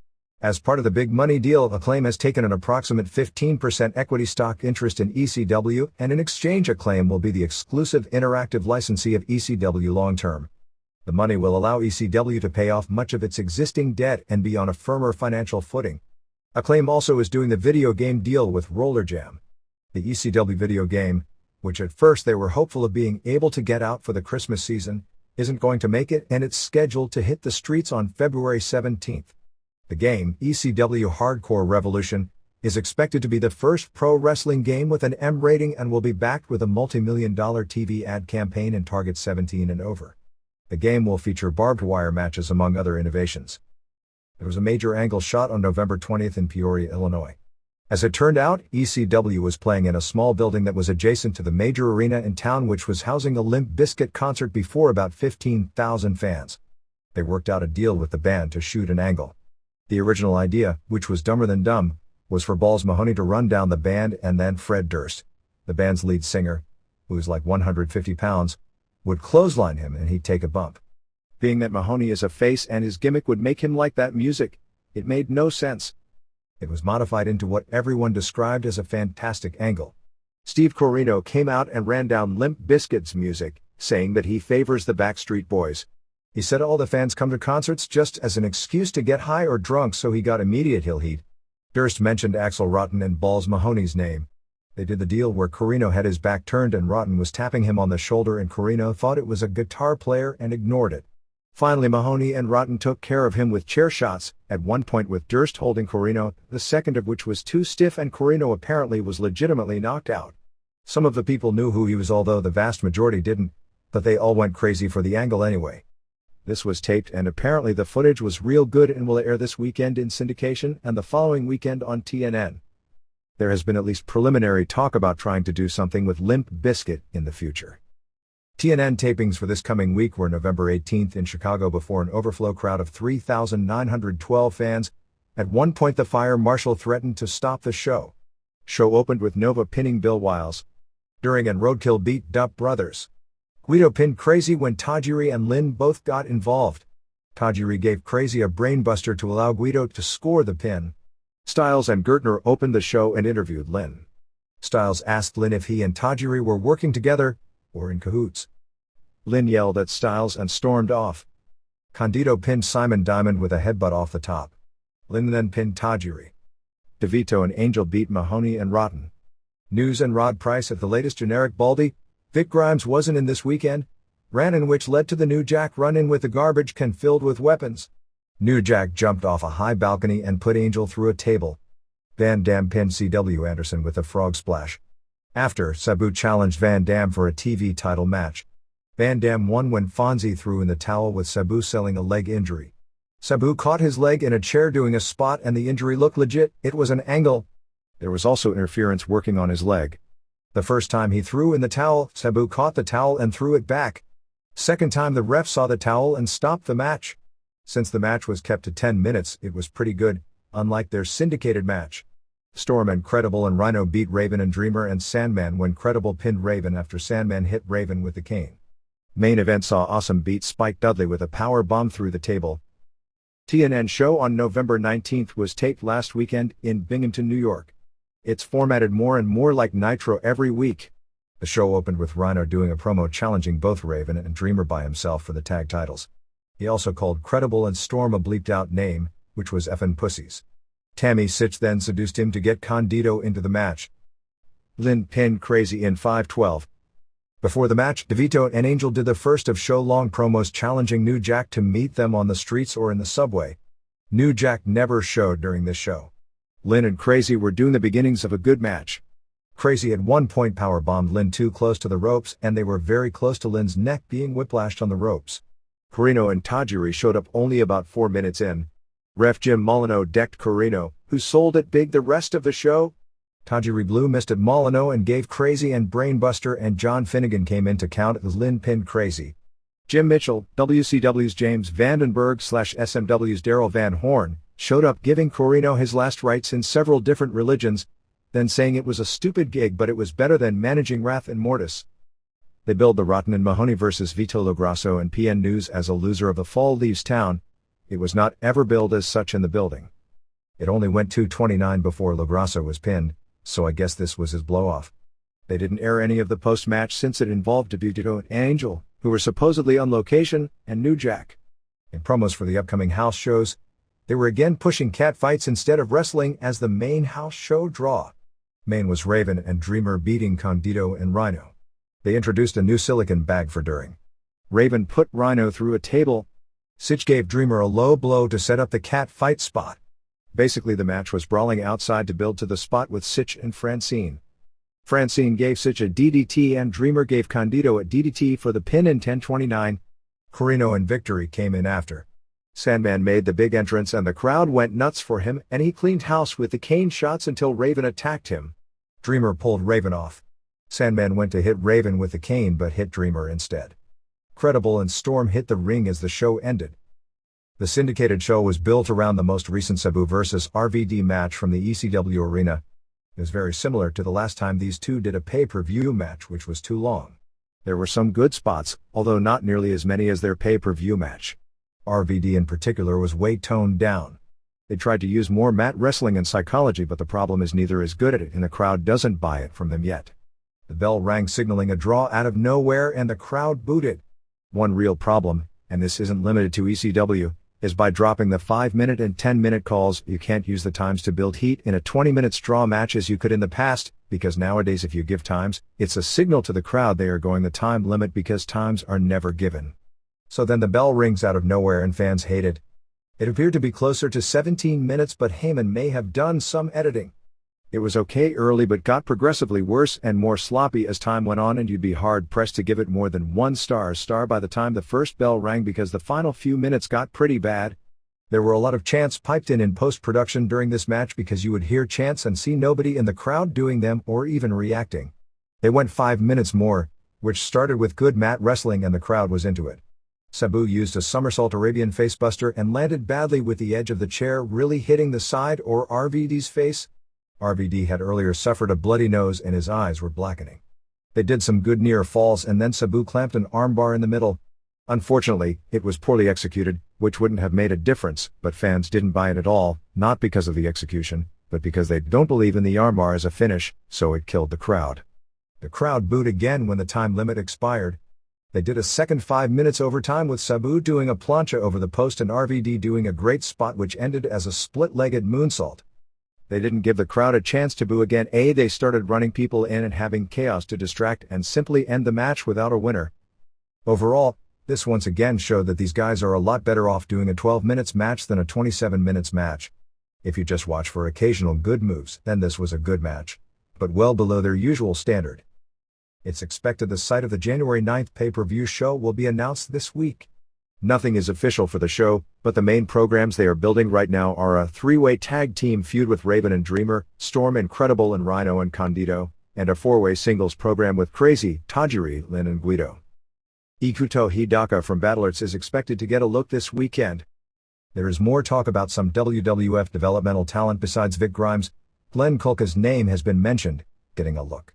S1: As part of the big money deal, Acclaim has taken an approximate 15% equity stock interest in ECW, and in exchange Acclaim will be the exclusive interactive licensee of ECW long-term. The money will allow ECW to pay off much of its existing debt and be on a firmer financial footing. Acclaim also is doing the video game deal with Roller Jam. The ECW video game, which at first they were hopeful of being able to get out for the Christmas season, isn't going to make it, and it's scheduled to hit the streets on February 17th. The game, ECW Hardcore Revolution, is expected to be the first pro wrestling game with an M rating and will be backed with a multi-million-dollar TV ad campaign and target 17 and over. The game will feature barbed wire matches among other innovations. There was a major angle shot on November 20th in Peoria, Illinois. As it turned out, ECW was playing in a small building that was adjacent to the major arena in town, which was housing a Limp Bizkit concert before about 15,000 fans. They worked out a deal with the band to shoot an angle. The original idea, which was dumber than dumb, was for Balls Mahoney to run down the band, and then Fred Durst, the band's lead singer, who was like 150 pounds, would clothesline him and he'd take a bump. Being that Mahoney is a face and his gimmick would make him like that music, it made no sense. It was modified into what everyone described as a fantastic angle. Steve Corino came out and ran down Limp Bizkit's music, saying that he favors the Backstreet Boys. He said all the fans come to concerts just as an excuse to get high or drunk, so he got immediate heel heat. Durst mentioned Axl Rotten and Balls Mahoney's name. They did the deal where Corino had his back turned and Rotten was tapping him on the shoulder, and Corino thought it was a guitar player and ignored it. Finally, Mahoney and Rotten took care of him with chair shots, at one point with Durst holding Corino, the second of which was too stiff and Corino apparently was legitimately knocked out. Some of the people knew who he was, although the vast majority didn't, but they all went crazy for the angle anyway. This was taped, and apparently the footage was real good and will air this weekend in syndication and the following weekend on TNN. There has been at least preliminary talk about trying to do something with Limp Bizkit in the future. TNN tapings for this coming week were November 18th in Chicago before an overflow crowd of 3,912 fans. At one point the fire marshal threatened to stop the show. Show opened with Nova pinning Bill Wiles. During and Roadkill beat Dup Brothers. Guido pinned Crazy when Tajiri and Lynn both got involved. Tajiri gave Crazy a brainbuster to allow Guido to score the pin. Styles and Gertner opened the show and interviewed Lynn. Styles asked Lynn if he and Tajiri were working together, or in cahoots. Lynn yelled at Styles and stormed off. Condito pinned Simon Diamond with a headbutt off the top. Lynn then pinned Tajiri. DeVito and Angel beat Mahoney and Rotten. News and Rod Price at the latest generic Baldy. Vic Grimes wasn't in this weekend. Ran in, which led to the New Jack run-in with the garbage can filled with weapons. New Jack jumped off a high balcony and put Angel through a table. Van Dam pinned C.W. Anderson with a frog splash. After, Sabu challenged Van Dam for a TV title match. Van Dam won when Fonzie threw in the towel with Sabu selling a leg injury. Sabu caught his leg in a chair doing a spot and the injury looked legit. It was an angle. There was also interference working on his leg. The first time he threw in the towel, Sabu caught the towel and threw it back. Second time the ref saw the towel and stopped the match. Since the match was kept to 10 minutes, it was pretty good, unlike their syndicated match. Storm and Credible and Rhino beat Raven and Dreamer and Sandman when Credible pinned Raven after Sandman hit Raven with the cane. Main event saw Awesome beat Spike Dudley with a power bomb through the table. TNN show on November 19th was taped last weekend in Binghamton, New York. It's formatted more and more like Nitro every week. The show opened with Rhino doing a promo challenging both Raven and Dreamer by himself for the tag titles. He also called Credible and Storm a bleeped out name, which was effin' pussies. Tammy Sitch then seduced him to get Condito into the match. Lynn pinned Crazy in 5:12. Before the match, DeVito and Angel did the first of show-long promos challenging New Jack to meet them on the streets or in the subway. New Jack never showed during this show. Lynn and Crazy were doing the beginnings of a good match. Crazy at one point powerbombed Lynn too close to the ropes, and they were very close to Lynn's neck being whiplashed on the ropes. Corino and Tajiri showed up only about 4 minutes in. Ref Jim Molyneux decked Corino, who sold it big the rest of the show. Tajiri Blue missed at Molyneux and gave Crazy and Brainbuster, and John Finnegan came in to count as Lynn pinned Crazy. Jim Mitchell, WCW's James Vandenberg / SMW's Daryl Van Horn, showed up giving Corino his last rites in several different religions, then saying it was a stupid gig but it was better than managing Wrath and Mortis. They billed the Rotten and Mahoney vs. Vito Lograsso and PN News as a loser of the Fall leaves town. It was not ever billed as such in the building. It only went 2:29 before Lograsso was pinned, so I guess this was his blow-off. They didn't air any of the post-match since it involved Vito and Angel, who were supposedly on location, and New Jack. In promos for the upcoming house shows, they were again pushing cat fights instead of wrestling as the main house show draw. Main was Raven and Dreamer beating Condito and Rhino. They introduced a new silicone bag for during. Raven put Rhino through a table. Sitch gave Dreamer a low blow to set up the cat fight spot. Basically the match was brawling outside to build to the spot with Sitch and Francine. Francine gave Sitch a DDT and Dreamer gave Condito a DDT for the pin in 10:29. Corino and Victory came in after. Sandman made the big entrance and the crowd went nuts for him and he cleaned house with the cane shots until Raven attacked him. Dreamer pulled Raven off. Sandman went to hit Raven with the cane but hit Dreamer instead. Credible and Storm hit the ring as the show ended. The syndicated show was built around the most recent Sabu vs. RVD match from the ECW arena. It was very similar to the last time these two did a pay-per-view match, which was too long. There were some good spots, although not nearly as many as their pay-per-view match. RVD in particular was way toned down. They tried to use more mat wrestling and psychology, but the problem is neither is good at it and the crowd doesn't buy it from them yet. The bell rang signaling a draw out of nowhere and the crowd booed it. One real problem, and this isn't limited to ECW, is by dropping the 5-minute and 10-minute calls, you can't use the times to build heat in a 20-minute straw match as you could in the past, because nowadays if you give times, it's a signal to the crowd they are going the time limit because times are never given. So then the bell rings out of nowhere and fans hate it. It appeared to be closer to 17 minutes but Heyman may have done some editing. It was okay early but got progressively worse and more sloppy as time went on and you'd be hard-pressed to give it more than 1 star by the time the first bell rang because the final few minutes got pretty bad. There were a lot of chants piped in post-production during this match because you would hear chants and see nobody in the crowd doing them or even reacting. They went 5 minutes more, which started with good mat wrestling and the crowd was into it. Sabu used a somersault Arabian facebuster and landed badly with the edge of the chair really hitting the side or RVD's face. RVD had earlier suffered a bloody nose and his eyes were blackening. They did some good near falls and then Sabu clamped an armbar in the middle. Unfortunately, it was poorly executed, which wouldn't have made a difference, but fans didn't buy it at all, not because of the execution, but because they don't believe in the armbar as a finish, so it killed the crowd. The crowd booed again when the time limit expired. They did a second 5 minutes overtime with Sabu doing a plancha over the post and RVD doing a great spot which ended as a split-legged moonsault. They didn't give the crowd a chance to boo again. They started running people in and having chaos to distract and simply end the match without a winner. Overall, this once again showed that these guys are a lot better off doing a 12 minutes match than a 27 minutes match. If you just watch for occasional good moves, then this was a good match, but well below their usual standard. It's expected the site of the January 9th pay-per-view show will be announced this week. Nothing is official for the show, but the main programs they are building right now are a 3-way tag team feud with Raven and Dreamer, Storm Incredible and Rhino and Condito, and a 4-way singles program with Crazy, Tajiri, Lin and Guido. Ikuto Hidaka from Battle Arts is expected to get a look this weekend. There is more talk about some WWF developmental talent besides Vic Grimes. Glenn Kulka's name has been mentioned, getting a look.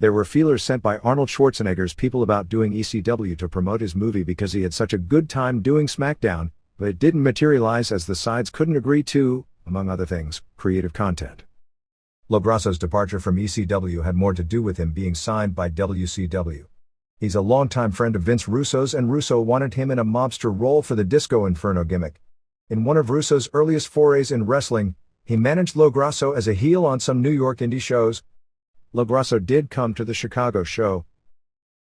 S1: There were feelers sent by Arnold Schwarzenegger's people about doing ECW to promote his movie because he had such a good time doing SmackDown, but it didn't materialize as the sides couldn't agree to, among other things, creative content. Lograsso's departure from ECW had more to do with him being signed by WCW. He's a longtime friend of Vince Russo's and Russo wanted him in a mobster role for the Disco Inferno gimmick. In one of Russo's earliest forays in wrestling, he managed Lograsso as a heel on some New York indie shows. Lograsso did come to the Chicago show.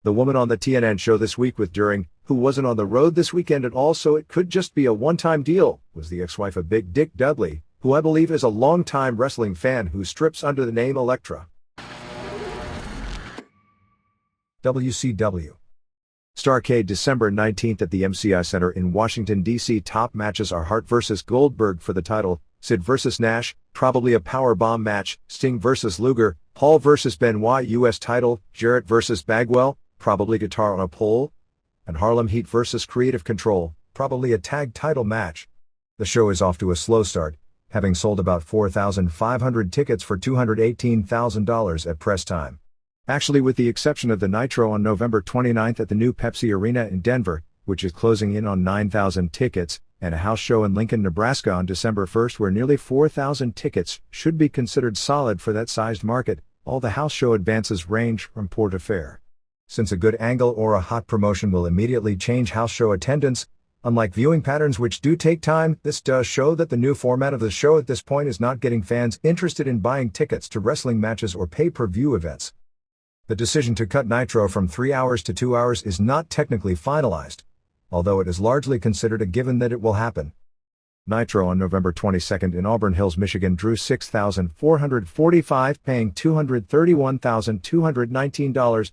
S1: The woman on the TNN show this week with During, who wasn't on the road this weekend at all so it could just be a one-time deal, was the ex-wife of Big Dick Dudley, who I believe is a long-time wrestling fan who strips under the name Elektra. WCW. Starrcade December 19th at the MCI Center in Washington, D.C. Top matches are Hart vs. Goldberg for the title, Sid vs. Nash, probably a powerbomb match, Sting vs. Luger, Paul vs. Benoit U.S. title, Jarrett vs. Bagwell, probably guitar on a pole, and Harlem Heat vs. Creative Control, probably a tag title match. The show is off to a slow start, having sold about 4,500 tickets for $218,000 at press time. Actually, with the exception of the Nitro on November 29th at the new Pepsi Arena in Denver, which is closing in on 9,000 tickets, and a house show in Lincoln, Nebraska on December 1st where nearly 4,000 tickets should be considered solid for that sized market, all the house show advances range from poor to fair. Since a good angle or a hot promotion will immediately change house show attendance, unlike viewing patterns which do take time, this does show that the new format of the show at this point is not getting fans interested in buying tickets to wrestling matches or pay-per-view events. The decision to cut Nitro from 3 hours to 2 hours is not technically finalized, although it is largely considered a given that it will happen. Nitro on November 22nd in Auburn Hills, Michigan drew 6,445, paying $231,219.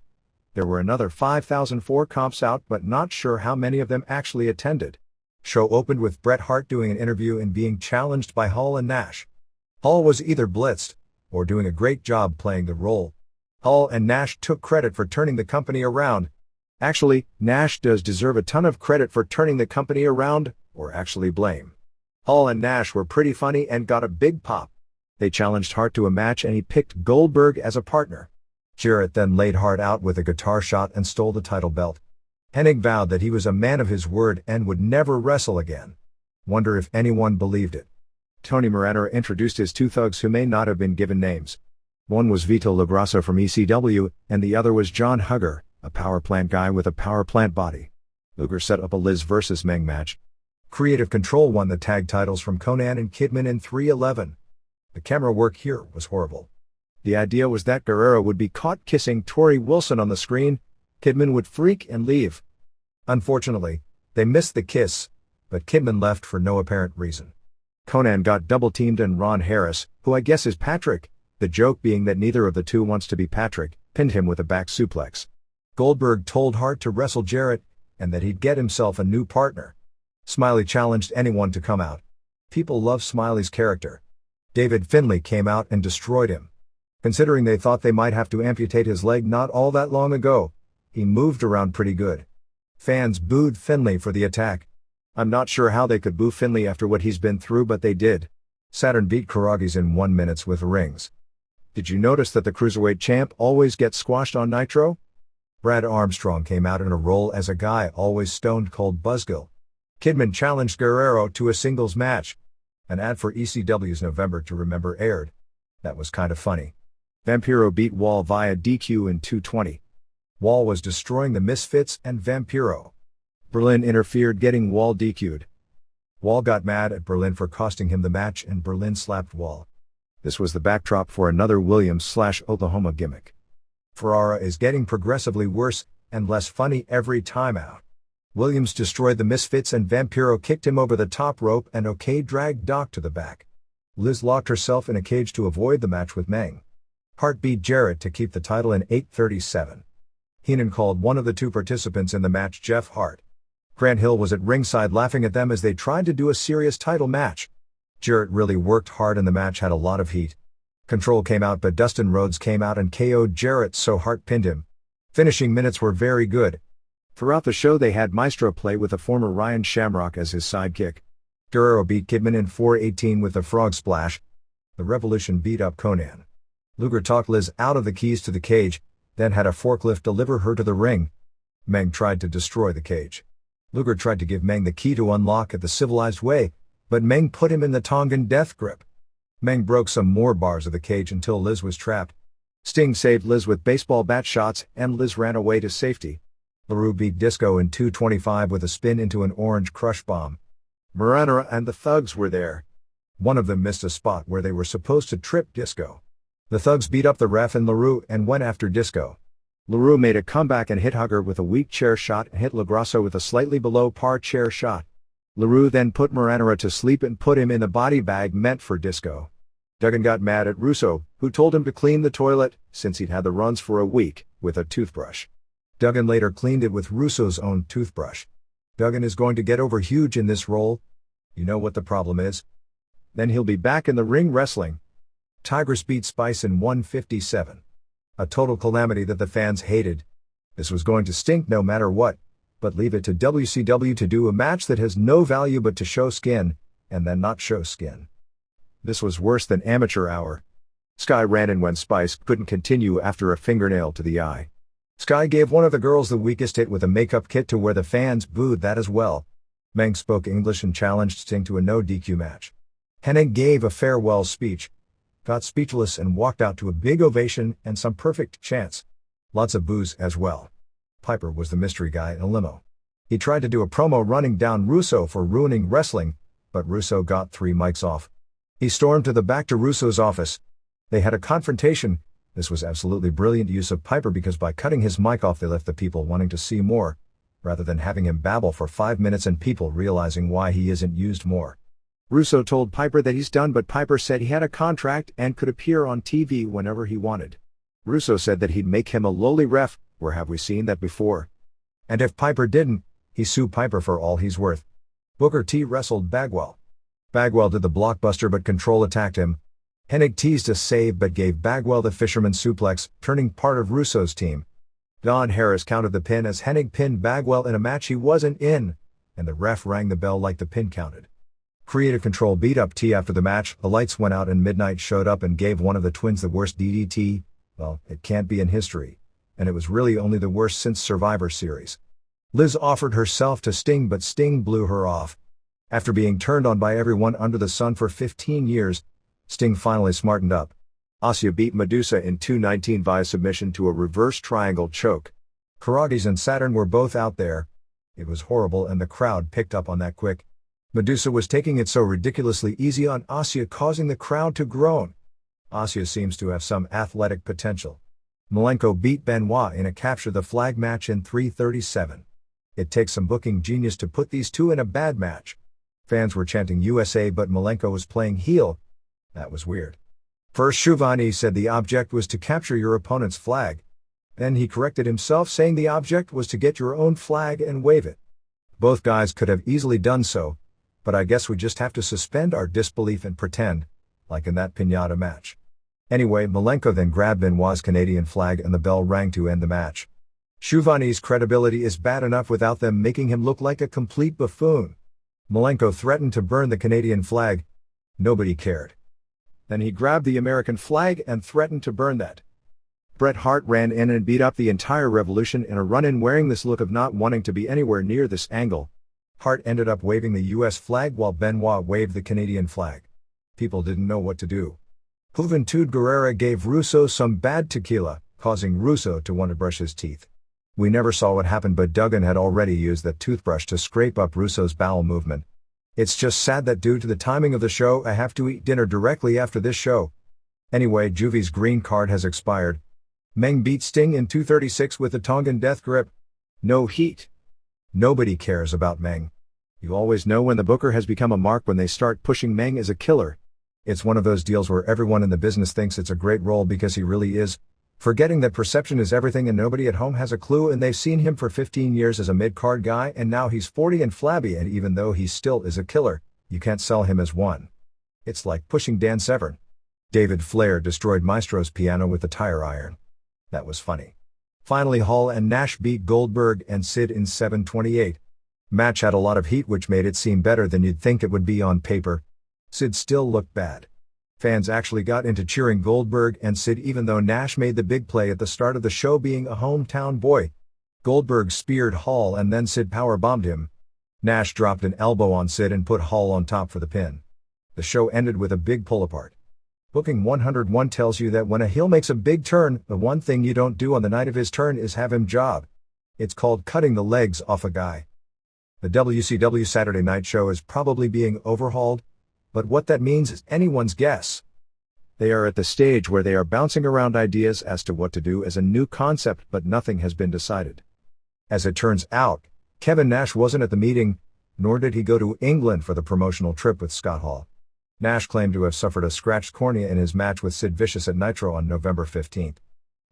S1: There were another 5,004 comps out, but not sure how many of them actually attended. Show opened with Bret Hart doing an interview and being challenged by Hall and Nash. Hall was either blitzed or doing a great job playing the role. Hall and Nash took credit for turning the company around. Actually, Nash does deserve a ton of credit for turning the company around, or actually blame. Hall and Nash were pretty funny and got a big pop. They challenged Hart to a match and he picked Goldberg as a partner. Jarrett then laid Hart out with a guitar shot and stole the title belt. Hennig vowed that he was a man of his word and would never wrestle again. Wonder if anyone believed it. Tony Moranera introduced his two thugs who may not have been given names. One was Vito LaGrassa from ECW, and the other was John Hugger, a power plant guy with a power plant body. Luger set up a Liz vs. Meng match. Creative Control won the tag titles from Conan and Kidman in 3:11. The camera work here was horrible. The idea was that Guerrero would be caught kissing Tori Wilson on the screen, Kidman would freak and leave. Unfortunately, they missed the kiss, but Kidman left for no apparent reason. Conan got double-teamed and Ron Harris, who I guess is Patrick, the joke being that neither of the two wants to be Patrick, pinned him with a back suplex. Goldberg told Hart to wrestle Jarrett, and that he'd get himself a new partner. Smiley challenged anyone to come out. People love Smiley's character. David Finlay came out and destroyed him. Considering they thought they might have to amputate his leg not all that long ago, he moved around pretty good. Fans booed Finlay for the attack. I'm not sure how they could boo Finlay after what he's been through, but they did. Saturn beat Karagi's in 1 minute with rings. Did you notice that the Cruiserweight champ always gets squashed on Nitro? Brad Armstrong came out in a role as a guy always stone cold buzzkill. Kidman challenged Guerrero to a singles match. An ad for ECW's November to Remember aired. That was kind of funny. Vampiro beat Wall via DQ in 2:20. Wall was destroying the Misfits and Vampiro. Berlin interfered, getting Wall DQ'd. Wall got mad at Berlin for costing him the match and Berlin slapped Wall. This was the backdrop for another Williams/Oklahoma gimmick. Ferrara is getting progressively worse and less funny every time out. Williams destroyed the Misfits and Vampiro kicked him over the top rope and OK dragged Doc to the back. Liz locked herself in a cage to avoid the match with Meng. Hart beat Jarrett to keep the title in 8:37. Heenan called one of the two participants in the match Jeff Hart. Grant Hill was at ringside laughing at them as they tried to do a serious title match. Jarrett really worked hard and the match had a lot of heat. Control came out but Dustin Rhodes came out and KO'd Jarrett so Hart pinned him. Finishing minutes were very good. Throughout the show they had Maestro play with a former Ryan Shamrock as his sidekick. Guerrero beat Kidman in 4:18 with the frog splash. The Revolution beat up Conan. Luger talked Liz out of the keys to the cage, then had a forklift deliver her to the ring. Meng tried to destroy the cage. Luger tried to give Meng the key to unlock it the civilized way, but Meng put him in the Tongan death grip. Meng broke some more bars of the cage until Liz was trapped. Sting saved Liz with baseball bat shots and Liz ran away to safety. LaRue beat Disco in 2:25 with a spin into an orange crush bomb. Moranera and the Thugs were there. One of them missed a spot where they were supposed to trip Disco. The Thugs beat up the ref and LaRue and went after Disco. LaRue made a comeback and hit Hugger with a weak chair shot and hit LaGrasso with a slightly below par chair shot. LaRue then put Moranera to sleep and put him in the body bag meant for Disco. Duggan got mad at Russo, who told him to clean the toilet, since he'd had the runs for a week, with a toothbrush. Duggan later cleaned it with Russo's own toothbrush. Duggan is going to get over huge in this role. You know what the problem is? Then he'll be back in the ring wrestling. Tigress beat Spice in 1:57. A total calamity that the fans hated. This was going to stink no matter what, but leave it to WCW to do a match that has no value but to show skin, and then not show skin. This was worse than amateur hour. Sky ran in when Spice couldn't continue after a fingernail to the eye. Sky gave one of the girls the weakest hit with a makeup kit to where the fans booed that as well. Meng spoke English and challenged Sting to a no DQ match. Hennig gave a farewell speech, got speechless and walked out to a big ovation and some perfect chants. Lots of boos as well. Piper was the mystery guy in a limo. He tried to do a promo running down Russo for ruining wrestling, but Russo got 3 mics off. He stormed to the back to Russo's office. They had a confrontation. This was absolutely brilliant use of Piper because by cutting his mic off they left the people wanting to see more, rather than having him babble for 5 minutes and people realizing why he isn't used more. Russo told Piper that he's done, but Piper said he had a contract and could appear on TV whenever he wanted. Russo said that he'd make him a lowly ref, where have we seen that before? And if Piper didn't, he sued Piper for all he's worth. Booker T wrestled Bagwell. Bagwell did the blockbuster but Control attacked him. Hennig teased a save but gave Bagwell the fisherman suplex, turning part of Russo's team. Don Harris counted the pin as Hennig pinned Bagwell in a match he wasn't in, and the ref rang the bell like the pin counted. Creative Control beat up T after the match, the lights went out and Midnight showed up and gave one of the twins the worst DDT, well, it can't be in history, and it was really only the worst since Survivor Series. Liz offered herself to Sting but Sting blew her off. After being turned on by everyone under the sun for 15 years, Sting finally smartened up. Asuka beat Medusa in 2:19 via submission to a reverse triangle choke. Karagi's and Saturn were both out there. It was horrible and the crowd picked up on that quick. Medusa was taking it so ridiculously easy on Asuka, causing the crowd to groan. Asuka seems to have some athletic potential. Malenko beat Benoit in a capture the flag match in 3:37. It takes some booking genius to put these two in a bad match. Fans were chanting USA but Malenko was playing heel. That was weird. First Shivani said the object was to capture your opponent's flag. Then he corrected himself saying the object was to get your own flag and wave it. Both guys could have easily done so, but I guess we just have to suspend our disbelief and pretend, like in that piñata match. Anyway, Malenko then grabbed Benoit's Canadian flag and the bell rang to end the match. Shivani's credibility is bad enough without them making him look like a complete buffoon. Malenko threatened to burn the Canadian flag. Nobody cared. Then he grabbed the American flag and threatened to burn that. Bret Hart ran in and beat up the entire Revolution in a run-in wearing this look of not wanting to be anywhere near this angle. Hart ended up waving the US flag while Benoit waved the Canadian flag. People didn't know what to do. Juventud Guerrera gave Russo some bad tequila, causing Russo to want to brush his teeth. We never saw what happened but Duggan had already used that toothbrush to scrape up Russo's bowel movement. It's just sad that due to the timing of the show I have to eat dinner directly after this show. Anyway, Juvi's green card has expired. Meng beat Sting in 2:36 with the Tongan death grip. No heat. Nobody cares about Meng. You always know when the booker has become a mark when they start pushing Meng as a killer. It's one of those deals where everyone in the business thinks it's a great role because he really is, forgetting that perception is everything and nobody at home has a clue and they've seen him for 15 years as a mid-card guy and now he's 40 and flabby and even though he still is a killer, you can't sell him as one. It's like pushing Dan Severn. David Flair destroyed Maestro's piano with the tire iron. That was funny. Finally Hall and Nash beat Goldberg and Sid in 7:28. Match had a lot of heat which made it seem better than you'd think it would be on paper. Sid still looked bad. Fans actually got into cheering Goldberg and Sid even though Nash made the big play at the start of the show being a hometown boy. Goldberg speared Hall and then Sid powerbombed him. Nash dropped an elbow on Sid and put Hall on top for the pin. The show ended with a big pull apart. Booking 101 tells you that when a heel makes a big turn, the one thing you don't do on the night of his turn is have him job. It's called cutting the legs off a guy. The WCW Saturday Night Show is probably being overhauled, but what that means is anyone's guess. They are at the stage where they are bouncing around ideas as to what to do as a new concept but nothing has been decided. As it turns out, Kevin Nash wasn't at the meeting, nor did he go to England for the promotional trip with Scott Hall. Nash claimed to have suffered a scratched cornea in his match with Sid Vicious at Nitro on November 15.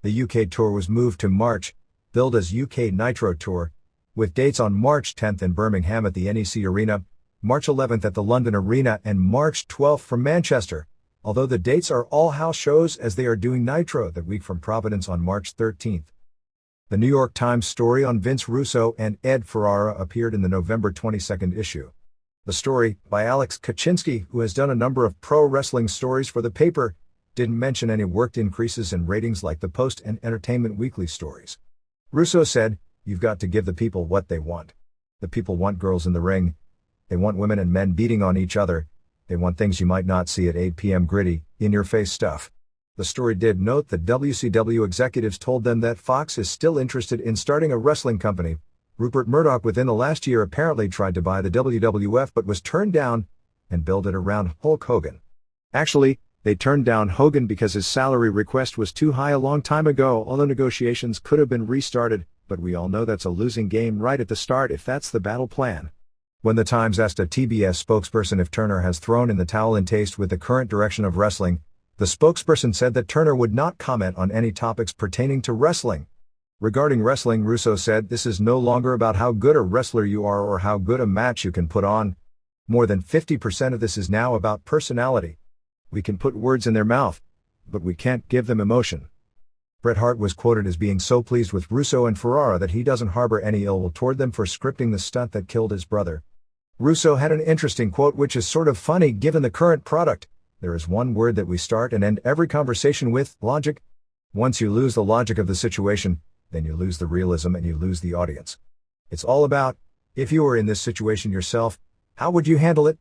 S1: The UK tour was moved to March, billed as UK Nitro Tour, with dates on March 10 in Birmingham at the NEC Arena, March 11 at the London Arena and March 12 from Manchester, although the dates are all house shows as they are doing Nitro that week from Providence on March 13. The New York Times story on Vince Russo and Ed Ferrara appeared in the November 22 issue. The story, by Alex Kaczynski, who has done a number of pro wrestling stories for the paper, didn't mention any worked increases in ratings like the Post and Entertainment Weekly stories. Russo said, "You've got to give the people what they want. The people want girls in the ring. They want women and men beating on each other. They want things you might not see at 8 p.m. gritty, in-your-face stuff." The story did note that WCW executives told them that Fox is still interested in starting a wrestling company. Rupert Murdoch within the last year apparently tried to buy the WWF but was turned down and build it around Hulk Hogan. Actually, they turned down Hogan because his salary request was too high a long time ago, although negotiations could have been restarted, but we all know that's a losing game right at the start if that's the battle plan. When the Times asked a TBS spokesperson if Turner has thrown in the towel in taste with the current direction of wrestling, the spokesperson said that Turner would not comment on any topics pertaining to wrestling. Regarding wrestling, Russo said, "This is no longer about how good a wrestler you are or how good a match you can put on. More than 50% of this is now about personality. We can put words in their mouth, but we can't give them emotion." Bret Hart was quoted as being so pleased with Russo and Ferrara that he doesn't harbor any ill will toward them for scripting the stunt that killed his brother. Russo had an interesting quote which is sort of funny given the current product. "There is one word that we start and end every conversation with, logic. Once you lose the logic of the situation, then you lose the realism and you lose the audience. It's all about, if you were in this situation yourself, how would you handle it?"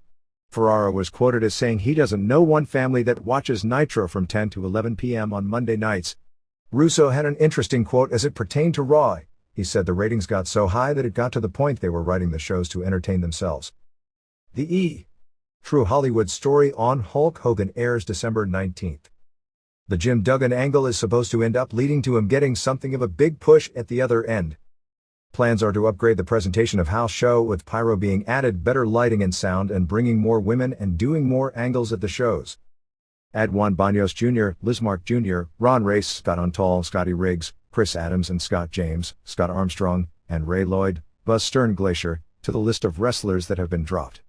S1: Ferrara was quoted as saying he doesn't know one family that watches Nitro from 10 to 11 p.m. on Monday nights. Russo had an interesting quote as it pertained to Raw. He said the ratings got so high that it got to the point they were writing the shows to entertain themselves. The E! True Hollywood Story on Hulk Hogan airs December 19th. The Jim Duggan angle is supposed to end up leading to him getting something of a big push at the other end. Plans are to upgrade the presentation of house show with pyro being added, better lighting and sound, and bringing more women and doing more angles at the shows. Add Juan Baños Jr., Liz Mark Jr., Ron Race, Scott Untall, Scotty Riggs, Chris Adams and Scott James, Scott Armstrong, and Ray Lloyd, Buzz Stern Glacier, to the list of wrestlers that have been dropped.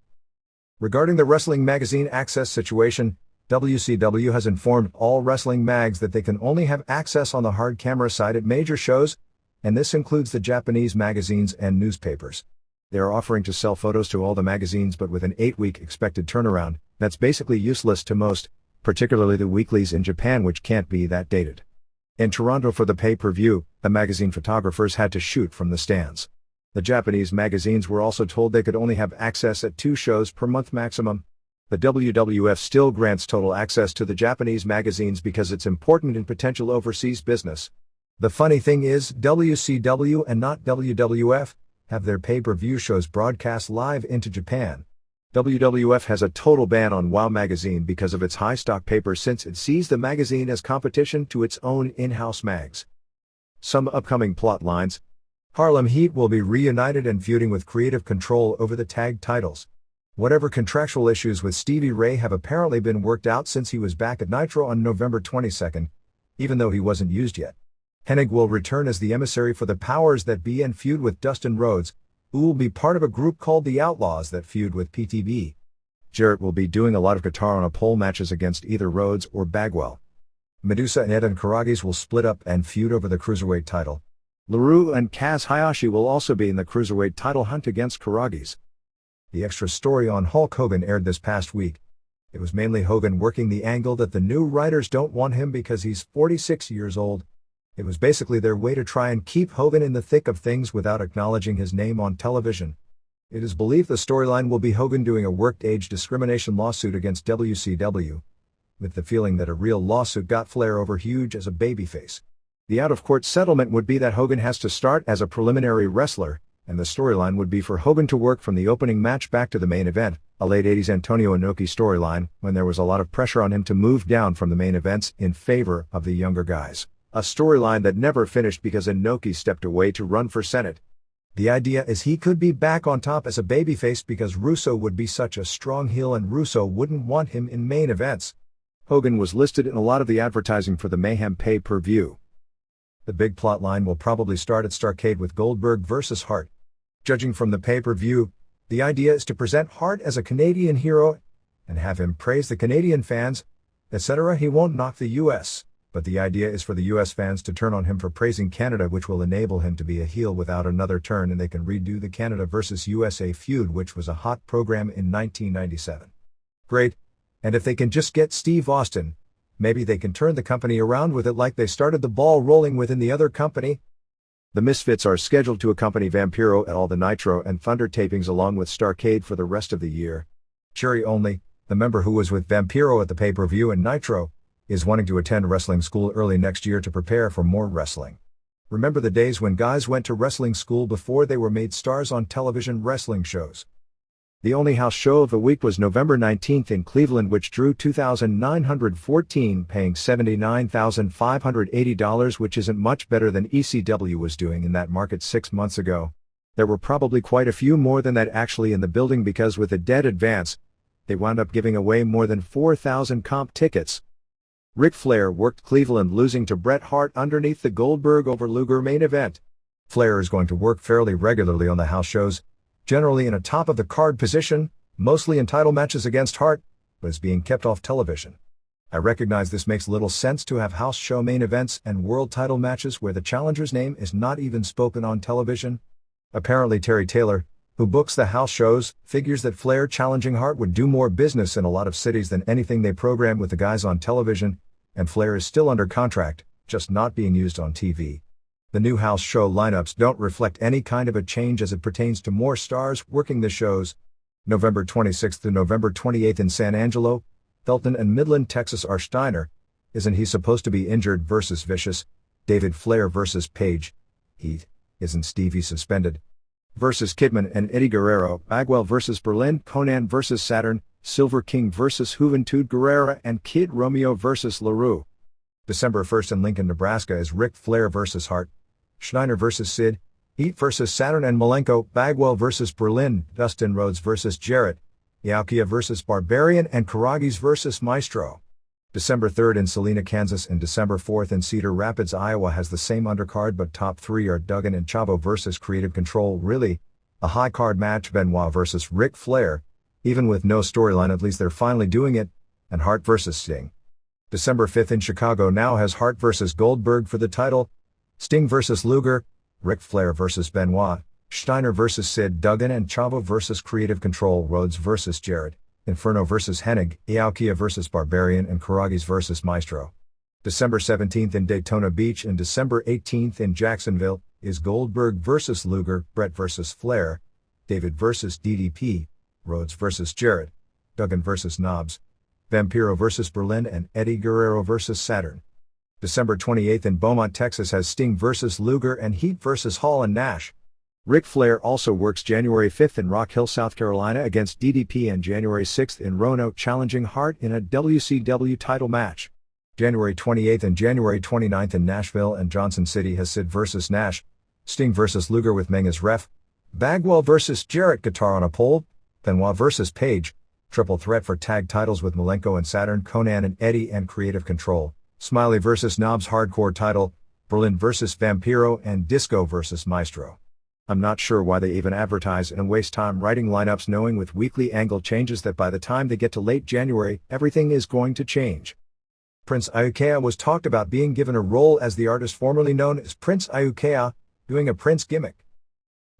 S1: Regarding the Wrestling Magazine access situation, WCW has informed all wrestling mags that they can only have access on the hard camera side at major shows, and this includes the Japanese magazines and newspapers. They are offering to sell photos to all the magazines but with an 8-week expected turnaround. That's basically useless to most, particularly the weeklies in Japan, which can't be that dated. In Toronto for the pay-per-view, the magazine photographers had to shoot from the stands. The Japanese magazines were also told they could only have access at 2 shows per month maximum. The WWF still grants total access to the Japanese magazines because it's important in potential overseas business. The funny thing is, WCW and not WWF have their pay-per-view shows broadcast live into Japan. WWF has a total ban on WoW magazine because of its high stock paper since it sees the magazine as competition to its own in-house mags. Some upcoming plot lines. Harlem Heat will be reunited and feuding with Creative Control over the tag titles. Whatever contractual issues with Stevie Ray have apparently been worked out since he was back at Nitro on November 22nd, even though he wasn't used yet. Hennig will return as the emissary for the powers that be and feud with Dustin Rhodes, who will be part of a group called the Outlaws that feud with PTB. Jarrett will be doing a lot of guitar on a pole matches against either Rhodes or Bagwell. Medusa and Eden Karagis will split up and feud over the Cruiserweight title. LaRue and Kaz Hayashi will also be in the Cruiserweight title hunt against Karagis. The extra story on Hulk Hogan aired this past week. It was mainly Hogan working the angle that the new writers don't want him because he's 46 years old. It was basically their way to try and keep Hogan in the thick of things without acknowledging his name on television. It is believed the storyline will be Hogan doing a worked age discrimination lawsuit against WCW, with the feeling that a real lawsuit got Flair over huge as a babyface. The out-of-court settlement would be that Hogan has to start as a preliminary wrestler, and the storyline would be for Hogan to work from the opening match back to the main event, a late 80s Antonio Inoki storyline, when there was a lot of pressure on him to move down from the main events in favor of the younger guys. A storyline that never finished because Inoki stepped away to run for Senate. The idea is he could be back on top as a babyface because Russo would be such a strong heel and Russo wouldn't want him in main events. Hogan was listed in a lot of the advertising for the Mayhem pay-per-view. The big plot line will probably start at Starrcade with Goldberg versus Hart. Judging from the pay-per-view, the idea is to present Hart as a Canadian hero and have him praise the Canadian fans, etc. He won't knock the US. but the idea is for the US fans to turn on him for praising Canada, which will enable him to be a heel without another turn, and they can redo the Canada vs. USA feud, which was a hot program in 1997. Great. And if they can just get Steve Austin, maybe they can turn the company around with it like they started the ball rolling within the other company. The Misfits are scheduled to accompany Vampiro at all the Nitro and Thunder tapings along with Starrcade for the rest of the year. Cherry Only, the member who was with Vampiro at the pay-per-view and Nitro, is wanting to attend wrestling school early next year to prepare for more wrestling. Remember the days when guys went to wrestling school before they were made stars on television wrestling shows? The only house show of the week was November 19th in Cleveland, which drew 2,914, paying $79,580, which isn't much better than ECW was doing in that market 6 months ago. There were probably quite a few more than that actually in the building, because with a dead advance, they wound up giving away more than 4,000 comp tickets. Ric Flair worked Cleveland, losing to Bret Hart underneath the Goldberg over Luger main event. Flair is going to work fairly regularly on the house shows, generally in a top-of-the-card position, mostly in title matches against Hart, but is being kept off television. I recognize this makes little sense to have house show main events and world title matches where the challenger's name is not even spoken on television. Apparently Terry Taylor, who books the house shows, figures that Flair challenging Hart would do more business in a lot of cities than anything they program with the guys on television, and Flair is still under contract, just not being used on TV. The new house show lineups don't reflect any kind of a change as it pertains to more stars working the shows. November 26th to November 28th in San Angelo, Felton and Midland, Texas. R. Steiner, isn't he supposed to be injured versus Vicious? David Flair versus Page. Heat, isn't Stevie suspended? Versus Kidman and Eddie Guerrero. Bagwell versus Berlin. Conan versus Saturn. Silver King versus Juventud Guerrera, and Kid Romeo versus LaRue. December 1st in Lincoln, Nebraska is Ric Flair versus Hart. Steiner versus Sid. Heat versus Saturn and Malenko. Bagwell versus Berlin. Dustin Rhodes versus Jarrett. Iaukea versus Barbarian, and Karagis versus Maestro. December 3rd in Salina, Kansas, and December 4th in Cedar Rapids, Iowa has the same undercard, but top three are Duggan and Chavo versus Creative Control. Really? A high card match. Benoit versus Ric Flair. Even with no storyline, at least they're finally doing it. And Hart versus Sting. December 5th in Chicago now has Hart versus Goldberg for the title. Sting versus Luger. Ric Flair versus Benoit. Steiner versus Sid. Duggan and Chavo versus Creative Control. Rhodes versus Jarrett. Inferno versus Hennig, Iaukea versus Barbarian, and Karagis versus Maestro. December 17th in Daytona Beach and December 18th in Jacksonville is Goldberg versus Luger, Brett versus Flair, David versus DDP, Rhodes versus Jarrett, Duggan versus Knobs, Vampiro versus Berlin, and Eddie Guerrero versus Saturn. December 28th in Beaumont, Texas has Sting versus Luger and Heat versus Hall and Nash. Ric Flair also works January 5th in Rock Hill, South Carolina against DDP, and January 6th in Roanoke challenging Hart in a WCW title match. January 28th and January 29th in Nashville and Johnson City has Sid versus Nash, Sting versus Luger with Meng as ref, Bagwell versus Jarrett guitar on a pole, Benoit versus Page, triple threat for tag titles with Malenko and Saturn, Conan and Eddie and Creative Control, Smiley versus Knobs hardcore title, Berlin versus Vampiro, and Disco versus Maestro. I'm not sure why they even advertise and waste time writing lineups knowing with weekly angle changes that by the time they get to late January, everything is going to change. Prince Iaukea was talked about being given a role as the artist formerly known as Prince Iaukea, doing a Prince gimmick.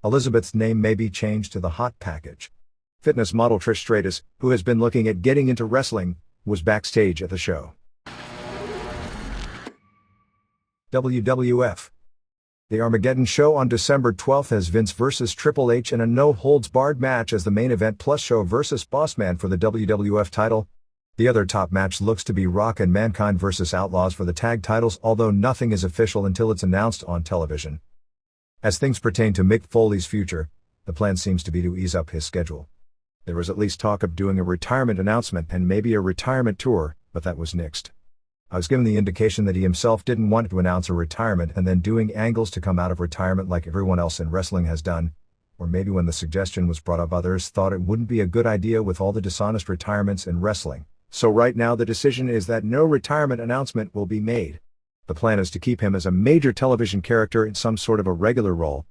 S1: Elizabeth's name may be changed to the Hot Package. Fitness model Trish Stratus, who has been looking at getting into wrestling, was backstage at the show. WWF. The Armageddon show on December 12th has Vince versus Triple H in a no-holds-barred match as the main event, plus Show versus Bossman for the WWF title. The other top match looks to be Rock and Mankind versus Outlaws for the tag titles, although nothing is official until it's announced on television. As things pertain to Mick Foley's future, the plan seems to be to ease up his schedule. There was at least talk of doing a retirement announcement and maybe a retirement tour, but that was nixed. I was given the indication that he himself didn't want to announce a retirement and then doing angles to come out of retirement like everyone else in wrestling has done, or maybe when the suggestion was brought up others thought it wouldn't be a good idea with all the dishonest retirements in wrestling. So right now the decision is that no retirement announcement will be made. The plan is to keep him as a major television character in some sort of a regular role,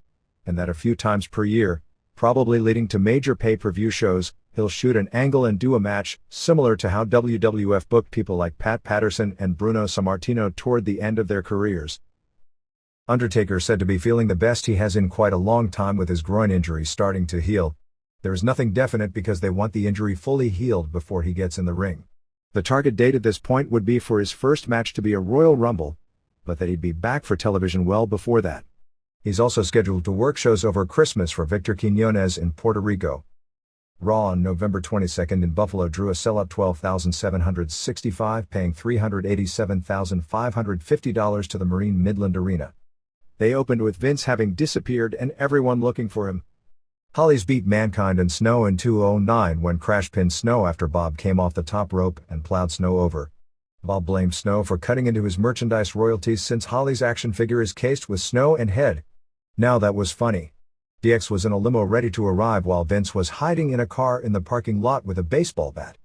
S1: and that a few times per year, probably leading to major pay-per-view shows, he'll shoot an angle and do a match, similar to how WWF booked people like Pat Patterson and Bruno Sammartino toward the end of their careers. Undertaker said to be feeling the best he has in quite a long time with his groin injury starting to heal. There is nothing definite because they want the injury fully healed before he gets in the ring. The target date at this point would be for his first match to be a Royal Rumble, but that he'd be back for television well before that. He's also scheduled to work shows over Christmas for Victor Quiñones in Puerto Rico. Raw on November 22nd in Buffalo drew a sellout 12,765, paying $387,550 to the Marine Midland Arena. They opened with Vince having disappeared and everyone looking for him. Hollies beat Mankind and Snow in 2009 when Crash pinned Snow after Bob came off the top rope and plowed Snow over. Bob blamed Snow for cutting into his merchandise royalties since Holly's action figure is cased with snow and head. Now that was funny. DX was in a limo ready to arrive while Vince was hiding in a car in the parking lot with a baseball bat.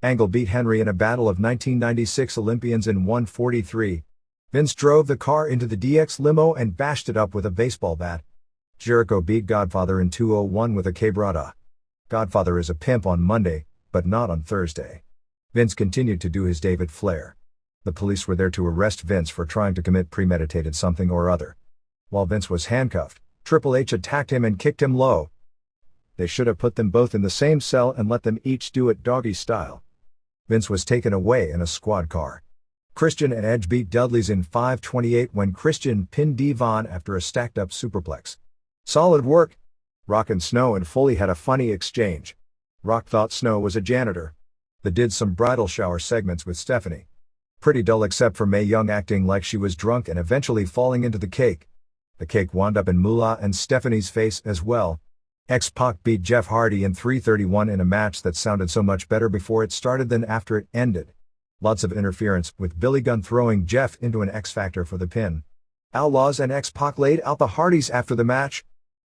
S1: Angle beat Henry in a battle of 1996 Olympians in 1:43. Vince drove the car into the DX limo and bashed it up with a baseball bat. Jericho beat Godfather in 201 with a quebrada. Godfather is a pimp on Monday, but not on Thursday. Vince continued to do his David Flair. The police were there to arrest Vince for trying to commit premeditated something or other. While Vince was handcuffed, Triple H attacked him and kicked him low. They should have put them both in the same cell and let them each do it doggy style. Vince was taken away in a squad car. Christian and Edge beat Dudley's in 5:28 when Christian pinned Devon after a stacked-up superplex. Solid work. Rock and Snow and Foley had a funny exchange. Rock thought Snow was a janitor. They did some bridal shower segments with Stephanie. Pretty dull except for Mae Young acting like she was drunk and eventually falling into the cake. The cake wound up in Moolah and Stephanie's face as well. X-Pac beat Jeff Hardy in 3:31 in a match that sounded so much better before it started than after it ended. Lots of interference, with Billy Gunn throwing Jeff into an X-Factor for the pin. Outlaws and X-Pac laid out the Hardys after the match.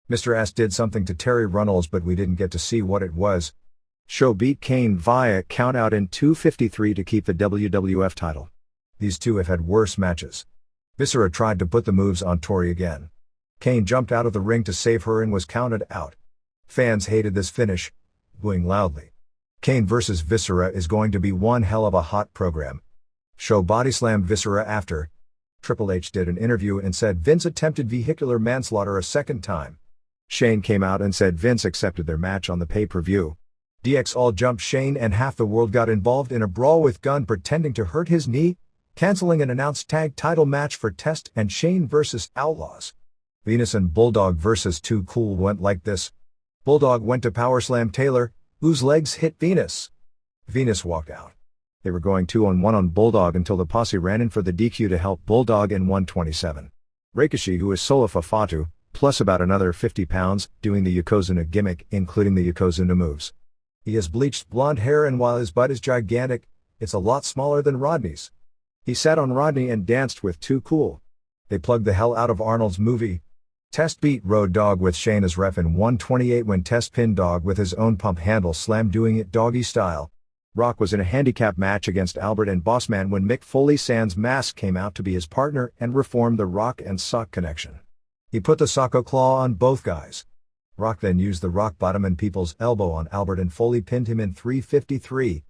S1: Mr. S did something to Terry Runnels but we didn't get to see what it was. Show beat Kane via countout in 2:53 to keep the WWF title. These two have had worse matches. Viscera tried to put the moves on Tori again. Kane jumped out of the ring to save her and was counted out. Fans hated this finish, booing loudly. Kane vs. Viscera is going to be one hell of a hot program. Show bodyslammed Viscera after. Triple H did an interview and said Vince attempted vehicular manslaughter a second time. Shane came out and said Vince accepted their match on the pay-per-view. DX all jumped Shane and half the world got involved in a brawl with Gunn pretending to hurt his knee, canceling an announced tag title match for Test and Shane vs. Outlaws. Venus and Bulldog vs. Too Cool went like this. Bulldog went to powerslam Taylor, whose legs hit Venus. Venus walked out. They were going 2-on-1 on Bulldog until the posse ran in for the DQ to help Bulldog in 127. Rikishi, who is Sola Fafatu, plus about another 50 pounds, doing the Yokozuna gimmick, including the Yokozuna moves. He has bleached blonde hair and while his butt is gigantic, it's a lot smaller than Rodney's. He sat on Rodney and danced with Too Cool. They plugged the hell out of Arnold's movie. Test beat Road Dogg with Shane as ref in 128 when Test pinned Dogg with his own pump handle slam doing it doggy style. Rock was in a handicap match against Albert and Bossman when Mick Foley sans mask came out to be his partner and reformed the Rock and Sock connection. He put the Socko Claw on both guys. Rock then used the rock bottom and People's Elbow on Albert and Foley pinned him in 3:53.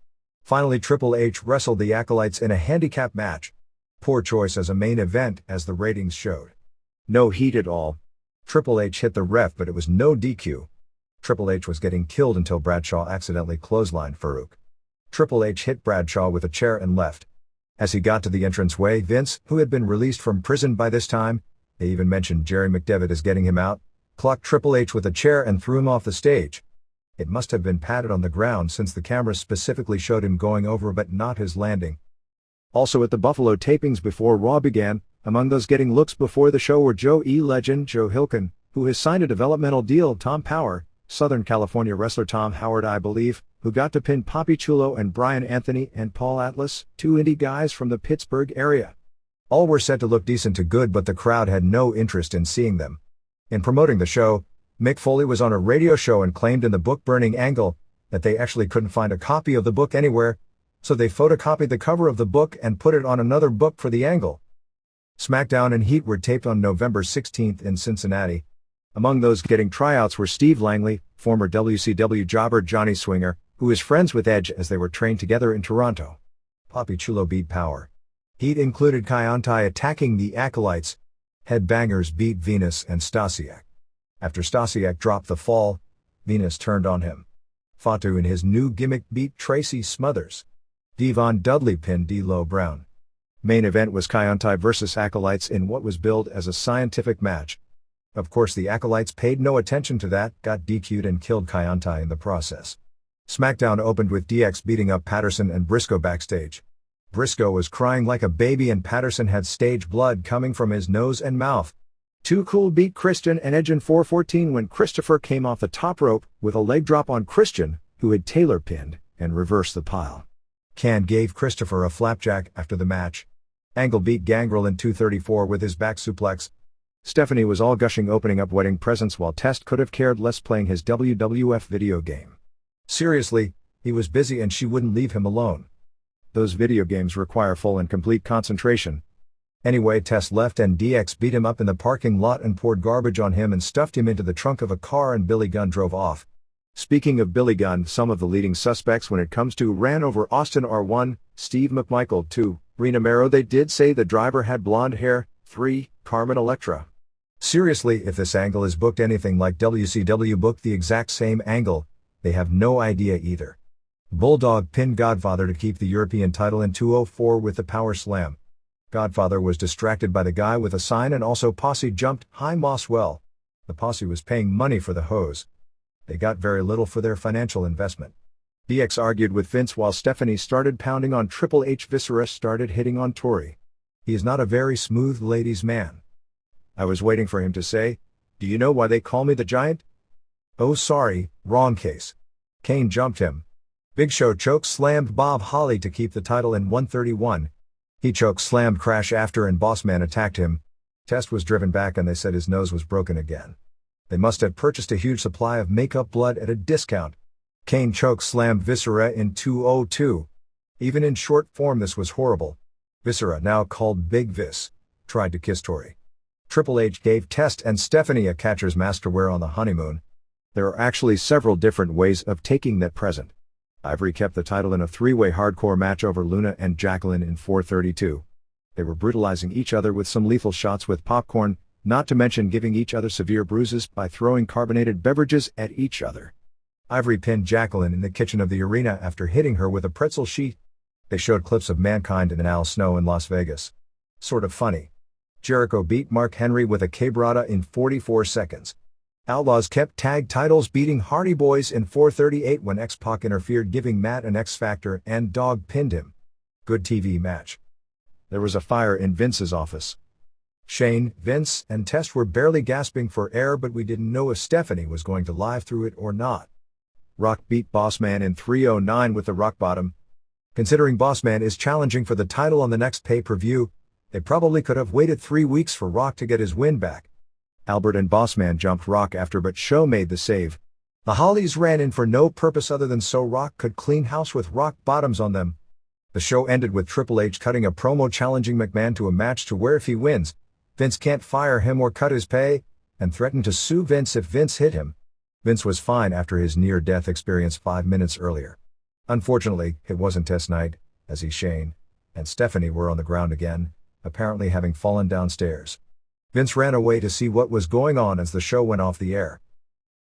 S1: Finally Triple H wrestled the Acolytes in a handicap match. Poor choice as a main event as the ratings showed. No heat at all. Triple H hit the ref but it was no DQ. Triple H was getting killed until Bradshaw accidentally clotheslined Farouk. Triple H hit Bradshaw with a chair and left. As he got to the entranceway, Vince, who had been released from prison by this time, they even mentioned Jerry McDevitt as getting him out, clocked Triple H with a chair and threw him off the stage. It must have been padded on the ground since the cameras specifically showed him going over but not his landing. Also at the Buffalo tapings before Raw began, among those getting looks before the show were Joe E. legend Joe Hilken, who has signed a developmental deal, Tom Power, Southern California wrestler Tom Howard I believe, who got to pin Papi Chulo and Brian Anthony and Paul Atlas, two indie guys from the Pittsburgh area. All were set to look decent to good but the crowd had no interest in seeing them. In promoting the show, Mick Foley was on a radio show and claimed in the book-burning angle that they actually couldn't find a copy of the book anywhere, so they photocopied the cover of the book and put it on another book for the angle. SmackDown and Heat were taped on November 16th in Cincinnati. Among those getting tryouts were Steve Langley, former WCW jobber Johnny Swinger, who is friends with Edge as they were trained together in Toronto. Papi Chulo beat Power. Heat included Kaientai attacking the Acolytes. Headbangers beat Venus and Stasiak. After Stasiak dropped the fall, Venus turned on him. Fatu in his new gimmick beat Tracy Smothers. Devon Dudley pinned D'Lo Brown. Main event was Kaientai vs Acolytes in what was billed as a scientific match. Of course the Acolytes paid no attention to that, got DQ'd and killed Kaientai in the process. SmackDown opened with DX beating up Patterson and Briscoe backstage. Briscoe was crying like a baby and Patterson had stage blood coming from his nose and mouth. Too Cool beat Christian and Edge in 4:14 when Christopher came off the top rope with a leg drop on Christian, who had Taylor pinned, and reversed the pile. Can gave Christopher a flapjack after the match. Angle beat Gangrel in 2:34 with his back suplex. Stephanie was all gushing opening up wedding presents while Test could have cared less playing his WWF video game. Seriously, he was busy and she wouldn't leave him alone. Those video games require full and complete concentration. Anyway, Test left and DX beat him up in the parking lot and poured garbage on him and stuffed him into the trunk of a car and Billy Gunn drove off. Speaking of Billy Gunn, some of the leading suspects when it comes to ran over Austin R1, Steve McMichael 2, Rena Mero. They did say the driver had blonde hair. 3, Carmen Electra. Seriously, if this angle is booked anything like WCW booked the exact same angle, they have no idea either. Bulldog pinned Godfather to keep the European title in 2:04 with the power slam. Godfather was distracted by the guy with a sign and also Posse jumped high Moss well. The Posse was paying money for the hose. They got very little for their financial investment. DX argued with Vince while Stephanie started pounding on Triple H. Viscera started hitting on Tori. He is not a very smooth ladies' man. I was waiting for him to say, "Do you know why they call me the Giant?" "Oh sorry, wrong case." Kane jumped him. Big Show choke slammed Bob Holly to keep the title in 131. He choke slammed Crash after and Bossman attacked him. Test was driven back and they said his nose was broken again. They must have purchased a huge supply of makeup blood at a discount. Kane choke slammed Viscera in 2:02. Even in short form this was horrible. Viscera, now called Big Vis, tried to kiss Tori. Triple H gave Test and Stephanie a catcher's masterwear on the honeymoon. There are actually several different ways of taking that present. Ivory kept the title in a three-way hardcore match over Luna and Jacqueline in 4:32. They were brutalizing each other with some lethal shots with popcorn, not to mention giving each other severe bruises by throwing carbonated beverages at each other. Ivory pinned Jacqueline in the kitchen of the arena after hitting her with a pretzel sheet. They showed clips of Mankind and Al Snow in Las Vegas. Sort of funny. Jericho beat Mark Henry with a quebrada in 44 seconds. Outlaws kept tag titles beating Hardy Boys in 4:38 when X-Pac interfered giving Matt an X-Factor and Dog pinned him. Good TV match. There was a fire in Vince's office. Shane, Vince, and Test were barely gasping for air but we didn't know if Stephanie was going to live through it or not. Rock beat Bossman in 3:09 with the Rock Bottom. Considering Bossman is challenging for the title on the next pay-per-view, they probably could have waited 3 weeks for Rock to get his win back. Albert and Bossman jumped Rock after but Show made the save. The Hollies ran in for no purpose other than so Rock could clean house with Rock Bottoms on them. The show ended with Triple H cutting a promo challenging McMahon to a match to where if he wins, Vince can't fire him or cut his pay, and threatened to sue Vince if Vince hit him. Vince was fine after his near-death experience 5 minutes earlier. Unfortunately, it wasn't test night, as Shane and Stephanie were on the ground again, apparently having fallen downstairs. Vince ran away to see what was going on as the show went off the air.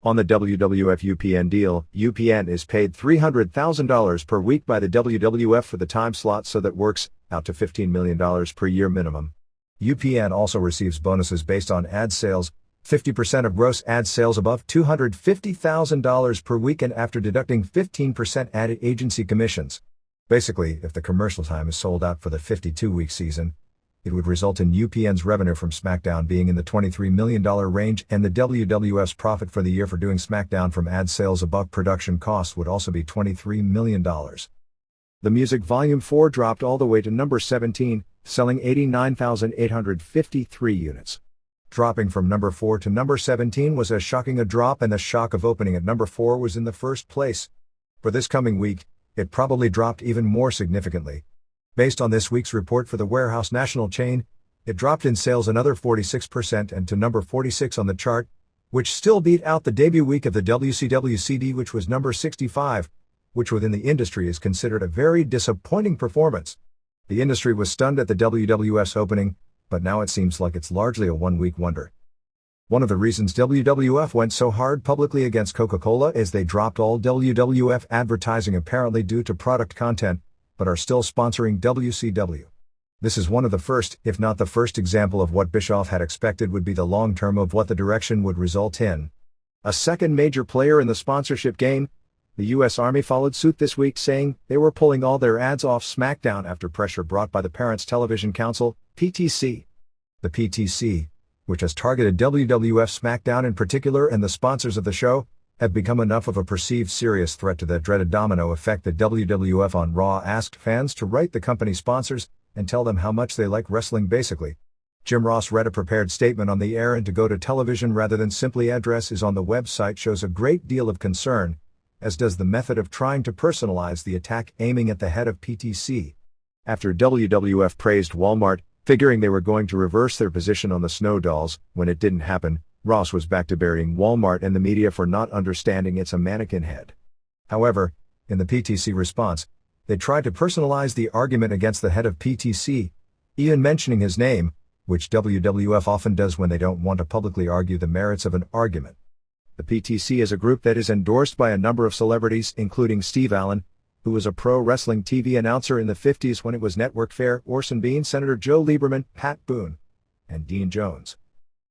S1: On the WWF UPN deal, UPN is paid $300,000 per week by the WWF for the time slot, so that works out to $15 million per year minimum. UPN also receives bonuses based on ad sales, 50% of gross ad sales above $250,000 per week and after deducting 15% ad agency commissions. Basically, if the commercial time is sold out for the 52-week season, it would result in UPN's revenue from SmackDown being in the $23 million range, and the WWF's profit for the year for doing SmackDown from ad sales above production costs would also be $23 million. The Music Volume 4 dropped all the way to number 17, selling 89,853 units. Dropping from number 4 to number 17 was as shocking a drop, and the shock of opening at number 4 was in the first place. For this coming week, it probably dropped even more significantly. Based on this week's report for the Warehouse national chain, it dropped in sales another 46% and to number 46 on the chart. which still beat out the debut week of the WCW CD, which was number 65, which within the industry is considered a very disappointing performance. The industry was stunned at the WWF's opening, but now it seems like it's largely a one-week wonder. One of the reasons WWF went so hard publicly against Coca-Cola is they dropped all WWF advertising apparently due to product content, but are still sponsoring WCW. This is one of the first, if not the first example of what Bischoff had expected would be the long term of what the direction would result in. A second major player in the sponsorship game, the U.S. Army, followed suit this week, saying they were pulling all their ads off SmackDown after pressure brought by the Parents Television Council, PTC. The PTC, which has targeted WWF SmackDown in particular and the sponsors of the show, have become enough of a perceived serious threat to the dreaded domino effect that WWF on Raw asked fans to write the company sponsors and tell them how much they like wrestling basically. Jim Ross read a prepared statement on the air, and to go to television rather than simply address is on the website shows a great deal of concern, as does the method of trying to personalize the attack aiming at the head of PTC. After WWF praised Walmart, figuring they were going to reverse their position on the Snow Dolls, when it didn't happen, Ross was back to burying Walmart and the media for not understanding it's a mannequin head. However, in the PTC response, they tried to personalize the argument against the head of PTC, even mentioning his name, which WWF often does when they don't want to publicly argue the merits of an argument. The PTC is a group that is endorsed by a number of celebrities, including Steve Allen, who was a pro wrestling TV announcer in the 50s when it was network fare, Orson Bean, Senator Joe Lieberman, Pat Boone, and Dean Jones.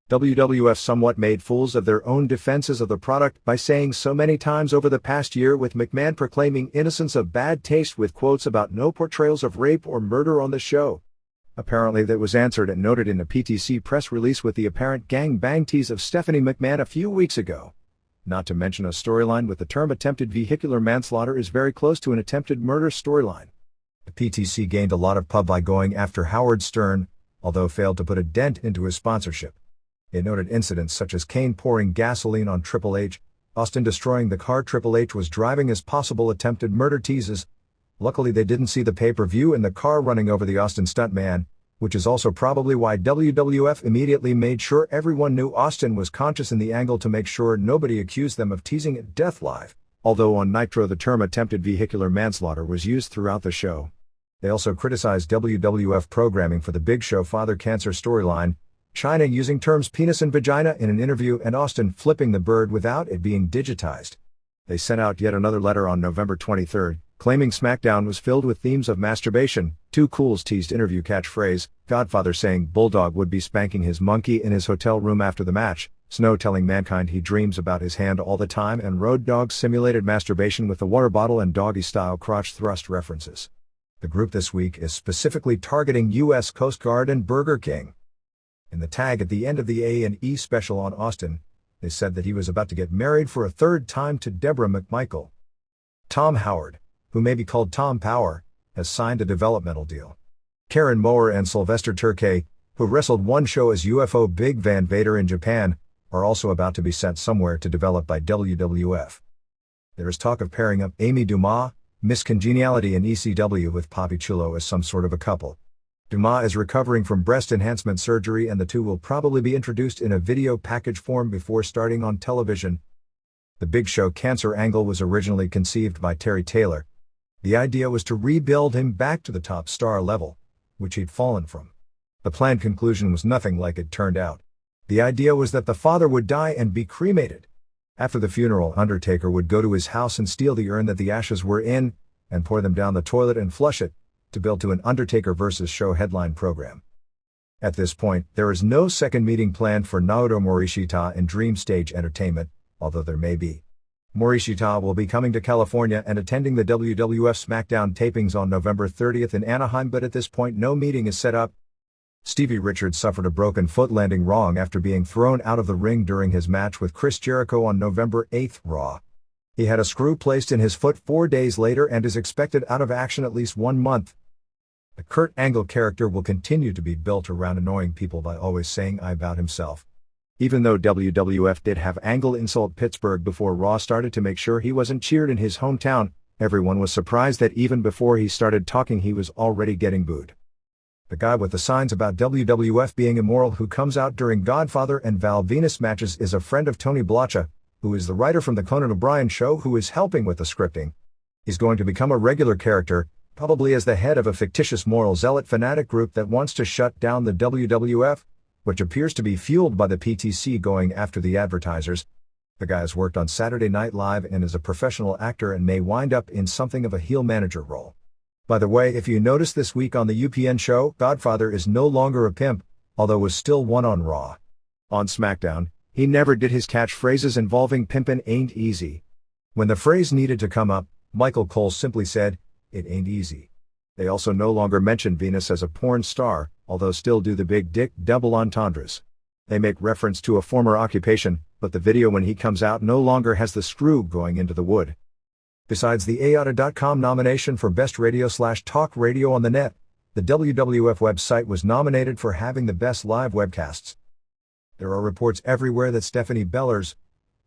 S1: WWF somewhat made fools of their own defenses of the product by saying so many times over the past year, with McMahon proclaiming innocence of bad taste with quotes about no portrayals of rape or murder on the show. Apparently that was answered and noted in a PTC press release with the apparent gang-bang tease of Stephanie McMahon a few weeks ago. Not to mention a storyline with the term attempted vehicular manslaughter is very close to an attempted murder storyline. The PTC gained a lot of pub by going after Howard Stern, although failed to put a dent into his sponsorship. It noted incidents such as Kane pouring gasoline on Triple H, Austin destroying the car Triple H was driving as possible attempted murder teases. Luckily they didn't see the pay-per-view and the car running over the Austin stuntman, which is also probably why WWF immediately made sure everyone knew Austin was conscious in the angle to make sure nobody accused them of teasing at Death Live, although on Nitro the term attempted vehicular manslaughter was used throughout the show. They also criticized WWF programming for the Big Show father cancer storyline, Chyna using terms penis and vagina in an interview and Austin flipping the bird without it being digitized. They sent out yet another letter on November 23, claiming SmackDown was filled with themes of masturbation. Too Cool's teased interview catchphrase, Godfather saying Bulldog would be spanking his monkey in his hotel room after the match, Snow telling Mankind he dreams about his hand all the time, and Road Dogg simulated masturbation with the water bottle and doggy-style crotch thrust references. The group this week is specifically targeting U.S. Coast Guard and Burger King. In the tag at the end of the A&E special on Austin, they said that he was about to get married for a third time to Deborah McMichael. Tom Howard, who may be called Tom Power, has signed a developmental deal. Karen Moore and Sylvester Turkey, who wrestled one show as UFO Big Van Vader in Japan, are also about to be sent somewhere to develop by WWF. There is talk of pairing up Amy Dumas, Miss Congeniality in ECW, with Papi Chulo as some sort of a couple. Dumas is recovering from breast enhancement surgery, and the two will probably be introduced in a video package form before starting on television. The Big Show cancer angle was originally conceived by Terry Taylor. The idea was to rebuild him back to the top star level, which he'd fallen from. The planned conclusion was nothing like it turned out. The idea was that the father would die and be cremated. After the funeral, Undertaker would go to his house and steal the urn that the ashes were in, and pour them down the toilet and flush it, to build to an Undertaker vs. Show headline program. At this point, there is no second meeting planned for Naoto Morishita and Dream Stage Entertainment, although there may be. Morishita will be coming to California and attending the WWF SmackDown tapings on November 30th in Anaheim, but at this point no meeting is set up. Stevie Richards suffered a broken foot landing wrong after being thrown out of the ring during his match with Chris Jericho on November 8th Raw. He had a screw placed in his foot 4 days later and is expected out of action at least 1 month. The Kurt Angle character will continue to be built around annoying people by always saying "I" about himself. Even though WWF did have Angle insult Pittsburgh before Raw started to make sure he wasn't cheered in his hometown, everyone was surprised that even before he started talking he was already getting booed. The guy with the signs about WWF being immoral who comes out during Godfather and Val Venus matches is a friend of Tony Blacha, who is the writer from the Conan O'Brien show who is helping with the scripting. He's going to become a regular character, probably as the head of a fictitious moral zealot fanatic group that wants to shut down the WWF, which appears to be fueled by the PTC going after the advertisers. The guy has worked on Saturday Night Live and is a professional actor and may wind up in something of a heel manager role. By the way, if you noticed this week on the UPN show, Godfather is no longer a pimp, although was still one on Raw. On SmackDown, he never did his catchphrases involving pimpin' ain't easy. When the phrase needed to come up, Michael Cole simply said, "It ain't easy." They also no longer mention Venus as a porn star, although still do the big dick double entendres. They make reference to a former occupation, but the video when he comes out no longer has the screw going into the wood. Besides the OUTTRO.com nomination for Best Radio/Talk Radio on the Net, the WWF website was nominated for having the best live webcasts. There are reports everywhere that Stephanie Bellers,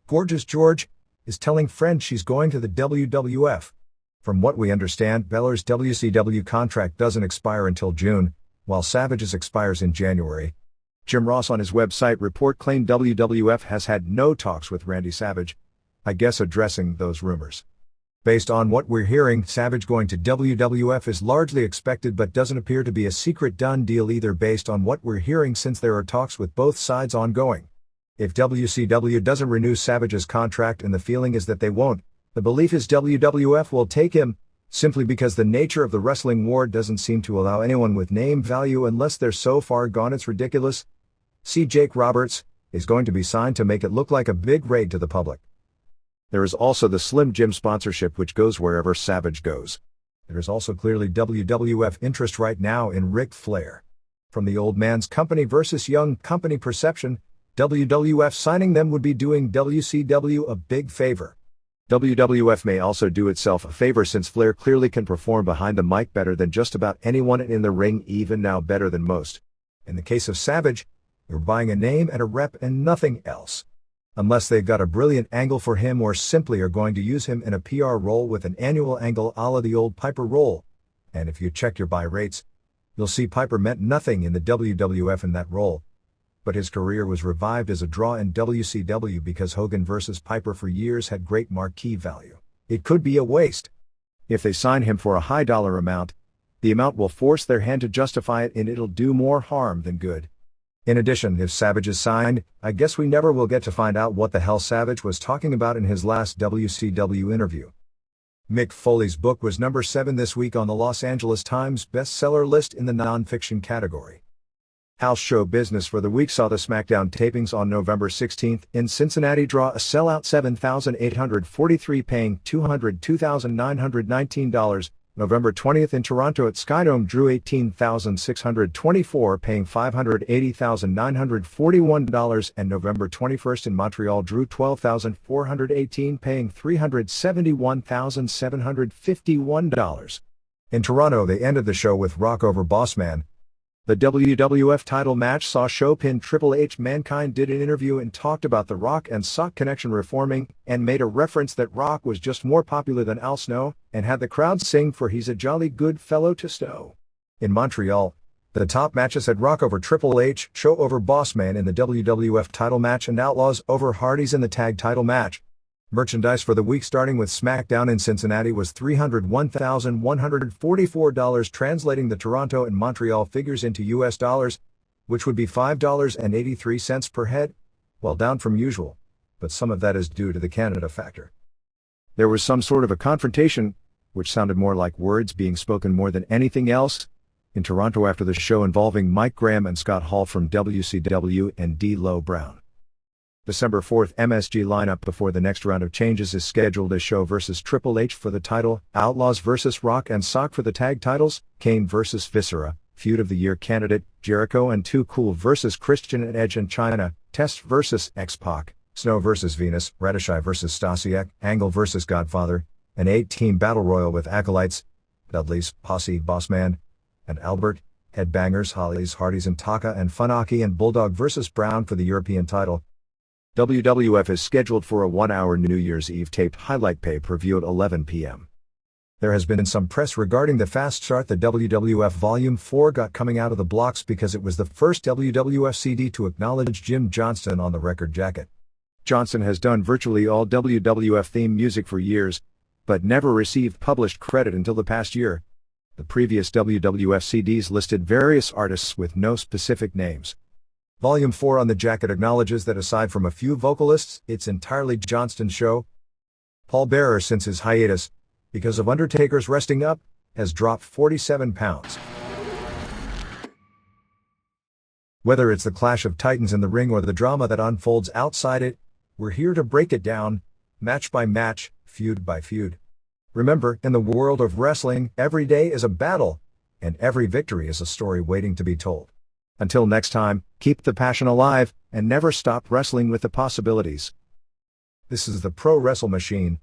S1: Gorgeous George, is telling friends she's going to the WWF. From what we understand, Bellers' WCW contract doesn't expire until June, while Savage's expires in January. Jim Ross on his website report claimed WWF has had no talks with Randy Savage, I guess addressing those rumors. Based on what we're hearing, Savage going to WWF is largely expected but doesn't appear to be a secret done deal either based on what we're hearing since there are talks with both sides ongoing. If WCW doesn't renew Savage's contract and the feeling is that they won't, the belief is WWF will take him, simply because the nature of the wrestling war doesn't seem to allow anyone with name value unless they're so far gone it's ridiculous. See, Jake Roberts is going to be signed to make it look like a big raid to the public. There is also the Slim Jim sponsorship which goes wherever Savage goes. There is also clearly WWF interest right now in Ric Flair. From the old man's company versus young company perception, WWF signing them would be doing WCW a big favor. WWF may also do itself a favor since Flair clearly can perform behind the mic better than just about anyone in the ring, even now better than most. In the case of Savage, you're buying a name and a rep and nothing else. Unless they've got a brilliant angle for him or simply are going to use him in a PR role with an annual angle a la the old Piper role. And if you check your buy rates, you'll see Piper meant nothing in the WWF in that role. But his career was revived as a draw in WCW because Hogan vs. Piper for years had great marquee value. It could be a waste. If they sign him for a high dollar amount, the amount will force their hand to justify it and it'll do more harm than good. In addition, if Savage is signed, I guess we never will get to find out what the hell Savage was talking about in his last WCW interview. Mick Foley's book was number 7 this week on the Los Angeles Times bestseller list in the nonfiction category. House show business for the week saw the SmackDown tapings on November 16th in Cincinnati draw a sellout 7,843 paying $202,919, November 20th in Toronto at Skydome drew 18,624 paying $580,941 and November 21st in Montreal drew 12,418 paying $371,751. In Toronto they ended the show with Rock over Bossman. The WWF title match saw showpin Triple H. Mankind did an interview and talked about the Rock and Sock connection reforming, and made a reference that Rock was just more popular than Al Snow, and had the crowd sing for "He's a Jolly Good Fellow to Snow." In Montreal, the top matches had Rock over Triple H, Show over Bossman in the WWF title match, and Outlaws over Hardys in the tag title match. Merchandise for the week starting with SmackDown in Cincinnati was $301,144, translating the Toronto and Montreal figures into US dollars, which would be $5.83 per head, well down from usual, but some of that is due to the Canada factor. There was some sort of a confrontation, which sounded more like words being spoken more than anything else, in Toronto after the show involving Mike Graham and Scott Hall from WCW and D'Lo Brown. December 4th MSG lineup before the next round of changes is scheduled as Show vs. Triple H for the title, Outlaws vs. Rock and Sock for the tag titles, Kane vs. Viscera, Feud of the Year candidate, Jericho and Too Cool vs. Christian and Edge and China, Test vs. X-Pac, Snow vs. Venus, Radishai vs. Stasiak, Angle vs. Godfather, an 8-team battle royal with Acolytes, Dudley's, Posse, Bossman, and Albert, Headbangers, Hollies, Hardys and Taka and Funaki and Bulldog vs. Brown for the European title. WWF is scheduled for a 1-hour New Year's Eve taped highlight pay-per-view at 11 p.m. There has been some press regarding the fast start the WWF Volume 4 got coming out of the blocks because it was the first WWF CD to acknowledge Jim Johnston on the record jacket. Johnston has done virtually all WWF theme music for years, but never received published credit until the past year. The previous WWF CDs listed various artists with no specific names. Volume 4 on the jacket acknowledges that aside from a few vocalists, it's entirely Johnston's show. Paul Bearer, since his hiatus, because of Undertaker's resting up, has dropped 47 pounds. Whether it's the clash of titans in the ring or the drama that unfolds outside it, we're here to break it down, match by match, feud by feud. Remember, in the world of wrestling, every day is a battle, and every victory is a story waiting to be told. Until next time, keep the passion alive, and never stop wrestling with the possibilities. This is the Pro Wrestle Machine.